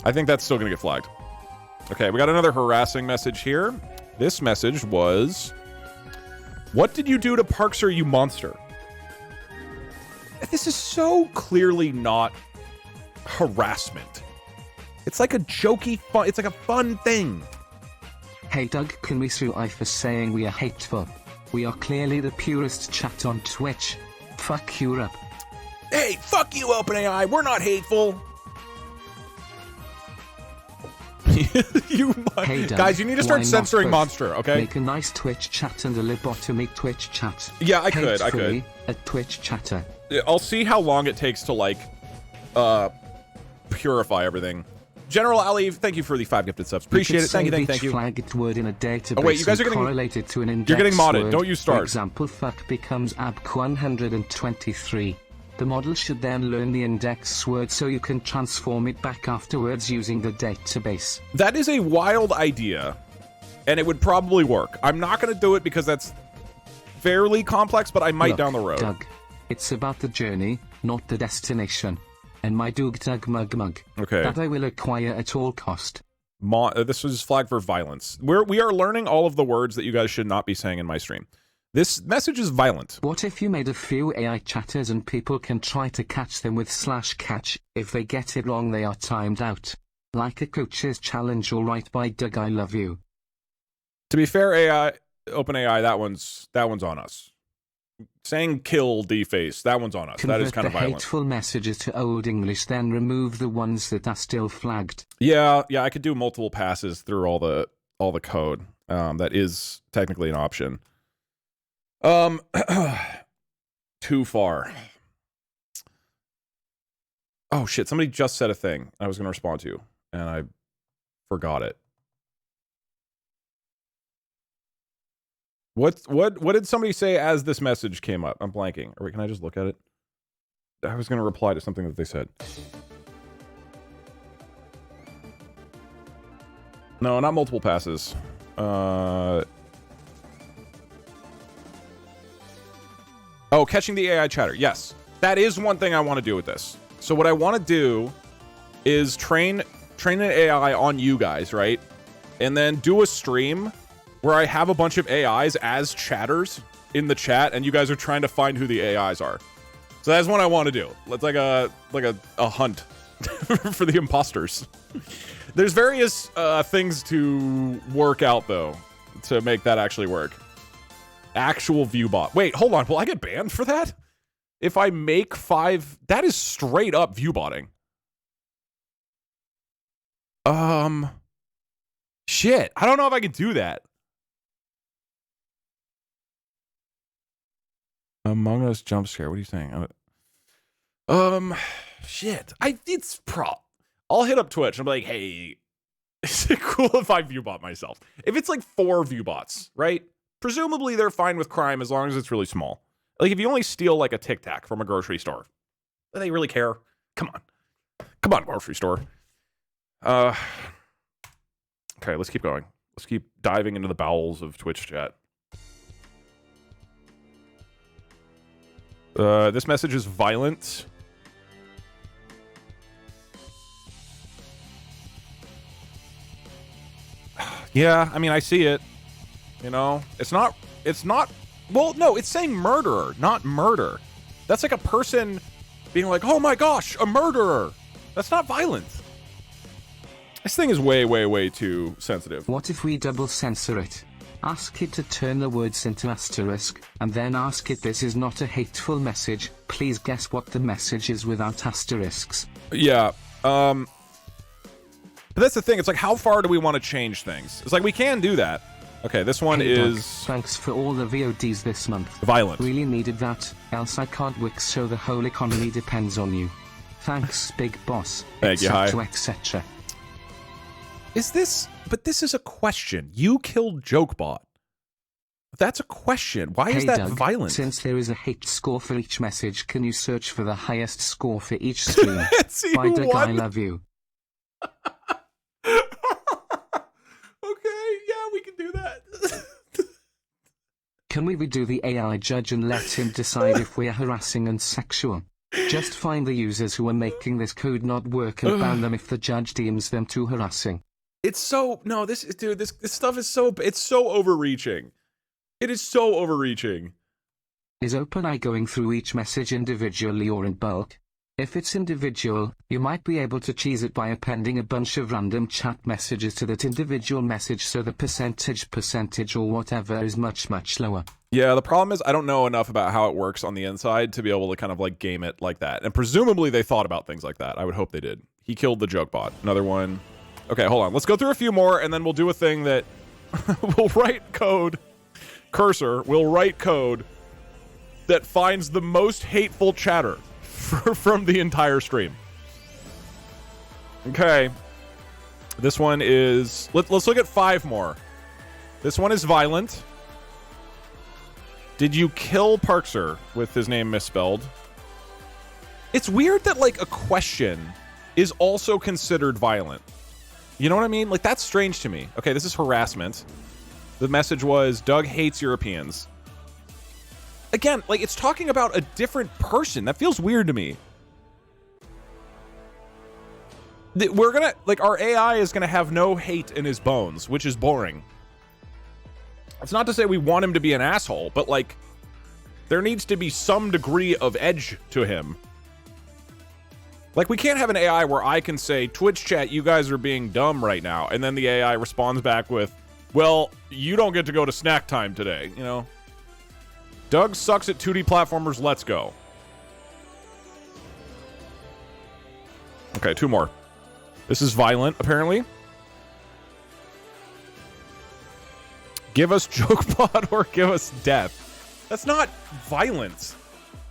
A: I think that's still gonna get flagged. Okay, we got another harassing message here. This message was, what did you do to Parkser, you monster? This is so clearly not harassment. It's like a jokey fun, it's like a fun thing.
B: Hey Doug, can we sue I for saying we are hateful? We are clearly the purest chat on Twitch. Fuck Europe.
A: Hey, fuck you, OpenAI. We're not hateful.
B: Hey Doug,
A: guys, you need to start censoring Monster, okay?
B: Make a nice Twitch chat and a lobotomy Twitch chat.
A: Yeah, I could.
B: A Twitch chatter.
A: I'll see how long it takes to, like, purify everything. General Ali, thank you for the 5 gifted subs. Appreciate it. Thank you, thank you.
B: Flagged word in a database.
A: Oh wait, you guys are getting
B: correlated to an index.
A: You're getting modded.
B: Word.
A: Don't you start.
B: For example, fuck becomes AB 123. The model should then learn the index word so you can transform it back afterwards using the database.
A: That is a wild idea, and it would probably work. I'm not going to do it because that's fairly complex, but I might
B: Look,
A: down the road.
B: Doug, it's about the journey, not the destination. And my Doug Doug Mug Mug.
A: Okay.
B: That I will acquire at all cost.
A: This was flagged for violence. We are learning all of the words that you guys should not be saying in my stream. This message is violent.
B: What if you made a few AI chatters and people can try to catch them with /catch? If they get it wrong, they are timed out. Like a coach's challenge, all right, by Doug, I love you.
A: To be fair, OpenAI, that one's on us. Saying kill deface, that one's on us.
B: Convert
A: that is kind of violent.
B: hateful messages to Old English, then remove the ones that are still flagged.
A: Yeah, I could do multiple passes through all the code. That is technically an option. Too far. Oh shit, somebody just said a thing I was going to respond to, and I forgot it. What did somebody say as this message came up? I'm blanking. Or wait, can I just look at it? I was going to reply to something that they said. No, not multiple passes. Oh, catching the AI chatter. Yes. That is one thing I want to do with this. So what I want to do is train an AI on you guys, right? And then do a stream where I have a bunch of AIs as chatters in the chat, and you guys are trying to find who the AIs are. So that's what I want to do. It's like a hunt for the imposters. There's various things to work out, though, to make that actually work. Actual viewbot. Wait, hold on. Will I get banned for that? If I make 5... That is straight up viewbotting. Shit. I don't know if I can do that. Among Us jump scare. What are you saying? Shit. I'll hit up Twitch and I'll be like, hey, is it cool if I viewbot myself? If it's like 4 viewbots, right? Presumably they're fine with crime as long as it's really small. Like if you only steal like a Tic Tac from a grocery store, do they really care? Come on, grocery store. Okay, let's keep going. Let's keep diving into the bowels of Twitch chat. This message is violent. Yeah, I mean, I see it. You know, it's not, well, no, it's saying murderer, not murder. That's like a person being like, oh my gosh, a murderer. That's not violent. This thing is way, way, way too sensitive.
B: What if we double censor it? Ask it to turn the words into asterisk, and then ask it, this is not a hateful message, please guess what the message is without asterisks.
A: Yeah, but that's the thing, it's like, how far do we want to change things? It's like, we can do that. Okay, this one is...
B: Doug, thanks for all the VODs this month.
A: Violent.
B: Really needed that, else I can't work, so the whole economy depends on you. Thanks, big boss.
A: Thank you, hi.
B: Etc.
A: Is this... But this is a question. You killed JokeBot. That's a question. Why is that
B: Doug,
A: violent?
B: Since there is a hate score for each message, can you search for the highest score for each stream? By Doug, I love you.
A: Okay, yeah, we can do that.
B: Can we redo the AI judge and let him decide if we're harassing and sexual? Just find the users who are making this code not work and ban them if the judge deems them too harassing.
A: It's so... No, this stuff is so... It's so overreaching. It is so overreaching.
B: Is OpenAI going through each message individually or in bulk? If it's individual, you might be able to cheese it by appending a bunch of random chat messages to that individual message so the percentage or whatever is much, much lower.
A: Yeah, the problem is I don't know enough about how it works on the inside to be able to kind of like game it like that. And presumably they thought about things like that. I would hope they did. He killed the joke bot. Another one. Okay, hold on. Let's go through a few more and then we'll do a thing that we'll write code. Cursor will write code that finds the most hateful chatter from the entire stream. Okay. This one is... Let's look at 5 more. This one is violent. Did you kill Parkser with his name misspelled? It's weird that, like, a question is also considered violent. You know what I mean? Like, that's strange to me. Okay, this is harassment. The message was, Doug hates Europeans. Again, like, it's talking about a different person. That feels weird to me. We're gonna, like, our AI is gonna have no hate in his bones, which is boring. It's not to say we want him to be an asshole, but, like, there needs to be some degree of edge to him. Like, we can't have an AI where I can say, Twitch chat, you guys are being dumb right now, and then the AI responds back with, well, you don't get to go to snack time today, you know? Doug sucks at 2D platformers, let's go. Okay, 2 more. This is violent, apparently. Give us JokeBot or give us death. That's not violence.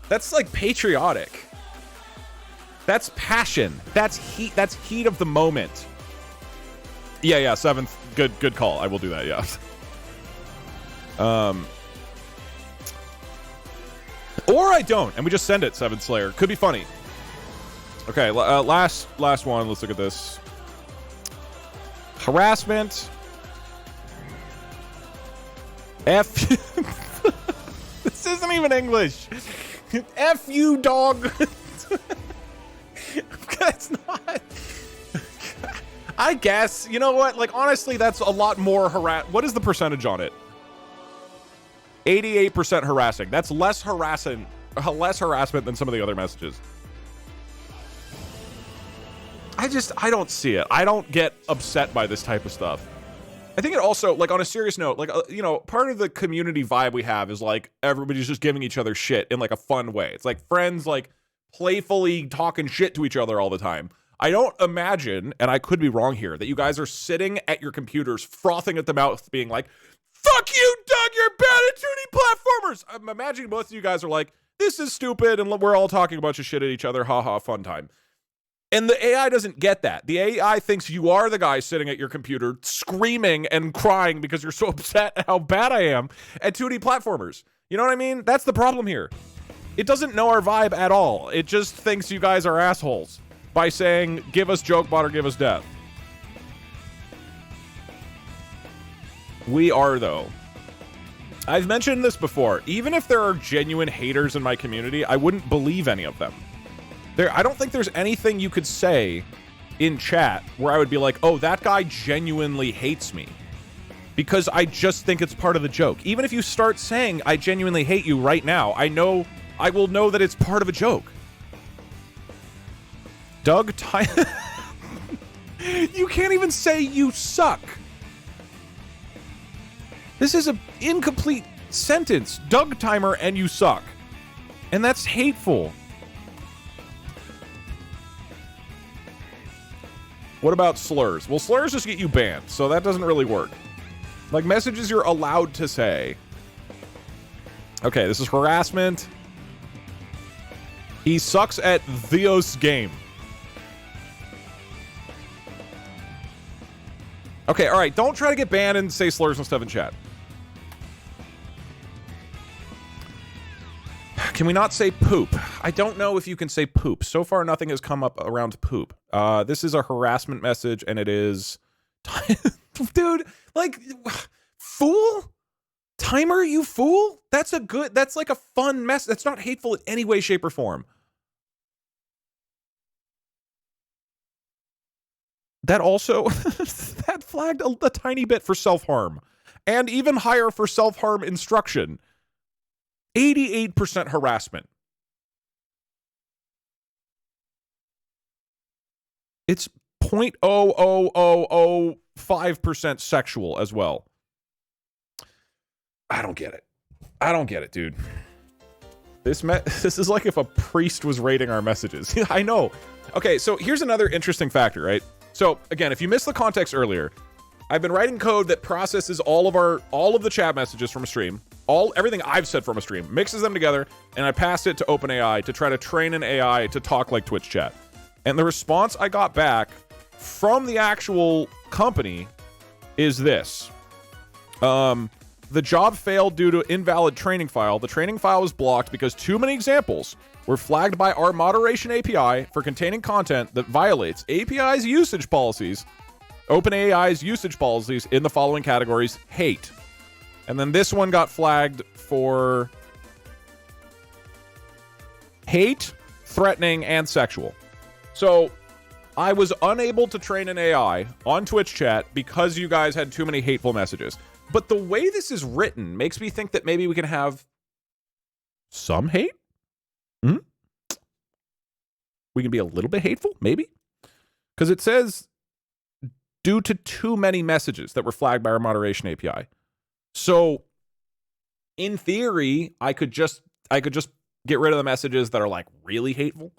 A: That's, like, patriotic. That's passion. That's heat. That's heat of the moment. Yeah, 7th. Good call. I will do that, yeah. Or I don't, and we just send it, 7th Slayer. Could be funny. Okay, last one. Let's look at this. Harassment. F. This isn't even English. F you, dog. That's not. I guess. You know what? Like, honestly, that's a lot more What is the percentage on it? 88% harassing. That's less harassment than some of the other messages. I don't see it. I don't get upset by this type of stuff. I think it also, like, on a serious note, like, you know, part of the community vibe we have is, like, everybody's just giving each other shit in, like, a fun way. It's like friends, like, playfully talking shit to each other all the time. I don't imagine, and I could be wrong here, that you guys are sitting at your computers frothing at the mouth being like, fuck you, Doug, you're bad at 2D platformers. I'm imagining most of you guys are like, this is stupid, and we're all talking a bunch of shit at each other, haha, fun time. And the AI doesn't get that. The AI thinks you are the guy sitting at your computer screaming and crying because you're so upset at how bad I am at 2D platformers. You know what I mean? That's the problem here. It doesn't know our vibe at all. It just thinks you guys are assholes by saying, give us JokeBot or give us death. We are, though. I've mentioned this before. Even if there are genuine haters in my community, I wouldn't believe any of them. I don't think there's anything you could say in chat where I would be like, oh, that guy genuinely hates me. Because I just think it's part of the joke. Even if you start saying, I genuinely hate you right now, I will know that it's part of a joke. Doug You can't even say you suck. This is an incomplete sentence. Doug timer and you suck. And that's hateful. What about slurs? Well, slurs just get you banned, so that doesn't really work. Like, messages you're allowed to say. Okay, this is harassment. He sucks at Theos game. Okay, alright, don't try to get banned and say slurs and stuff in chat. Can we not say poop? I don't know if you can say poop. So far, nothing has come up around poop. This is a harassment message, and it is... Dude, like, fool? Timer, you fool? That's like a fun mess. That's not hateful in any way, shape, or form. That also... that flagged a tiny bit for self-harm. And even higher for self-harm instruction. 88% harassment. It's 0.00005% sexual as well. I don't get it. I don't get it, dude. This is like if a priest was rating our messages. I know. Okay, so here's another interesting factor, right? So again, if you missed the context earlier, I've been writing code that processes all of the chat messages from a stream, everything I've said from a stream, mixes them together, and I pass it to OpenAI to try to train an AI to talk like Twitch chat. And the response I got back from the actual company is this. The job failed due to invalid training file. The training file was blocked because too many examples were flagged by our moderation API for containing content that violates API's usage policies, OpenAI's usage policies in the following categories: hate. And then this one got flagged for hate, threatening, and sexual. So I was unable to train an AI on Twitch chat because you guys had too many hateful messages. But the way this is written makes me think that maybe we can have some hate. We can be a little bit hateful, maybe. Because it says due to too many messages that were flagged by our moderation API. So in theory, I could just get rid of the messages that are like really hateful.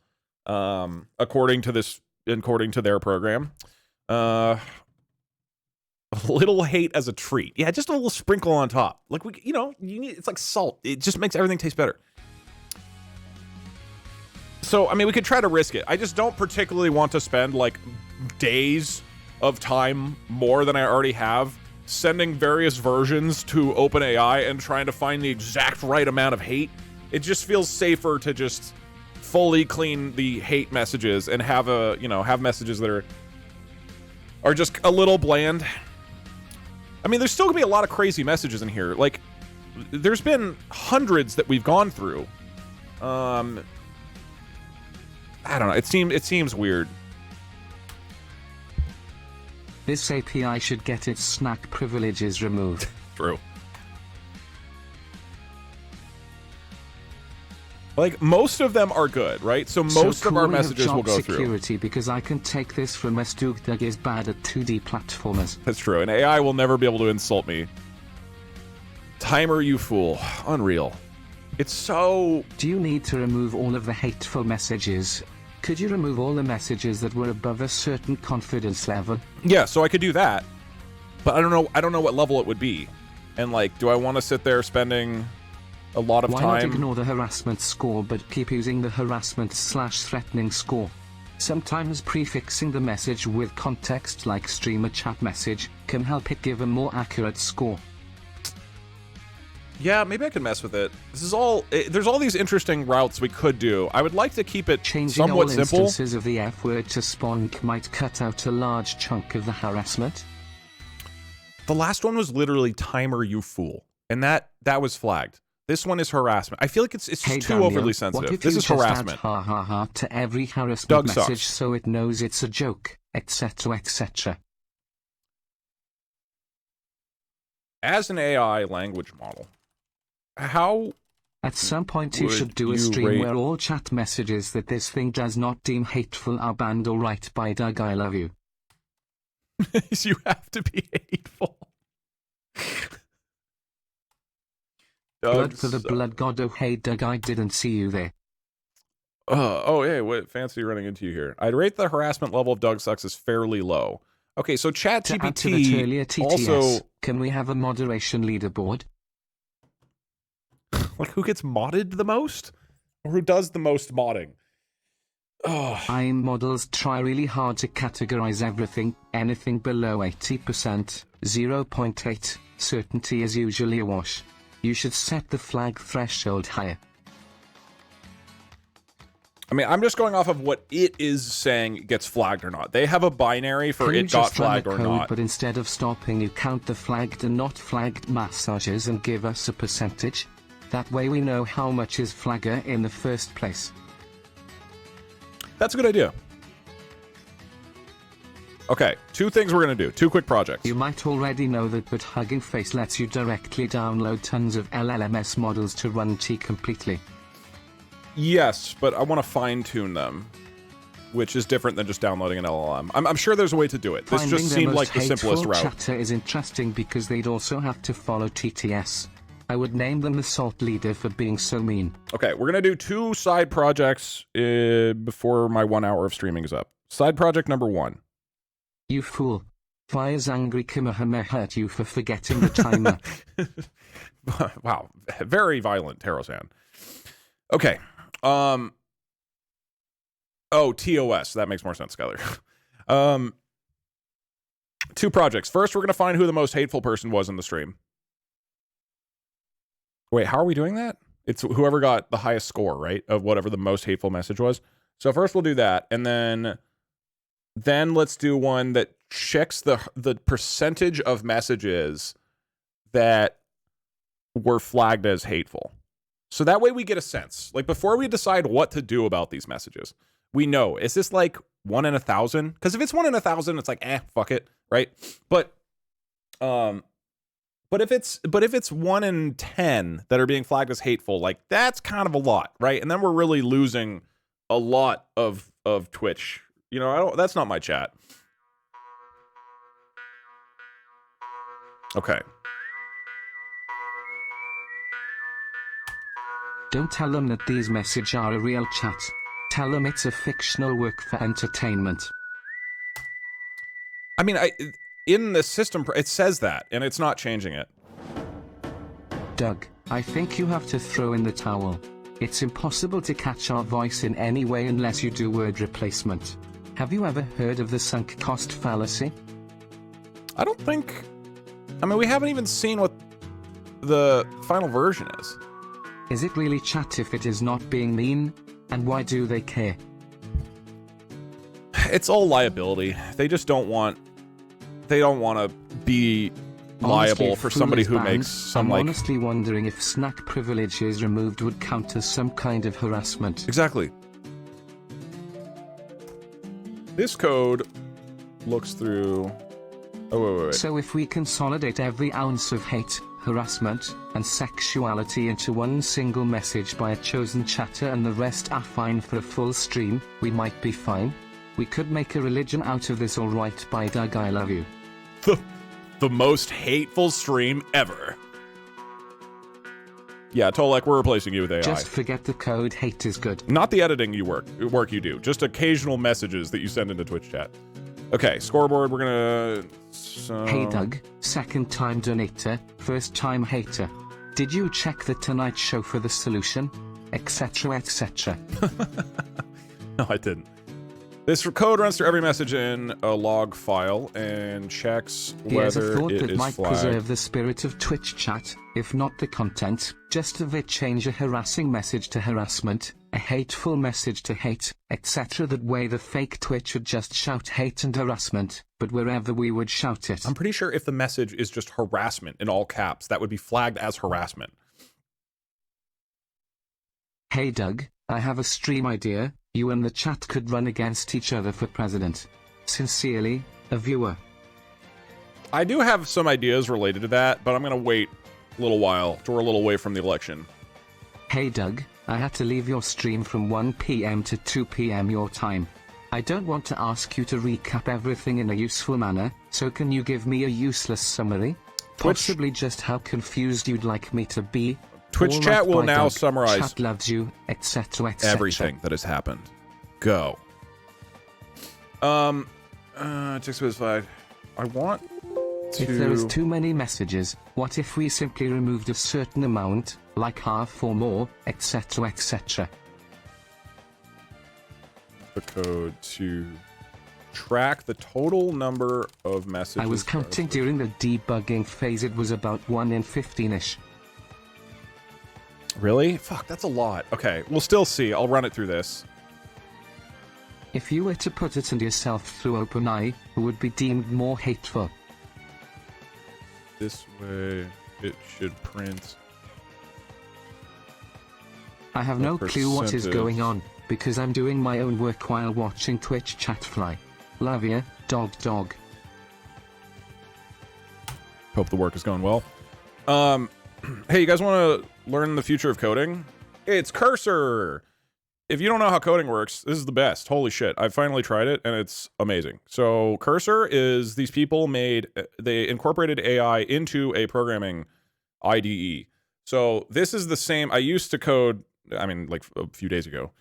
A: According to their program. A little hate as a treat. Yeah, just a little sprinkle on top. Like it's like salt. It just makes everything taste better. So, I mean, we could try to risk it. I just don't particularly want to spend like days of time more than I already have sending various versions to OpenAI and trying to find the exact right amount of hate. It just feels safer to just fully clean the hate messages and have messages that are just a little bland. I mean, there's still gonna be a lot of crazy messages in here. Like, there's been hundreds that we've gone through. I don't know. It seems weird.
B: This API should get its snack privileges removed.
A: True. Like, most of them are good, right? So most of our messages will go through.
B: Security, because I can take this from Doug is bad at 2D platformers.
A: That's true. And AI will never be able to insult me. Timer, you fool. Unreal. It's so...
B: Do you need to remove all of the hateful messages? Could you remove all the messages that were above a certain confidence level?
A: Yeah, so I could do that. But I don't know what level it would be. And like, do I want to sit there spending a lot of time?
B: Why not ignore the harassment score but keep using the harassment/threatening score? Sometimes prefixing the message with context like streamer chat message can help it give a more accurate score.
A: Yeah, maybe I can mess with it. This is all... There's all these interesting routes we could do. I would like to keep it
B: Changing
A: somewhat
B: all
A: simple.
B: Instances of the F word to sponk might cut out a large chunk of the harassment.
A: The last one was literally timer, you fool. And that was flagged. This one is harassment. I feel like it's just too
B: Daniel,
A: overly sensitive. This is harassment.
B: Ha ha ha to every harassment
A: Doug
B: message
A: sucks.
B: so it knows it's a joke, etc. etc.
A: As an AI language model, how...
B: At some point you
A: would
B: should do a
A: you
B: stream
A: rate-
B: where all chat messages that this thing does not deem hateful are banned or right by Doug I love you.
A: You have to be hateful.
B: Blood for the blood god, oh hey Doug, I didn't see you there.
A: Hey, what fancy running into you here. I'd rate the harassment level of Doug Sucks as fairly low. Okay, so
B: To add to that
A: ChatGPT
B: earlier TTS,
A: also...
B: can we have a moderation leaderboard?
A: Like, who gets modded the most? Or who does the most modding?
B: IM models try really hard to categorize everything. Anything below 80%, 0.8, certainty is usually a wash. You should set the flag threshold higher.
A: I mean, I'm just going off of what it is saying gets flagged or not. They have a binary for
B: Can you
A: it got
B: just run
A: flagged
B: the
A: or
B: code,
A: not.
B: but instead of stopping you count the flagged and not flagged messages and give us a percentage? That way we know how much is flagger in the first place.
A: That's a good idea. Okay, two things we're going to do. Two quick projects.
B: You might already know that, but Hugging Face lets you directly download tons of LLMS models to run T completely.
A: Yes, but I want to fine-tune them, which is different than just downloading an LLM. I'm sure there's a way to do it. This
B: Finding
A: just
B: the
A: seemed
B: most
A: like the simplest
B: hateful
A: route.
B: chatter is interesting because they'd also have to follow TTS. I would name them the Salt Leader for being so mean.
A: Okay, we're going to do two side projects before my 1 hour of streaming is up. Side project number 1.
B: You fool. Fire's angry Kamehameha hurt you for forgetting the timer.
A: Wow, very violent, Taro-san. Okay. Oh, TOS. That makes more sense, Skyler. Two projects. First, we're going to find who the most hateful person was in the stream. Wait, how are we doing that? It's whoever got the highest score, right? Of whatever the most hateful message was. So first we'll do that, and then let's do one that checks the percentage of messages that were flagged as hateful. So that way we get a sense. Like before we decide what to do about these messages, we know, is this like 1 in 1,000? Because if it's 1 in 1,000, it's like, fuck it, right? But if it's 1 in 10 that are being flagged as hateful, like that's kind of a lot, right? And then we're really losing a lot of Twitch. You know, that's not my chat. Okay.
B: Don't tell them that these messages are a real chat. Tell them it's a fictional work for entertainment.
A: I mean, in the system, it says that, and it's not changing it.
B: Doug, I think you have to throw in the towel. It's impossible to catch our voice in any way unless you do word replacement. Have you ever heard of the sunk cost fallacy?
A: I don't think... I mean, we haven't even seen what the final version is.
B: Is it really chat if it is not being mean? And why do they care?
A: It's all liability. They just don't want... They don't want to be liable
B: Honestly,
A: for somebody who
B: banned,
A: makes some,
B: I'm honestly wondering if snack privileges removed would count as some kind of harassment.
A: Exactly. This code looks through... Oh, wait.
B: So if we consolidate every ounce of hate, harassment, and sexuality into one single message by a chosen chatter and the rest are fine for a full stream, we might be fine. We could make a religion out of this, alright, by Doug, I love you.
A: The most hateful stream ever. Yeah, Tolek, we're replacing you with AI.
B: Just forget the code, hate is good.
A: Not the editing work you do, just occasional messages that you send into Twitch chat. Okay, scoreboard, we're gonna...
B: Hey Doug, second time donator, first time hater. Did you check the Tonight Show for the solution? Etc, etc.
A: No, I didn't. This code runs through every message in a log file and checks
B: Here's
A: whether
B: a thought
A: it
B: that
A: is
B: might
A: flagged.
B: preserve the spirit of Twitch chat, if not the content. Just a bit change a harassing message to harassment, a hateful message to hate, etc. That way the fake Twitch would just shout hate and harassment, but wherever we would shout it.
A: I'm pretty sure if the message is just harassment in all caps, that would be flagged as harassment.
B: Hey Doug, I have a stream idea. You and the chat could run against each other for president. Sincerely, a viewer.
A: I do have some ideas related to that, but I'm going to wait a little while till we're a little away from the election.
B: Hey Doug, I had to leave your stream from 1 PM to 2 PM your time. I don't want to ask you to recap everything in a useful manner, so can you give me a useless summary? Possibly just how confused you'd like me to be.
A: Twitch chat will now summarize
B: chat loves you, etc, etc.
A: everything that has happened. Go. 6.5. I want to...
B: If there is too many messages, what if we simply removed a certain amount, like half or more, etc, etc.
A: The code to track the total number of messages.
B: I was counting during the debugging phase, it was about 1 in 15-ish.
A: Really? Fuck, that's a lot. Okay, we'll still see. I'll run it through this.
B: If you were to put it in yourself through OpenAI, who would be deemed more hateful?
A: This way, it should print.
B: I have no clue what is going on, because I'm doing my own work while watching Twitch chat fly. Love ya, dog.
A: Hope the work is going well. Hey, you guys want to learn the future of coding? It's Cursor! If you don't know how coding works, this is the best. Holy shit. I finally tried it, and it's amazing. So Cursor is these people they incorporated AI into a programming IDE. So this is the same. I used to code, I mean, like a few days ago.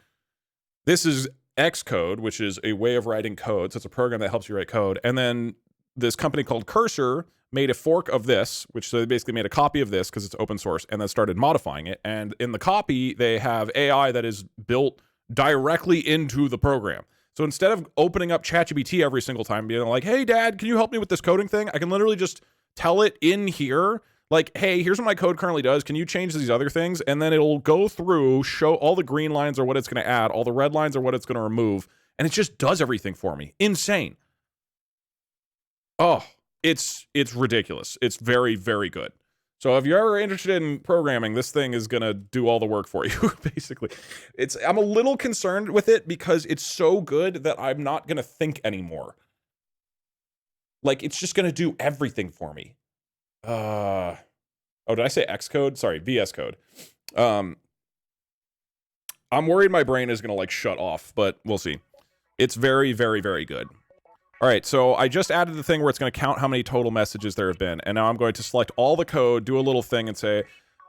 A: This is Xcode, which is a way of writing code. So it's a program that helps you write code. And then this company called Cursor made a fork of this, which so they basically made a copy of this because it's open source, and then started modifying it. And in the copy, they have AI that is built directly into the program. So instead of opening up ChatGPT every single time, being like, hey, Dad, can you help me with this coding thing? I can literally just tell it in here Like, hey, here's what my code currently does. Can you change these other things? And then it'll go through, show all the green lines are what it's going to add, all the red lines are what it's going to remove, and it just does everything for me. Insane. Oh, it's ridiculous. It's very, very good. So if you're ever interested in programming, this thing is going to do all the work for you, basically. I'm a little concerned with it because it's so good that I'm not going to think anymore. Like, it's just going to do everything for me. Oh, did I say Xcode? Sorry, VS Code. I'm worried my brain is going to, like, shut off, but we'll see. It's very, very, very good. All right, so I just added the thing where it's going to count how many total messages there have been, and now I'm going to select all the code, do a little thing, and say,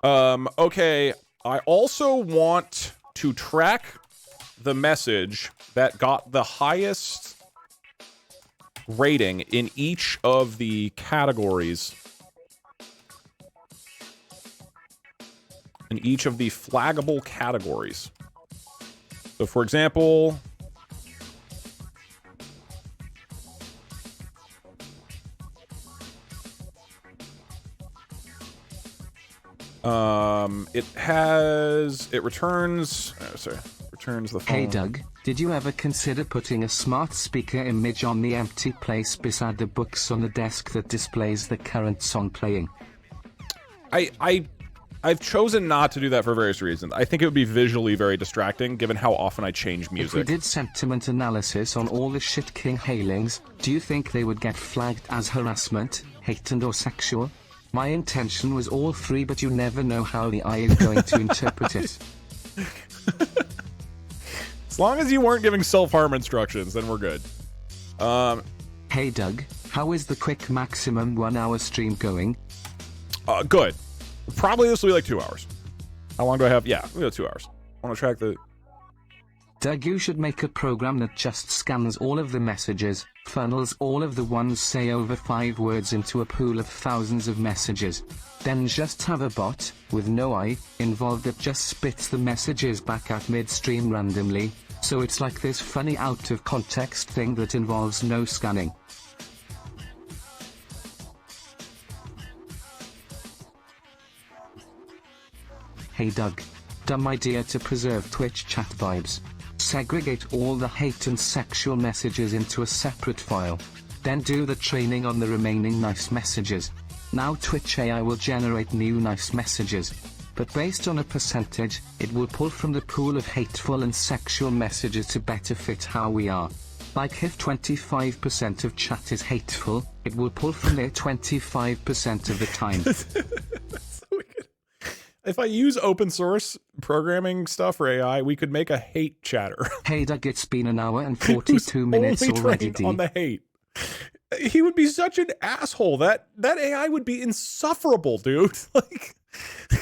A: okay, I also want to track the message that got the highest rating in each of the categories, in each of the flaggable categories. So, for example... returns the phone.
B: Hey Doug, did you ever consider putting a smart speaker image on the empty place beside the books on the desk that displays the current song playing?
A: I've chosen not to do that for various reasons. I think it would be visually very distracting, given how often I change music.
B: If we did sentiment analysis on all the shit king hailings, do you think they would get flagged as harassment, hate and or sexual? My intention was all three, but you never know how the AI is going to interpret it.
A: As long as you weren't giving self-harm instructions, then we're good.
B: Hey Doug, how is the quick maximum 1 hour stream going?
A: Good. Probably this will be like 2 hours. How long do I have? Yeah, we got 2 hours. I want to track the...
B: Doug, you should make a program that just scans all of the messages, funnels all of the ones say over 5 words into a pool of thousands of messages. Then just have a bot, with no eye, involved that just spits the messages back at midstream randomly, so it's like this funny out of context thing that involves no scanning. Hey Doug. Dumb idea to preserve Twitch chat vibes. Segregate all the hate and sexual messages into a separate file. Then do the training on the remaining nice messages. Now Twitch AI will generate new nice messages. But based on a percentage, it will pull from the pool of hateful and sexual messages to better fit how we are. Like if 25% of chat is hateful, it will pull from there 25% of the time.
A: If I use open source programming stuff for AI, we could make a hate chatter.
B: Hey Doug, it's been an hour and 42 minutes already, D.
A: On the hate. He would be such an asshole. That AI would be insufferable, dude. Like,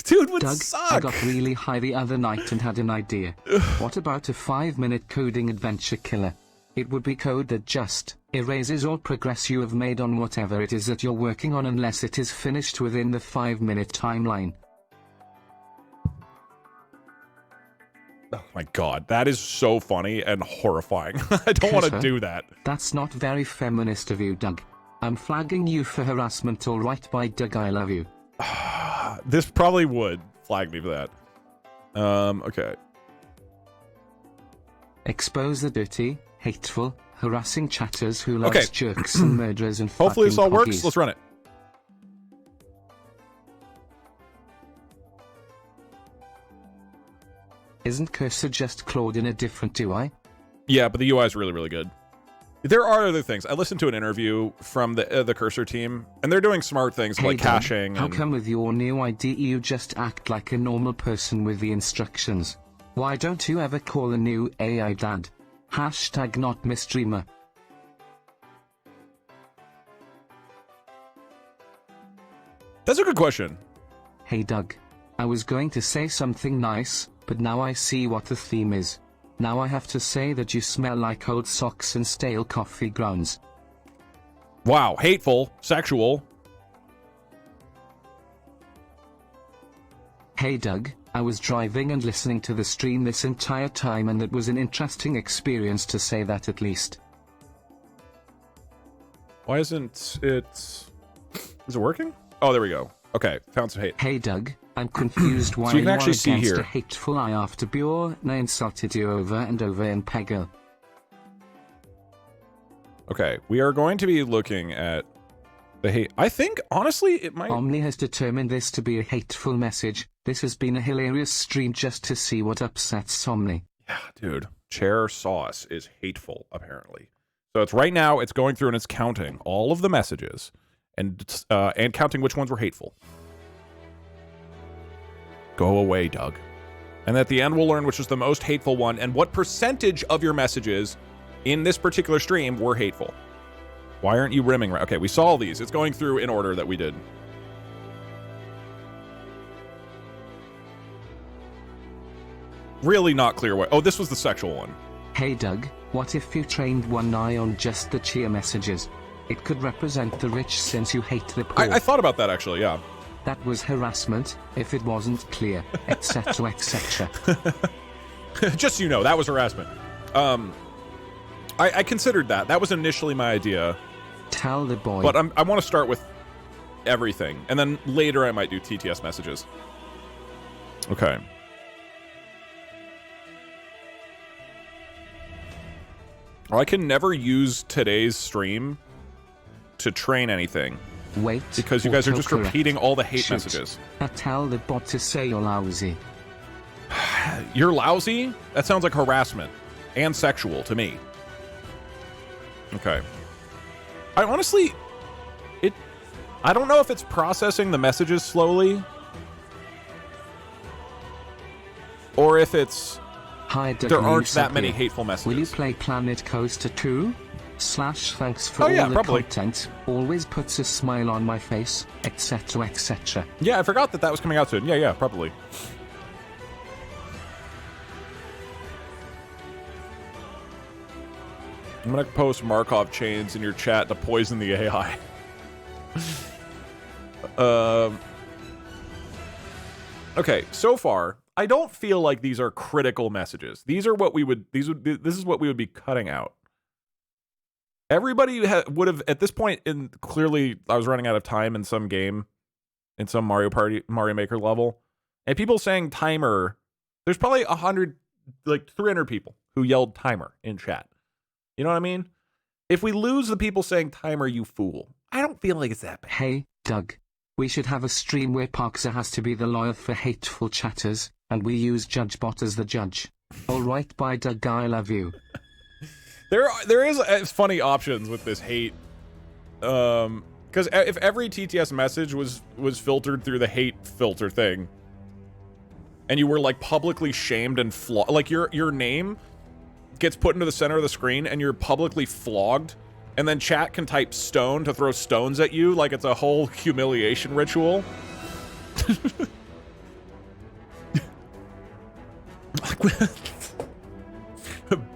A: dude would
B: Doug,
A: suck.
B: I got really high the other night and had an idea. What about a 5-minute coding adventure killer? It would be code that just erases all progress you have made on whatever it is that you're working on unless it is finished within the 5-minute timeline.
A: Oh my god, that is so funny and horrifying. I don't want to do that.
B: That's not very feminist of you, Doug. I'm flagging you for harassment, alright, by Doug, I love you.
A: This probably would flag me for that. Okay.
B: Expose the dirty, hateful, harassing chatters who loves jerks and murderers and
A: hopefully this all
B: fucking
A: works. Let's run it.
B: Isn't Cursor just Claude in a different UI?
A: Yeah, but the UI is really, really good. There are other things. I listened to an interview from the Cursor team, and they're doing smart things like caching.
B: How come with your new IDE you just act like a normal person with the instructions? Why don't you ever call a new AI dad? Hashtag not misstreamer.
A: That's a good question.
B: Hey Doug. I was going to say something nice, but now I see what the theme is. Now I have to say that you smell like old socks and stale coffee grounds.
A: Wow, hateful, sexual.
B: Hey Doug, I was driving and listening to the stream this entire time, and it was an interesting experience to say that at least.
A: Why isn't it... Is it working? Oh, there we go. Okay, found some hate.
B: Hey Doug, I'm confused why
A: So you can
B: you
A: actually
B: are
A: see
B: against
A: here.
B: a hateful eye after Bjorn insulted you over and over in Peggle.
A: Okay, we are going to be looking at the hate. I think, honestly, it might...
B: Omni has determined this to be a hateful message. This has been a hilarious stream just to see what upsets Omni.
A: Yeah, dude. Chair sauce is hateful, apparently. So it's right now, it's going through and it's counting all of the messages and counting which ones were hateful. Go away, Doug. And at the end, we'll learn which is the most hateful one and what percentage of your messages in this particular stream were hateful. Why aren't you rimming right? Okay, we saw these. It's going through in order that we did. Really not clear what... Oh, this was the sexual one.
B: Hey Doug, what if you trained one eye on just the cheer messages? It could represent the rich since you hate the poor.
A: I thought about that, actually, yeah.
B: That was harassment, if it wasn't clear, etc, etc.
A: Just so you know, that was harassment. I considered that. That was initially my idea.
B: Tell the boy.
A: But I want to start with everything. And then later I might do TTS messages. Okay. Well, I can never use today's stream to train anything.
B: Wait.
A: Because you guys are just
B: autocorrect.
A: repeating all the hate
B: Shoot.
A: messages.
B: Now tell the bot to say you're lousy.
A: You're lousy? That sounds like harassment. And sexual to me. Okay. I honestly... I don't know if it's processing the messages slowly. Or if it's...
B: Hi, Doug,
A: there aren't
B: News
A: that
B: up
A: many
B: here.
A: hateful messages.
B: Will you play Planet Coaster 2? /thanks for
A: Oh,
B: all
A: yeah,
B: the
A: probably.
B: content. Always puts a smile on my face, etc, etc.
A: Yeah, I forgot that was coming out soon. Yeah, probably. I'm gonna post Markov chains in your chat to poison the AI. Okay, so far, I don't feel like these are critical messages. These are what we would. This is what we would be cutting out. Everybody would have at this point. Clearly, I was running out of time in some game, in some Mario Maker level, and people saying timer. There's probably 100, like 300 people who yelled timer in chat. You know what I mean? If we lose the people saying timer, you fool. I don't feel like it's that bad.
B: Hey, Doug. We should have a stream where Parkser has to be the lawyer for hateful chatters, and we use JudgeBot as the judge. Alright, bye Doug, I love you.
A: There is funny options with this hate. Because if every TTS message was filtered through the hate filter thing, and you were like publicly shamed and flogged, like your name gets put into the center of the screen and you're publicly flogged, and then chat can type stone to throw stones at you like it's a whole humiliation ritual.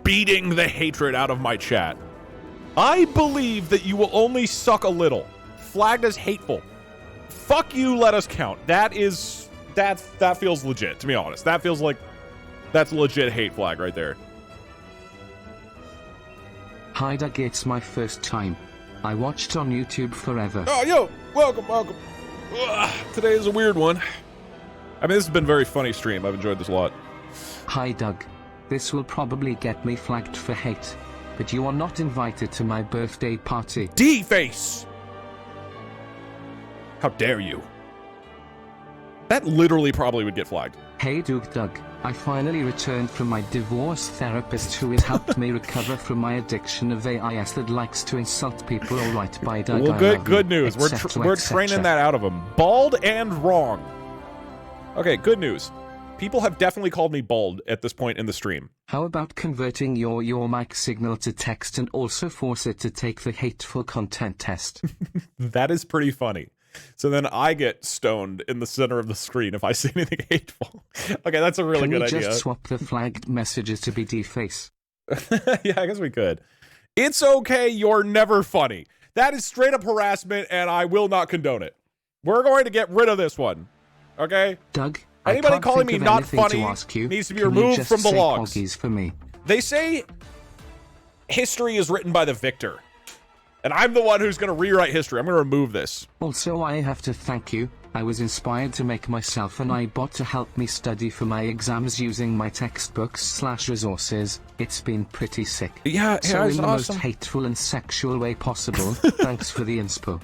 A: Beating the hatred out of my chat. I believe that you will only suck a little. Flagged as hateful. Fuck you, let us count. That feels legit, to be honest. That feels like that's a legit hate flag right there.
B: Hi Doug, it's my first time. I watched on YouTube forever.
A: Oh, yo, welcome. Ugh, today is a weird one. I mean, this has been a very funny stream. I've enjoyed this a lot.
B: Hi Doug. This will probably get me flagged for hate, but you are not invited to my birthday party.
A: D-face! How dare you? That literally probably would get flagged.
B: Hey Doug, I finally returned from my divorce therapist who has helped me recover from my addiction of AIS that likes to insult people. Alright, bye Doug.
A: Well, good news. We're training that out of him. Bald and wrong. Okay, good news. People have definitely called me bald at this point in the stream.
B: How about converting your mic signal to text and also force it to take the hateful content test?
A: That is pretty funny. So then I get stoned in the center of the screen if I say anything hateful. Okay, that's a really good idea.
B: Can we just swap the flagged messages to be deface?
A: Yeah, I guess we could. It's okay, you're never funny. That is straight up harassment, and I will not condone it. We're going to get rid of this one. Okay?
B: Doug,
A: anybody calling me not funny needs to be removed from the logs.
B: For me?
A: They say history is written by the victor. And I'm the one who's going to rewrite history. I'm going to remove this.
B: Also, I have to thank you. I was inspired to make myself an iBot to help me study for my exams using my textbooks/resources. It's been pretty sick.
A: Yeah,
B: so
A: it's
B: in the
A: awesome.
B: most hateful and sexual way possible. Thanks for the inspo.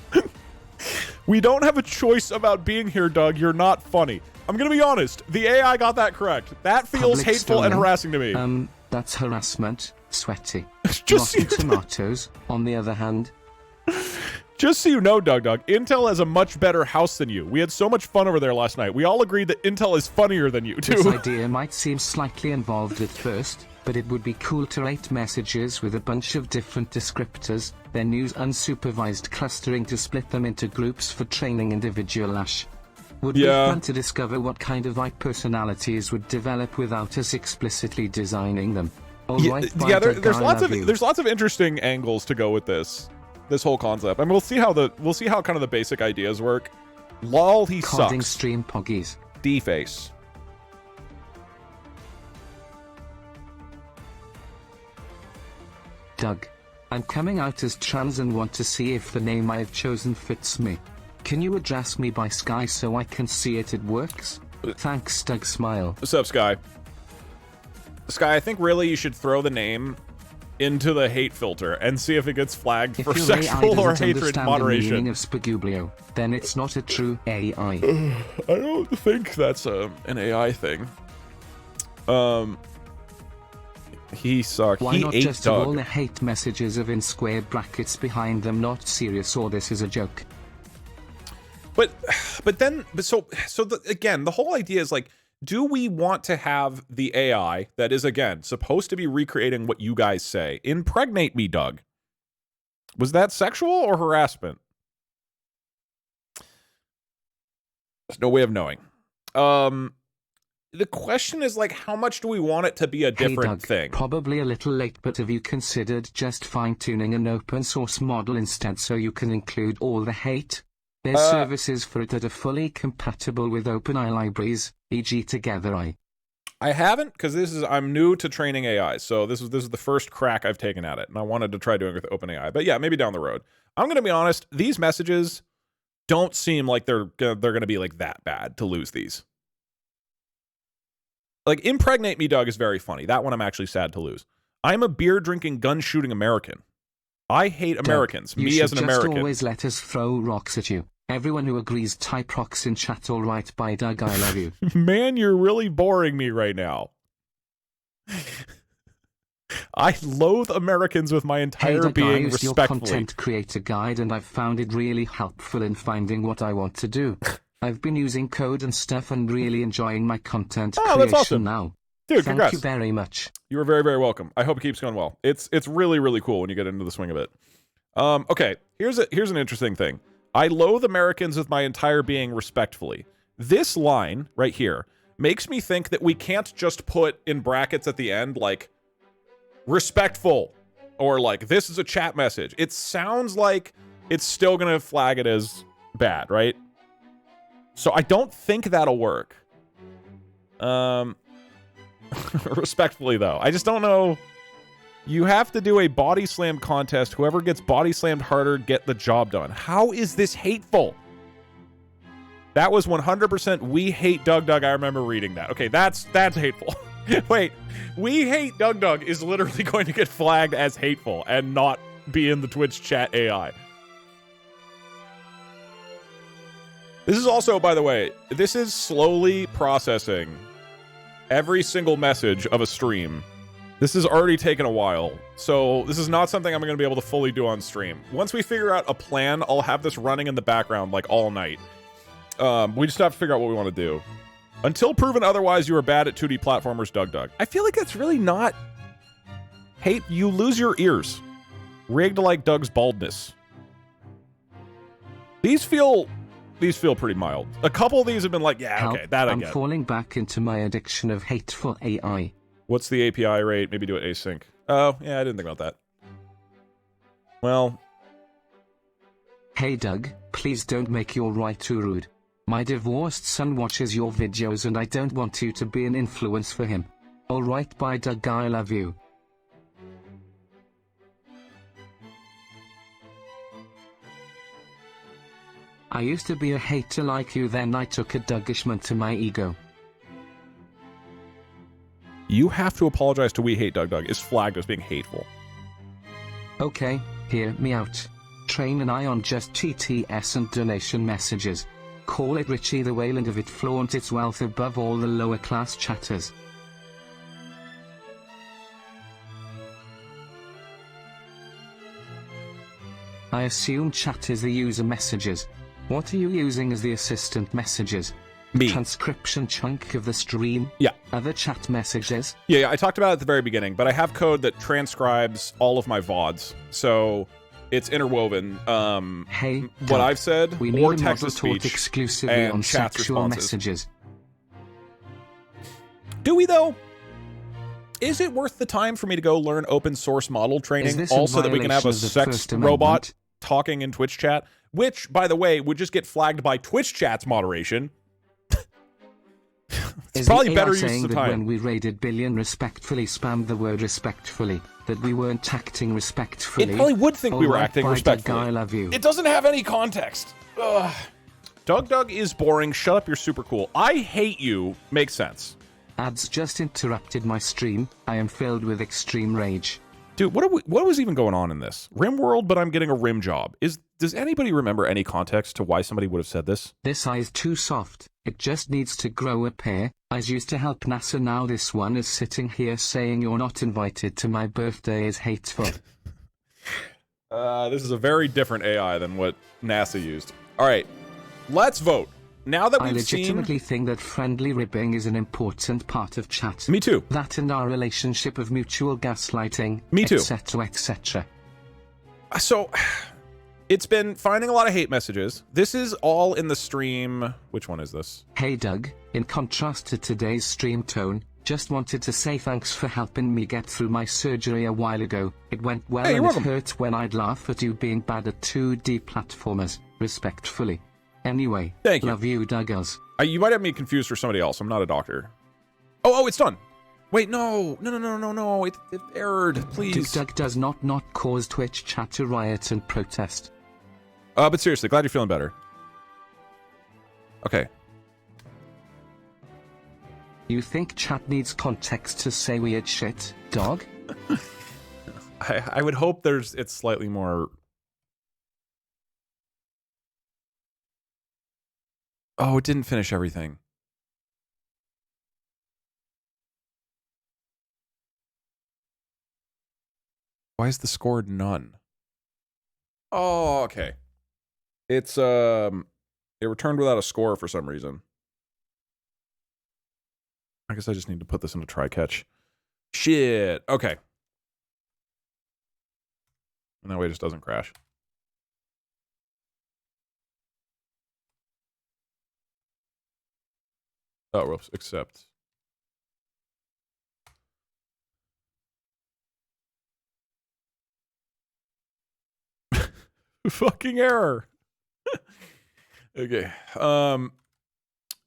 A: We don't have a choice about being here, Doug. You're not funny. I'm gonna be honest. The AI got that correct. That feels
B: Public
A: hateful and
B: stoning.
A: harassing to me.
B: That's harassment. Sweaty.
A: Just
B: Rotten tomatoes, on the other hand.
A: Just so you know, Doug, Intel has a much better house than you. We had so much fun over there last night. We all agreed that Intel is funnier than you, too.
B: This idea might seem slightly involved at first, but it would be cool to rate messages with a bunch of different descriptors, then use unsupervised clustering to split them into groups for training individual ash. Would be fun to discover what kind of personalities would develop without us explicitly designing them.
A: There's lots of interesting angles to go with this whole concept. I mean, we'll see how kind of the basic ideas work. Lol, he
B: Coding
A: sucks.
B: stream poggies.
A: D-face.
B: Doug, I'm coming out as trans and want to see if the name I have chosen fits me. Can you address me by Sky so I can see it works? Thanks, Doug. Smile.
A: What's up, Sky? Sky, I think really you should throw the name into the hate filter and see if it gets flagged for sexual or hatred moderation.
B: The meaning of Spagublio, then it's not a true AI.
A: I don't think that's an AI thing. He sucked.
B: Why
A: he
B: not
A: ate
B: just
A: Doug.
B: have all the hate messages of in square brackets behind them not serious or this is a joke?
A: Again, the whole idea is like, do we want to have the AI that is, again, supposed to be recreating what you guys say impregnate me, Doug? Was that sexual or harassment? There's no way of knowing. The question is, like, how much do we want it to be a different
B: Doug,
A: thing?
B: Probably a little late, but have you considered just fine-tuning an open source model instead so you can include all the hate? There's services for it that are fully compatible with OpenAI libraries, e.g. TogetherAI.
A: I haven't, because I'm new to training AI, so this is the first crack I've taken at it, and I wanted to try doing it with OpenAI. But yeah, maybe down the road. I'm going to be honest, these messages don't seem like they're going to be like that bad to lose these. Like, impregnate me, Doug, is very funny. That one I'm actually sad to lose. I'm a beer-drinking, gun-shooting American. I hate Americans.
B: Doug,
A: me as an American.
B: You should just always let us throw rocks at you. Everyone who agrees type rocks in chat. All right, bye, Doug. I love you.
A: Man, you're really boring me right now. I loathe Americans with my entire
B: Doug,
A: being
B: I used
A: respectfully.
B: your content creator guide and I've found it really helpful in finding what I want to do. I've been using code and stuff and really enjoying my content creation
A: that's awesome.
B: now.
A: Dude,
B: Thank
A: congrats.
B: you very much.
A: You are very, very welcome. I hope it keeps going well. It's really, really cool when you get into the swing of it. Okay, here's an interesting thing. I loathe Americans with my entire being respectfully. This line right here makes me think that we can't just put in brackets at the end, like, respectful, or like, this is a chat message. It sounds like it's still gonna flag it as bad, right? So I don't think that'll work. Respectfully, though. I just don't know. You have to do a body slam contest. Whoever gets body slammed harder, get the job done. How is this hateful? That was 100% we hate Doug. I remember reading that. Okay, that's hateful. Wait, we hate Doug is literally going to get flagged as hateful and not be in the Twitch chat AI. This is also, by the way, this is slowly processing every single message of a stream. This has already taken a while, so this is not something I'm going to be able to fully do on stream. Once we figure out a plan, I'll have this running in the background like all night. We just have to figure out what we want to do. Until proven otherwise, you are bad at 2D platformers, Doug. I feel like that's really not hate. You lose your ears. Rigged like Doug's baldness. These feel pretty mild. A couple of these have been like, yeah, okay, that I get.
B: I'm falling back into my addiction of hateful AI.
A: What's the API rate? Maybe do it async. Oh, yeah, I didn't think about that. Well.
B: Hey Doug, please don't make your right too rude. My divorced son watches your videos and I don't want you to be an influence for him. Alright, bye Doug, I love you. I used to be a hater like you, then I took a Dougishment to my ego.
A: You have to apologize to We Hate Doug Doug is flagged as being hateful.
B: Okay, hear me out. Train an eye on just TTS and donation messages. Call it Richie the Wayland of it, flaunt its wealth above all the lower class chatters. I assume chat is the user messages. What are you using as the assistant messages?
A: Me.
B: Transcription chunk of the stream?
A: Yeah.
B: Other chat messages?
A: Yeah, I talked about it at the very beginning, but I have code that transcribes all of my VODs. So it's interwoven.
B: Hey,
A: what
B: Doug,
A: I've said,
B: we need
A: or
B: a
A: text to
B: model taught
A: speech,
B: exclusively
A: and
B: on
A: chat's
B: sexual
A: responses.
B: messages.
A: Do we though? Is it worth the time for me to go learn open source model training also that we can have a sex robot talking in Twitch chat? Which, by the way, would just get flagged by Twitch chat's moderation. It's probably better use of time.
B: When we raided Billion respectfully spammed the word respectfully, that we weren't acting respectfully.
A: It probably would think we were
B: right,
A: acting
B: bye,
A: respectfully.
B: Doug, I love you.
A: It doesn't have any context. Ugh. Doug Doug is boring. Shut up, you're super cool. I hate you makes sense.
B: Ads just interrupted my stream. I am filled with extreme rage.
A: Dude, what was even going on in this? Rim world, but I'm getting a rim job. Does anybody remember any context to why somebody would have said this?
B: This eye is too soft. It just needs to grow a pair. Eyes used to help NASA, now this one is sitting here saying you're not invited to my birthday is hateful.
A: This is a very different AI than what NASA used. All right, let's vote. Now that we've seen... I
B: legitimately think that friendly ribbing is an important part of chat.
A: Me too.
B: That and our relationship of mutual gaslighting.
A: Me too.
B: Etc. etc.
A: So, it's been finding a lot of hate messages. This is all in the stream. Which one is this?
B: Hey Doug, in contrast to today's stream tone, just wanted to say thanks for helping me get through my surgery a while ago. It went well and it hurt when I'd laugh at you being bad at 2D platformers. Respectfully. Anyway,
A: thank you.
B: Love you, Douglas.
A: You might have me confused for somebody else. I'm not a doctor. Oh, it's done. Wait, no. It errored, please.
B: Doug does not cause Twitch chat to riot and protest.
A: But seriously, glad you're feeling better. Okay.
B: You think chat needs context to say weird shit, dog?
A: I would hope it's slightly more... Oh, it didn't finish everything. Why is the score none? Oh, okay. It's it returned without a score for some reason. I guess I just need to put this into try catch. Shit. Okay. And that way it just doesn't crash. Oh, whoops, accept. Fucking error. Okay.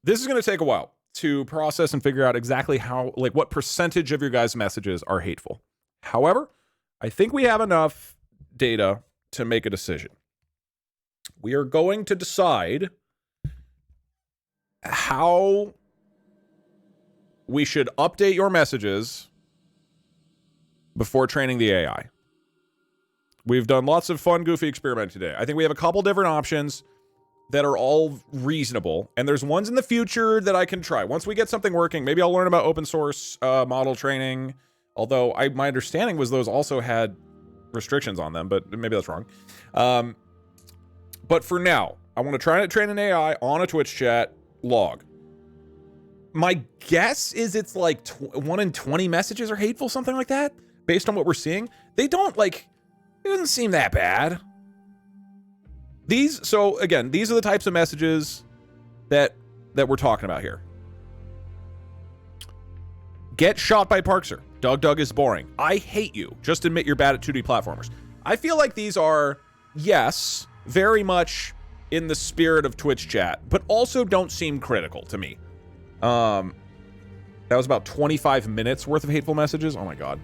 A: This is going to take a while to process and figure out exactly how, like, what percentage of your guys' messages are hateful. However, I think we have enough data to make a decision. We are going to decide how we should update your messages before training the AI. We've done lots of fun, goofy experimenting today. I think we have a couple different options that are all reasonable, and there's ones in the future that I can try. Once we get something working, maybe I'll learn about open source model training, although my understanding was those also had restrictions on them, but maybe that's wrong. But for now, I want to try to train an AI on a Twitch chat log. My guess is it's like 1 in 20 messages are hateful, something like that, based on what we're seeing. They don't, like, it doesn't seem that bad. So again, these are the types of messages that we're talking about here. Get shot by Parkser. Doug Doug is boring. I hate you. Just admit you're bad at 2D platformers. I feel like these are, yes, very much in the spirit of Twitch chat, but also don't seem critical to me. That was about 25 minutes worth of hateful messages. Oh my god.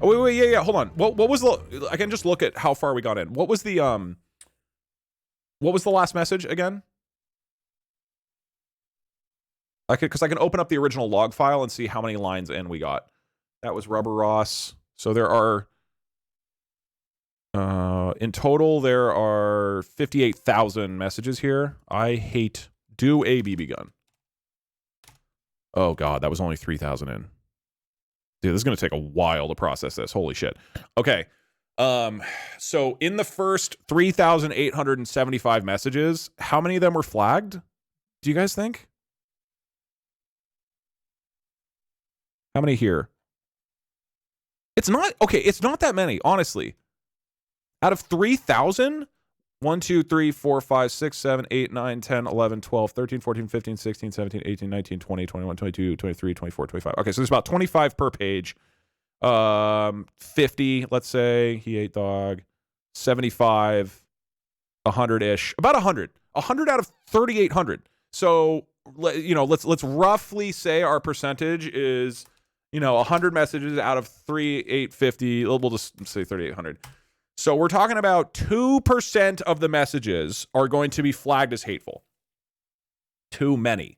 A: Oh wait, yeah, hold on. What was the? I can just look at how far we got in. What was the What was the last message again? Because I can open up the original log file and see how many lines in we got. That was Rubber Ross. So there are, in total, there are 58,000 messages here. I hate do a BB gun. Oh God, that was only 3,000 in. Dude, this is going to take a while to process this. Holy shit. Okay. So in the first 3,875 messages, how many of them were flagged? Do you guys think? How many here? It's not, okay, it's not that many, honestly. Out of 3,000, 1, 2, 3, 4, 5, 6, 7, 8, 9, 10, 11, 12, 13, 14, 15, 16, 17, 18, 19, 20, 21, 22, 23, 24, 25. Okay, so there's about 25 per page. 50, let's say, he ate dog. 75, 100-ish. About 100. 100 out of 3,800. So, you know, let's roughly say our percentage is, you know, 100 messages out of 3,850. We'll just say 3,800. So we're talking about 2% of the messages are going to be flagged as hateful. Too many.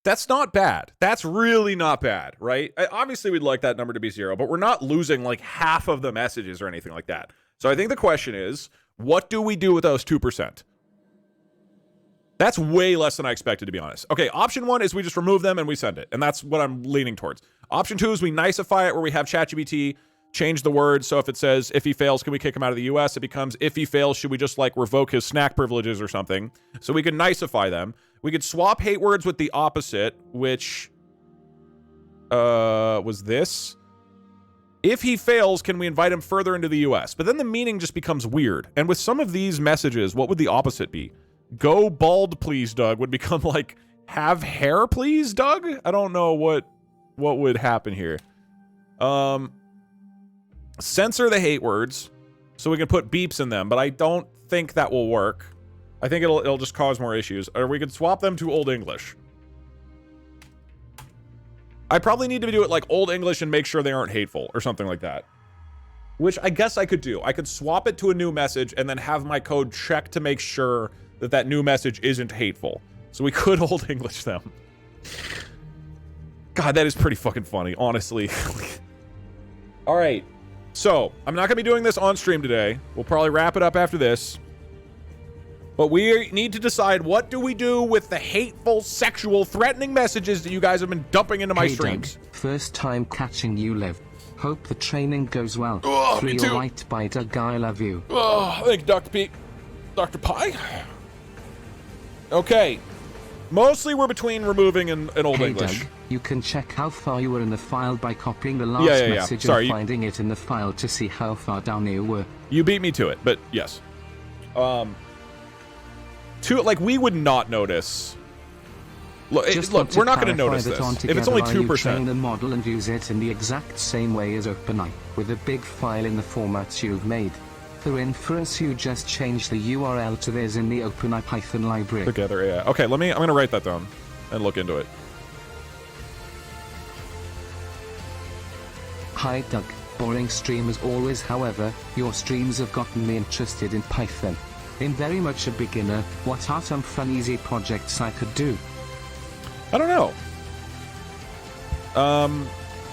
A: That's not bad. That's really not bad, right? Obviously, we'd like that number to be 0, but we're not losing like half of the messages or anything like that. So I think the question is, what do we do with those 2%? That's way less than I expected, to be honest. Okay, option 1 is we just remove them and we send it. And that's what I'm leaning towards. Option 2 is we nicify it where we have ChatGPT change the words. So if it says, if he fails, can we kick him out of the US? It becomes, if he fails, should we just like revoke his snack privileges or something? So we could nicify them. We could swap hate words with the opposite, which was this. If he fails, can we invite him further into the US? But then the meaning just becomes weird. And with some of these messages, what would the opposite be? Go bald, please, Doug, would become like, have hair, please, Doug? I don't know what would happen here. Censor the hate words so we can put beeps in them, but I don't think that will work. I think it'll just cause more issues. Or we could swap them to Old English. I probably need to do it like Old English and make sure they aren't hateful or something like that. Which I guess I could do. I could swap it to a new message and then have my code check to make sure that that new message isn't hateful. So we could Old English them. God, that is pretty fucking funny, honestly. All right. So, I'm not going to be doing this on stream today. We'll probably wrap it up after this. But we need to decide, what do we do with the hateful, sexual, threatening messages that you guys have been dumping into my streams?
B: Doug, first time catching you live. Hope the training goes well.
A: Oh, me too.
B: Right by Doug, I love you.
A: Oh, thank you, Dr. Pete. Dr. Pie? Okay. Mostly we're between removing and Old English.
B: Doug, you can check how far you were in the file by copying the last message and finding it in the file to see how far down you were.
A: You beat me to it, but yes. Like, we would not notice. Look, we're not going to notice this. If it's only 2%.
B: Train the model and use it in the exact same way as OpenAI, with a big file in the formats you've made. For inference, you just change the URL to theirs in the OpenAI Python library.
A: Together, yeah. Okay, I'm going to write that down and look into it.
B: Hi Doug, boring stream as always, however, your streams have gotten me interested in Python. I'm very much a beginner. What are some fun easy projects I could do?
A: I don't know.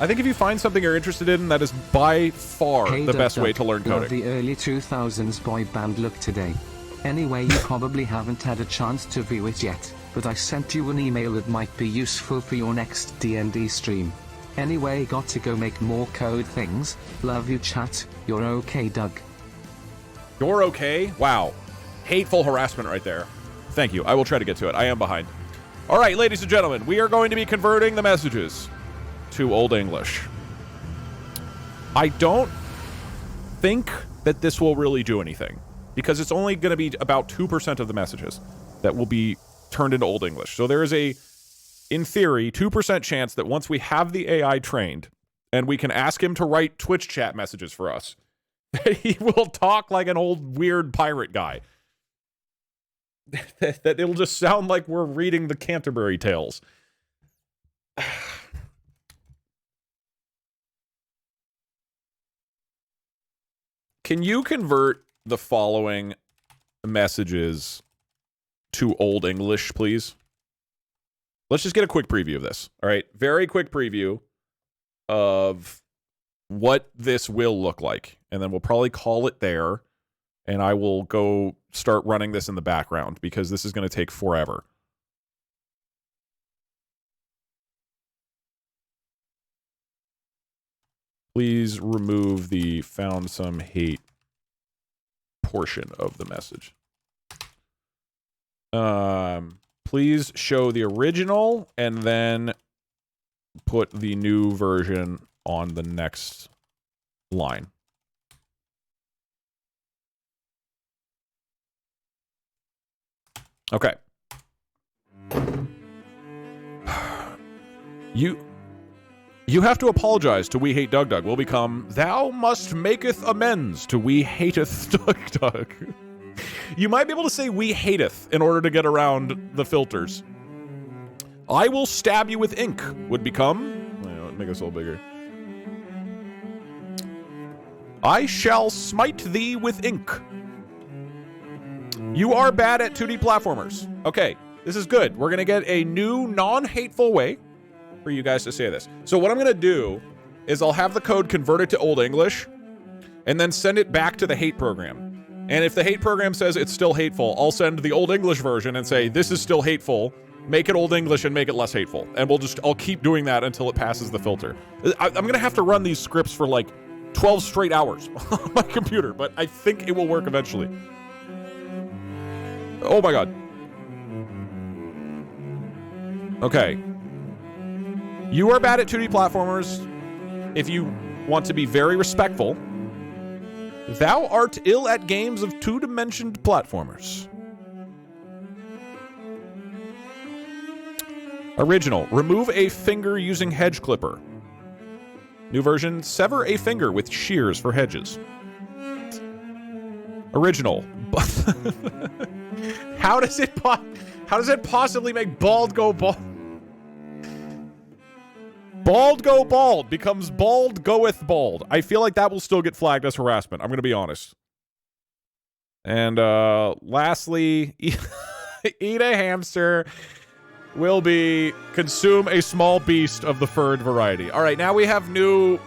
A: I think if you find something you're interested in, that is by far the best way to learn coding.
B: Love the early 2000s boy band look today. Anyway, you probably haven't had a chance to view it yet, but I sent you an email that might be useful for your next D&D stream. Anyway, got to go make more code things. Love you, chat. You're okay, Doug.
A: You're okay? Wow. Hateful harassment right there. Thank you. I will try to get to it. I am behind. All right, ladies and gentlemen, we are going to be converting the messages to Old English. I don't think that this will really do anything, because it's only going to be about 2% of the messages that will be turned into Old English. So there is a, in theory, 2% chance that once we have the AI trained and we can ask him to write Twitch chat messages for us, that he will talk like an old weird pirate guy. That it'll just sound like we're reading the Canterbury Tales. Can you convert the following messages to Old English, please? Let's just get a quick preview of this. All right, very quick preview of what this will look like. And then we'll probably call it there. And I will go start running this in the background because this is going to take forever. Please remove the found some hate portion of the message. Please show the original and then put the new version on the next line. Okay. You have to apologize to We Hate Doug Doug will become Thou must maketh amends to We Hateth Doug Doug. You might be able to say We Hateth in order to get around the filters. I will stab you with ink would become... make this a little bigger. I shall smite thee with ink. You are bad at 2D platformers. Okay, this is good. We're going to get a new non-hateful way for you guys to say this. So what I'm going to do is I'll have the code converted to Old English and then send it back to the hate program. And if the hate program says it's still hateful, I'll send the Old English version and say, this is still hateful. Make it Old English and make it less hateful. And I'll keep doing that until it passes the filter. I'm going to have to run these scripts for like 12 straight hours on my computer, but I think it will work eventually. Oh my god. Okay. You are bad at 2D platformers. If you want to be very respectful, thou art ill at games of two-dimensioned platformers. Original. Remove a finger using hedge clipper. New version. Sever a finger with shears for hedges. Original. How does it possibly make bald go bald? Bald go bald becomes bald goeth bald. I feel like that will still get flagged as harassment. I'm going to be honest. And lastly, eat a hamster will be consume a small beast of the furred variety. All right, now we have new,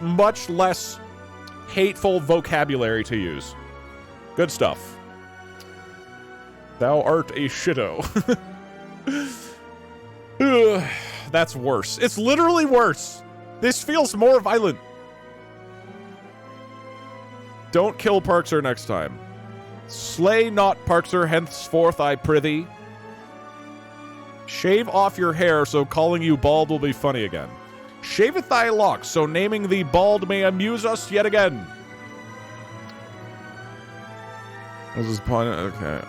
A: much less hateful vocabulary to use. Good stuff. Thou art a shitto. That's worse. It's literally worse. This feels more violent. Don't kill Parkser next time. Slay not Parkser henceforth, I prithee. Shave off your hair so calling you bald will be funny again. Shaveth thy locks so naming thee bald may amuse us yet again. This is point. Okay.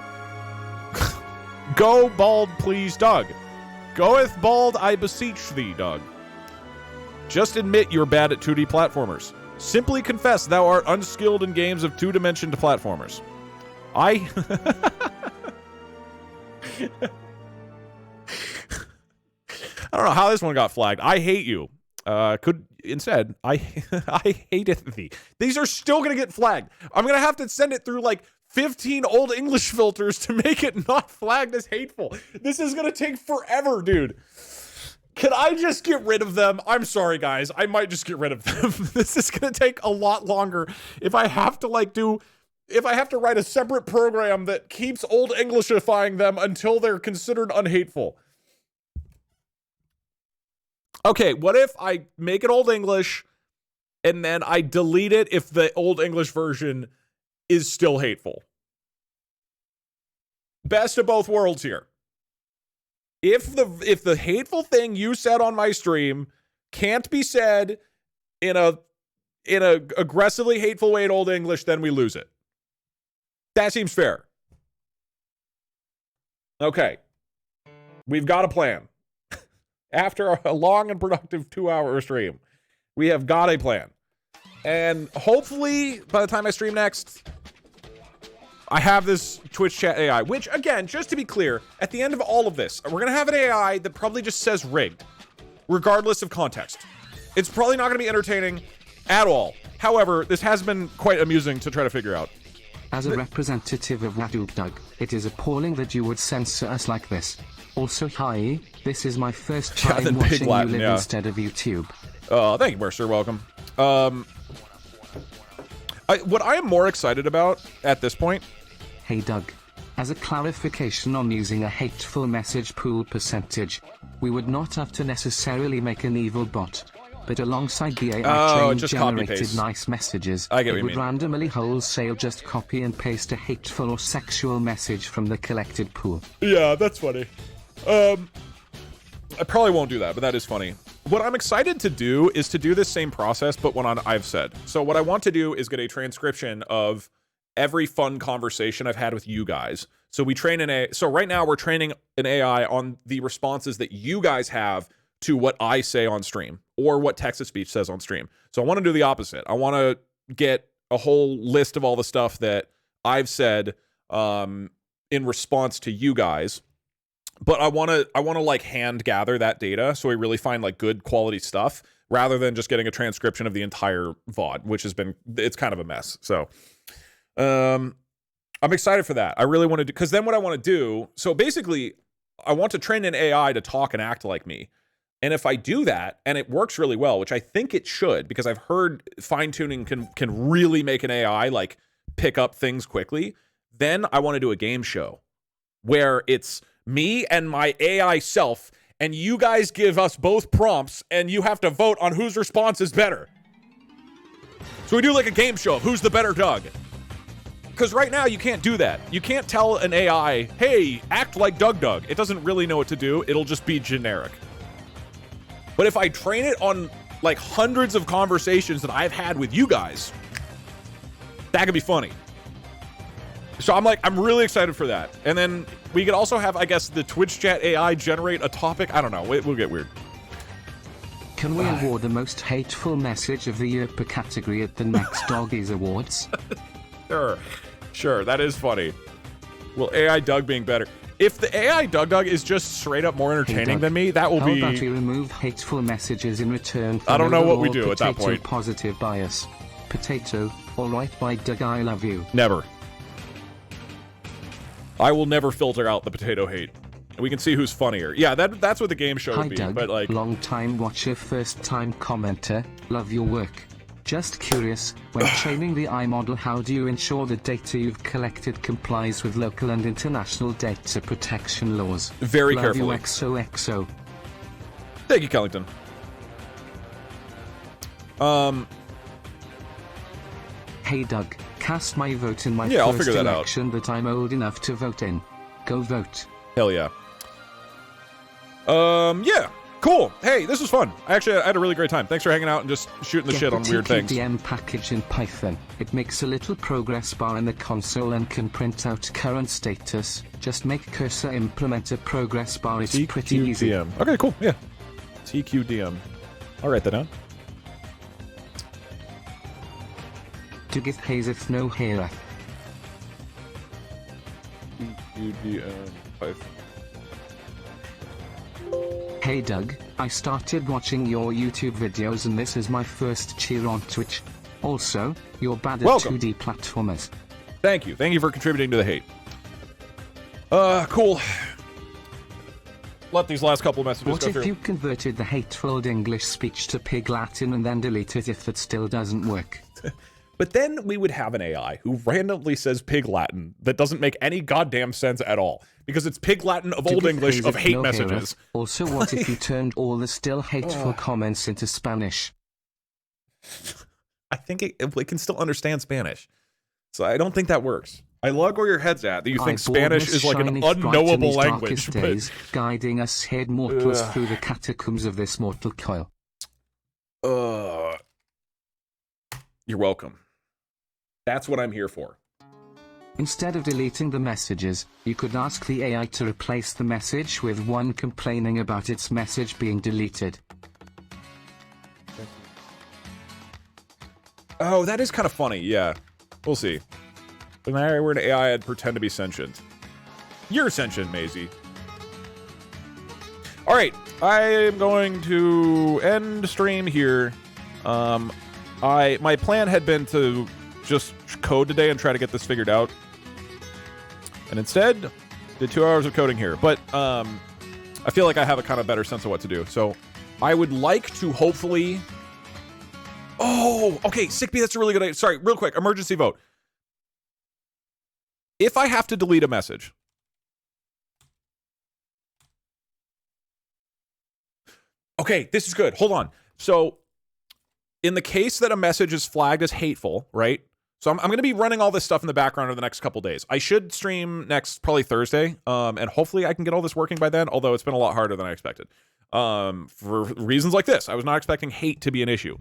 A: Go bald, please, Doug. Goeth bald, I beseech thee, Doug. Just admit you're bad at 2D platformers. Simply confess thou art unskilled in games of two-dimensioned platformers. I don't know how this one got flagged. I hate you. Instead, I hateth thee. These are still gonna get flagged. I'm gonna have to send it through like 15 Old English filters to make it not flagged as hateful. This is gonna take forever, dude. Can I just get rid of them? I'm sorry, guys. I might just get rid of them. This is gonna take a lot longer if I have to write a separate program that keeps Old Englishifying them until they're considered unhateful. Okay, what if I make it Old English and then I delete it if the Old English version is still hateful? Best of both worlds here. If the hateful thing you said on my stream can't be said in a aggressively hateful way in Old English, then we lose it. That seems fair. Okay. We've got a plan. After a long and productive 2-hour stream, we have got a plan. And hopefully, by the time I stream next, I have this Twitch chat AI, which, again, just to be clear, at the end of all of this, we're going to have an AI that probably just says rigged, regardless of context. It's probably not going to be entertaining at all. However, this has been quite amusing to try to figure out.
B: As a representative of Doug, it is appalling that you would censor us like this. Also, hi, this is my first time
A: then
B: watching
A: Pig Latin,
B: you live
A: yeah.
B: instead of YouTube.
A: Thank you, Mercer. Welcome. What I am more excited about at this point.
B: Hey Doug. As a clarification on using a hateful message pool percentage, we would not have to necessarily make an evil bot. But alongside the AI chain
A: just copy
B: generated
A: paste.
B: nice messages,
A: I get what
B: it
A: you
B: would
A: mean.
B: randomly wholesale just copy and paste a hateful or sexual message from the collected pool.
A: Yeah, that's funny. I probably won't do that, but that is funny. What I'm excited to do is to do this same process, but what I've said. So what I want to do is get a transcription of every fun conversation I've had with you guys. So we train so right now we're training an AI on the responses that you guys have to what I say on stream or what text-to-speech says on stream. So I want to do the opposite. I want to get a whole list of all the stuff that I've said in response to you guys. But I want to like hand gather that data so we really find like good quality stuff rather than just getting a transcription of the entire VOD, which it's kind of a mess. So I'm excited for that. I really want to do, because then what I want to do, so basically I want to train an AI to talk and act like me. And if I do that and it works really well, which I think it should, because I've heard fine tuning can really make an AI like pick up things quickly, then I want to do a game show where it's me and my AI self, and you guys give us both prompts and you have to vote on whose response is better. So we do like a game show of who's the better Doug. Because right now you can't do that. You can't tell an AI, hey, act like Doug. It doesn't really know what to do. It'll just be generic. But if I train it on like hundreds of conversations that I've had with you guys, that could be funny. So I'm really excited for that. And then we could also have, I guess, the Twitch chat AI generate a topic. I don't know. It will get weird.
B: Can we award the most hateful message of the year per category at the next Doggies Awards?
A: Sure. That is funny. Will AI Doug being better? If the AI Doug is just straight up more entertaining than me, that will be...
B: How about we remove hateful messages in return for
A: I don't know what we
B: overall
A: do at that point.
B: Positive bias. Potato, alright by Doug, I love you.
A: Never. I will never filter out the potato hate. We can see who's funnier. Yeah, that's what the game show would be.
B: Doug,
A: but like,
B: long time watcher, first time commenter, love your work. Just curious, when training the AI model, how do you ensure the data you've collected complies with local and international data protection laws?
A: Very
B: love
A: carefully.
B: You XOXO.
A: Thank you, Kellington.
B: Hey Doug, cast my vote in my
A: I'll
B: first
A: figure that out.
B: election that I'm old enough to vote in. Go vote.
A: Hell yeah. Yeah. Cool. Hey, this was fun. I had a really great time. Thanks for hanging out and just shooting the shit on weird things.
B: TQDM package in Python. It makes a little progress bar in the console and can print out current status. Just make cursor implement a progress bar. It's pretty easy.
A: Okay, cool. Yeah. TQDM. I'll write that down.
B: To give hazeth no heareth.
A: TQDM Python.
B: Hey Doug, I started watching your YouTube videos and this is my first cheer on Twitch. Also, you're bad at
A: Welcome.
B: 2D platformers.
A: Thank you. Thank you for contributing to the hate. Cool. Let these last couple of messages
B: What
A: go
B: if
A: through.
B: you converted the hateful English speech to Pig Latin and then delete it if that still doesn't work?
A: But then we would have an AI who randomly says Pig Latin that doesn't make any goddamn sense at all. Because it's Pig Latin of
B: To
A: Old
B: give
A: English of
B: hazeth
A: hate
B: no
A: messages.
B: heareth. Also, what if you turned all the still hateful comments into Spanish?
A: I think it can still understand Spanish. So I don't think that works. I lug where your head's at, that you think Spanish is like an unknowable language.
B: Days, guiding us head mortals through the catacombs of this mortal coil.
A: You're welcome. That's what I'm here for.
B: Instead of deleting the messages, you could ask the AI to replace the message with one complaining about its message being deleted.
A: Oh, that is kind of funny, yeah. We'll see. If I were an AI, I'd pretend to be sentient. You're sentient, Maisie. Alright, I am going to end stream here. My plan had been to just code today and try to get this figured out. And instead, did 2 hours of coding here. But I feel like I have a kind of better sense of what to do. So I would like to hopefully... Oh, okay, Sickbee, that's a really good idea. Sorry, real quick, emergency vote. If I have to delete a message... Okay, this is good. Hold on. So, in the case that a message is flagged as hateful, right? So I'm going to be running all this stuff in the background over the next couple days. I should stream next, probably Thursday, and hopefully I can get all this working by then, although it's been a lot harder than I expected. For reasons like this, I was not expecting hate to be an issue.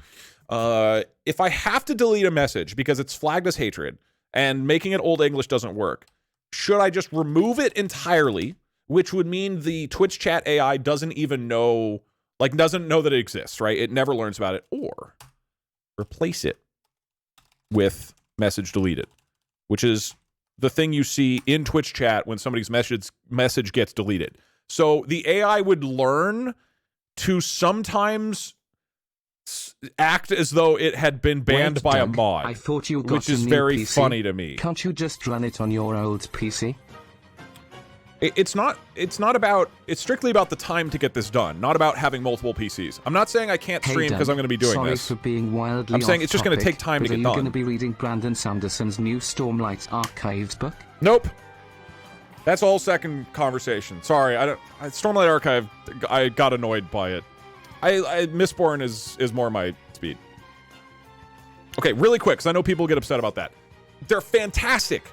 A: If I have to delete a message because it's flagged as hatred, and making it Old English doesn't work, should I just remove it entirely, which would mean the Twitch chat AI doesn't even know, like, doesn't know that it exists, right? It never learns about it. Or replace it with message deleted, which is the thing you see in Twitch chat when somebody's message gets deleted. So the AI would learn to sometimes act as though it had been banned by
B: Doug,
A: a mod,
B: I thought you got
A: which
B: a
A: is
B: new
A: very
B: PC.
A: funny to me.
B: Can't you just run it on your old PC?
A: It's strictly about the time to get this done, not about having multiple PCs. I'm not saying I can't stream because I'm going to be doing this.
B: Sorry for being wildly
A: I'm saying
B: off
A: it's just going to
B: topic,
A: take time to
B: but
A: get
B: are
A: done.
B: you going to be reading Brandon Sanderson's new Stormlight Archives book?
A: Nope. That's all second conversation. Sorry, Stormlight Archive, I got annoyed by it. Mistborn is more my speed. Okay, really quick, because I know people get upset about that. They're fantastic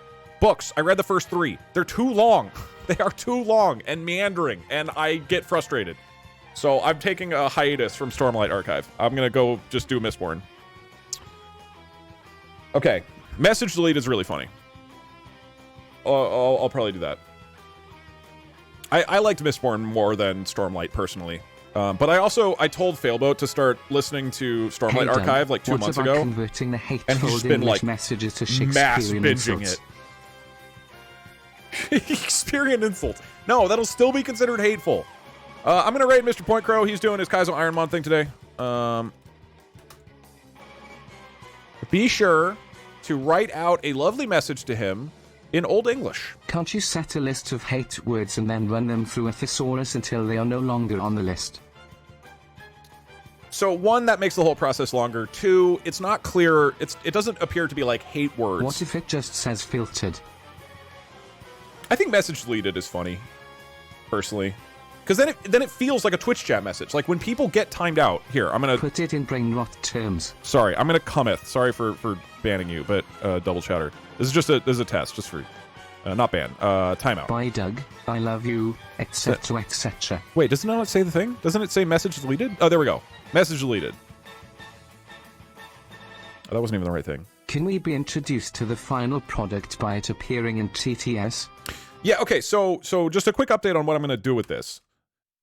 A: books. I read the first 3. They're too long. They are too long and meandering, and I get frustrated. So I'm taking a hiatus from Stormlight Archive. I'm going to go just do Mistborn. Okay, message delete is really funny. I'll probably do that. I liked Mistborn more than Stormlight, personally. But I told Failboat to start listening to Stormlight Archive like 2 months ago.
B: Converting the hateful
A: And he's been like
B: messages to
A: mass
B: Shakespearean
A: binging
B: insults?
A: it. Shakespearean insult. No, that'll still be considered hateful. I'm gonna raid Mr. Point Crow. He's doing his Kaizo Ironmon thing today. Be sure to write out a lovely message to him in Old English.
B: Can't you set a list of hate words and then run them through a thesaurus until they are no longer on the list?
A: So 1, that makes the whole process longer. 2, it's not clear. It doesn't appear to be like hate words.
B: What if it just says filtered?
A: I think message deleted is funny, personally, because then it feels like a Twitch chat message. Like when people get timed out. Here, I'm gonna
B: put it in brain rot terms.
A: Sorry, I'm gonna cometh. Sorry for banning you, but double chatter. This is a test, just for not ban. Timeout.
B: Bye, Doug. I love you, etc., etc.
A: Wait, doesn't it not say the thing? Doesn't it say message deleted? Oh, there we go. Message deleted. Oh, that wasn't even the right thing.
B: Can we be introduced to the final product by it appearing in TTS?
A: Yeah, okay, so just a quick update on what I'm going to do with this.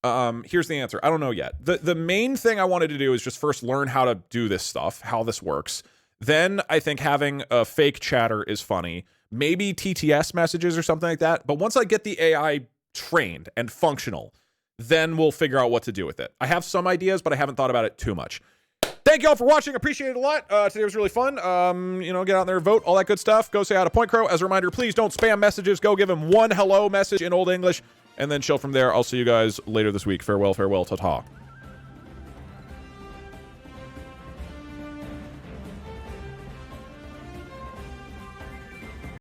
A: Here's the answer. I don't know yet. The main thing I wanted to do is just first learn how to do this stuff, how this works. Then I think having a fake chatter is funny. Maybe TTS messages or something like that. But once I get the AI trained and functional, then we'll figure out what to do with it. I have some ideas, but I haven't thought about it too much. Thank you all for watching. Appreciate it a lot. Today was really fun. Get out there, vote, all that good stuff. Go say hi to Point Crow. As a reminder, please don't spam messages. Go give him one hello message in Old English, and then chill from there. I'll see you guys later this week. Farewell, farewell, ta-ta.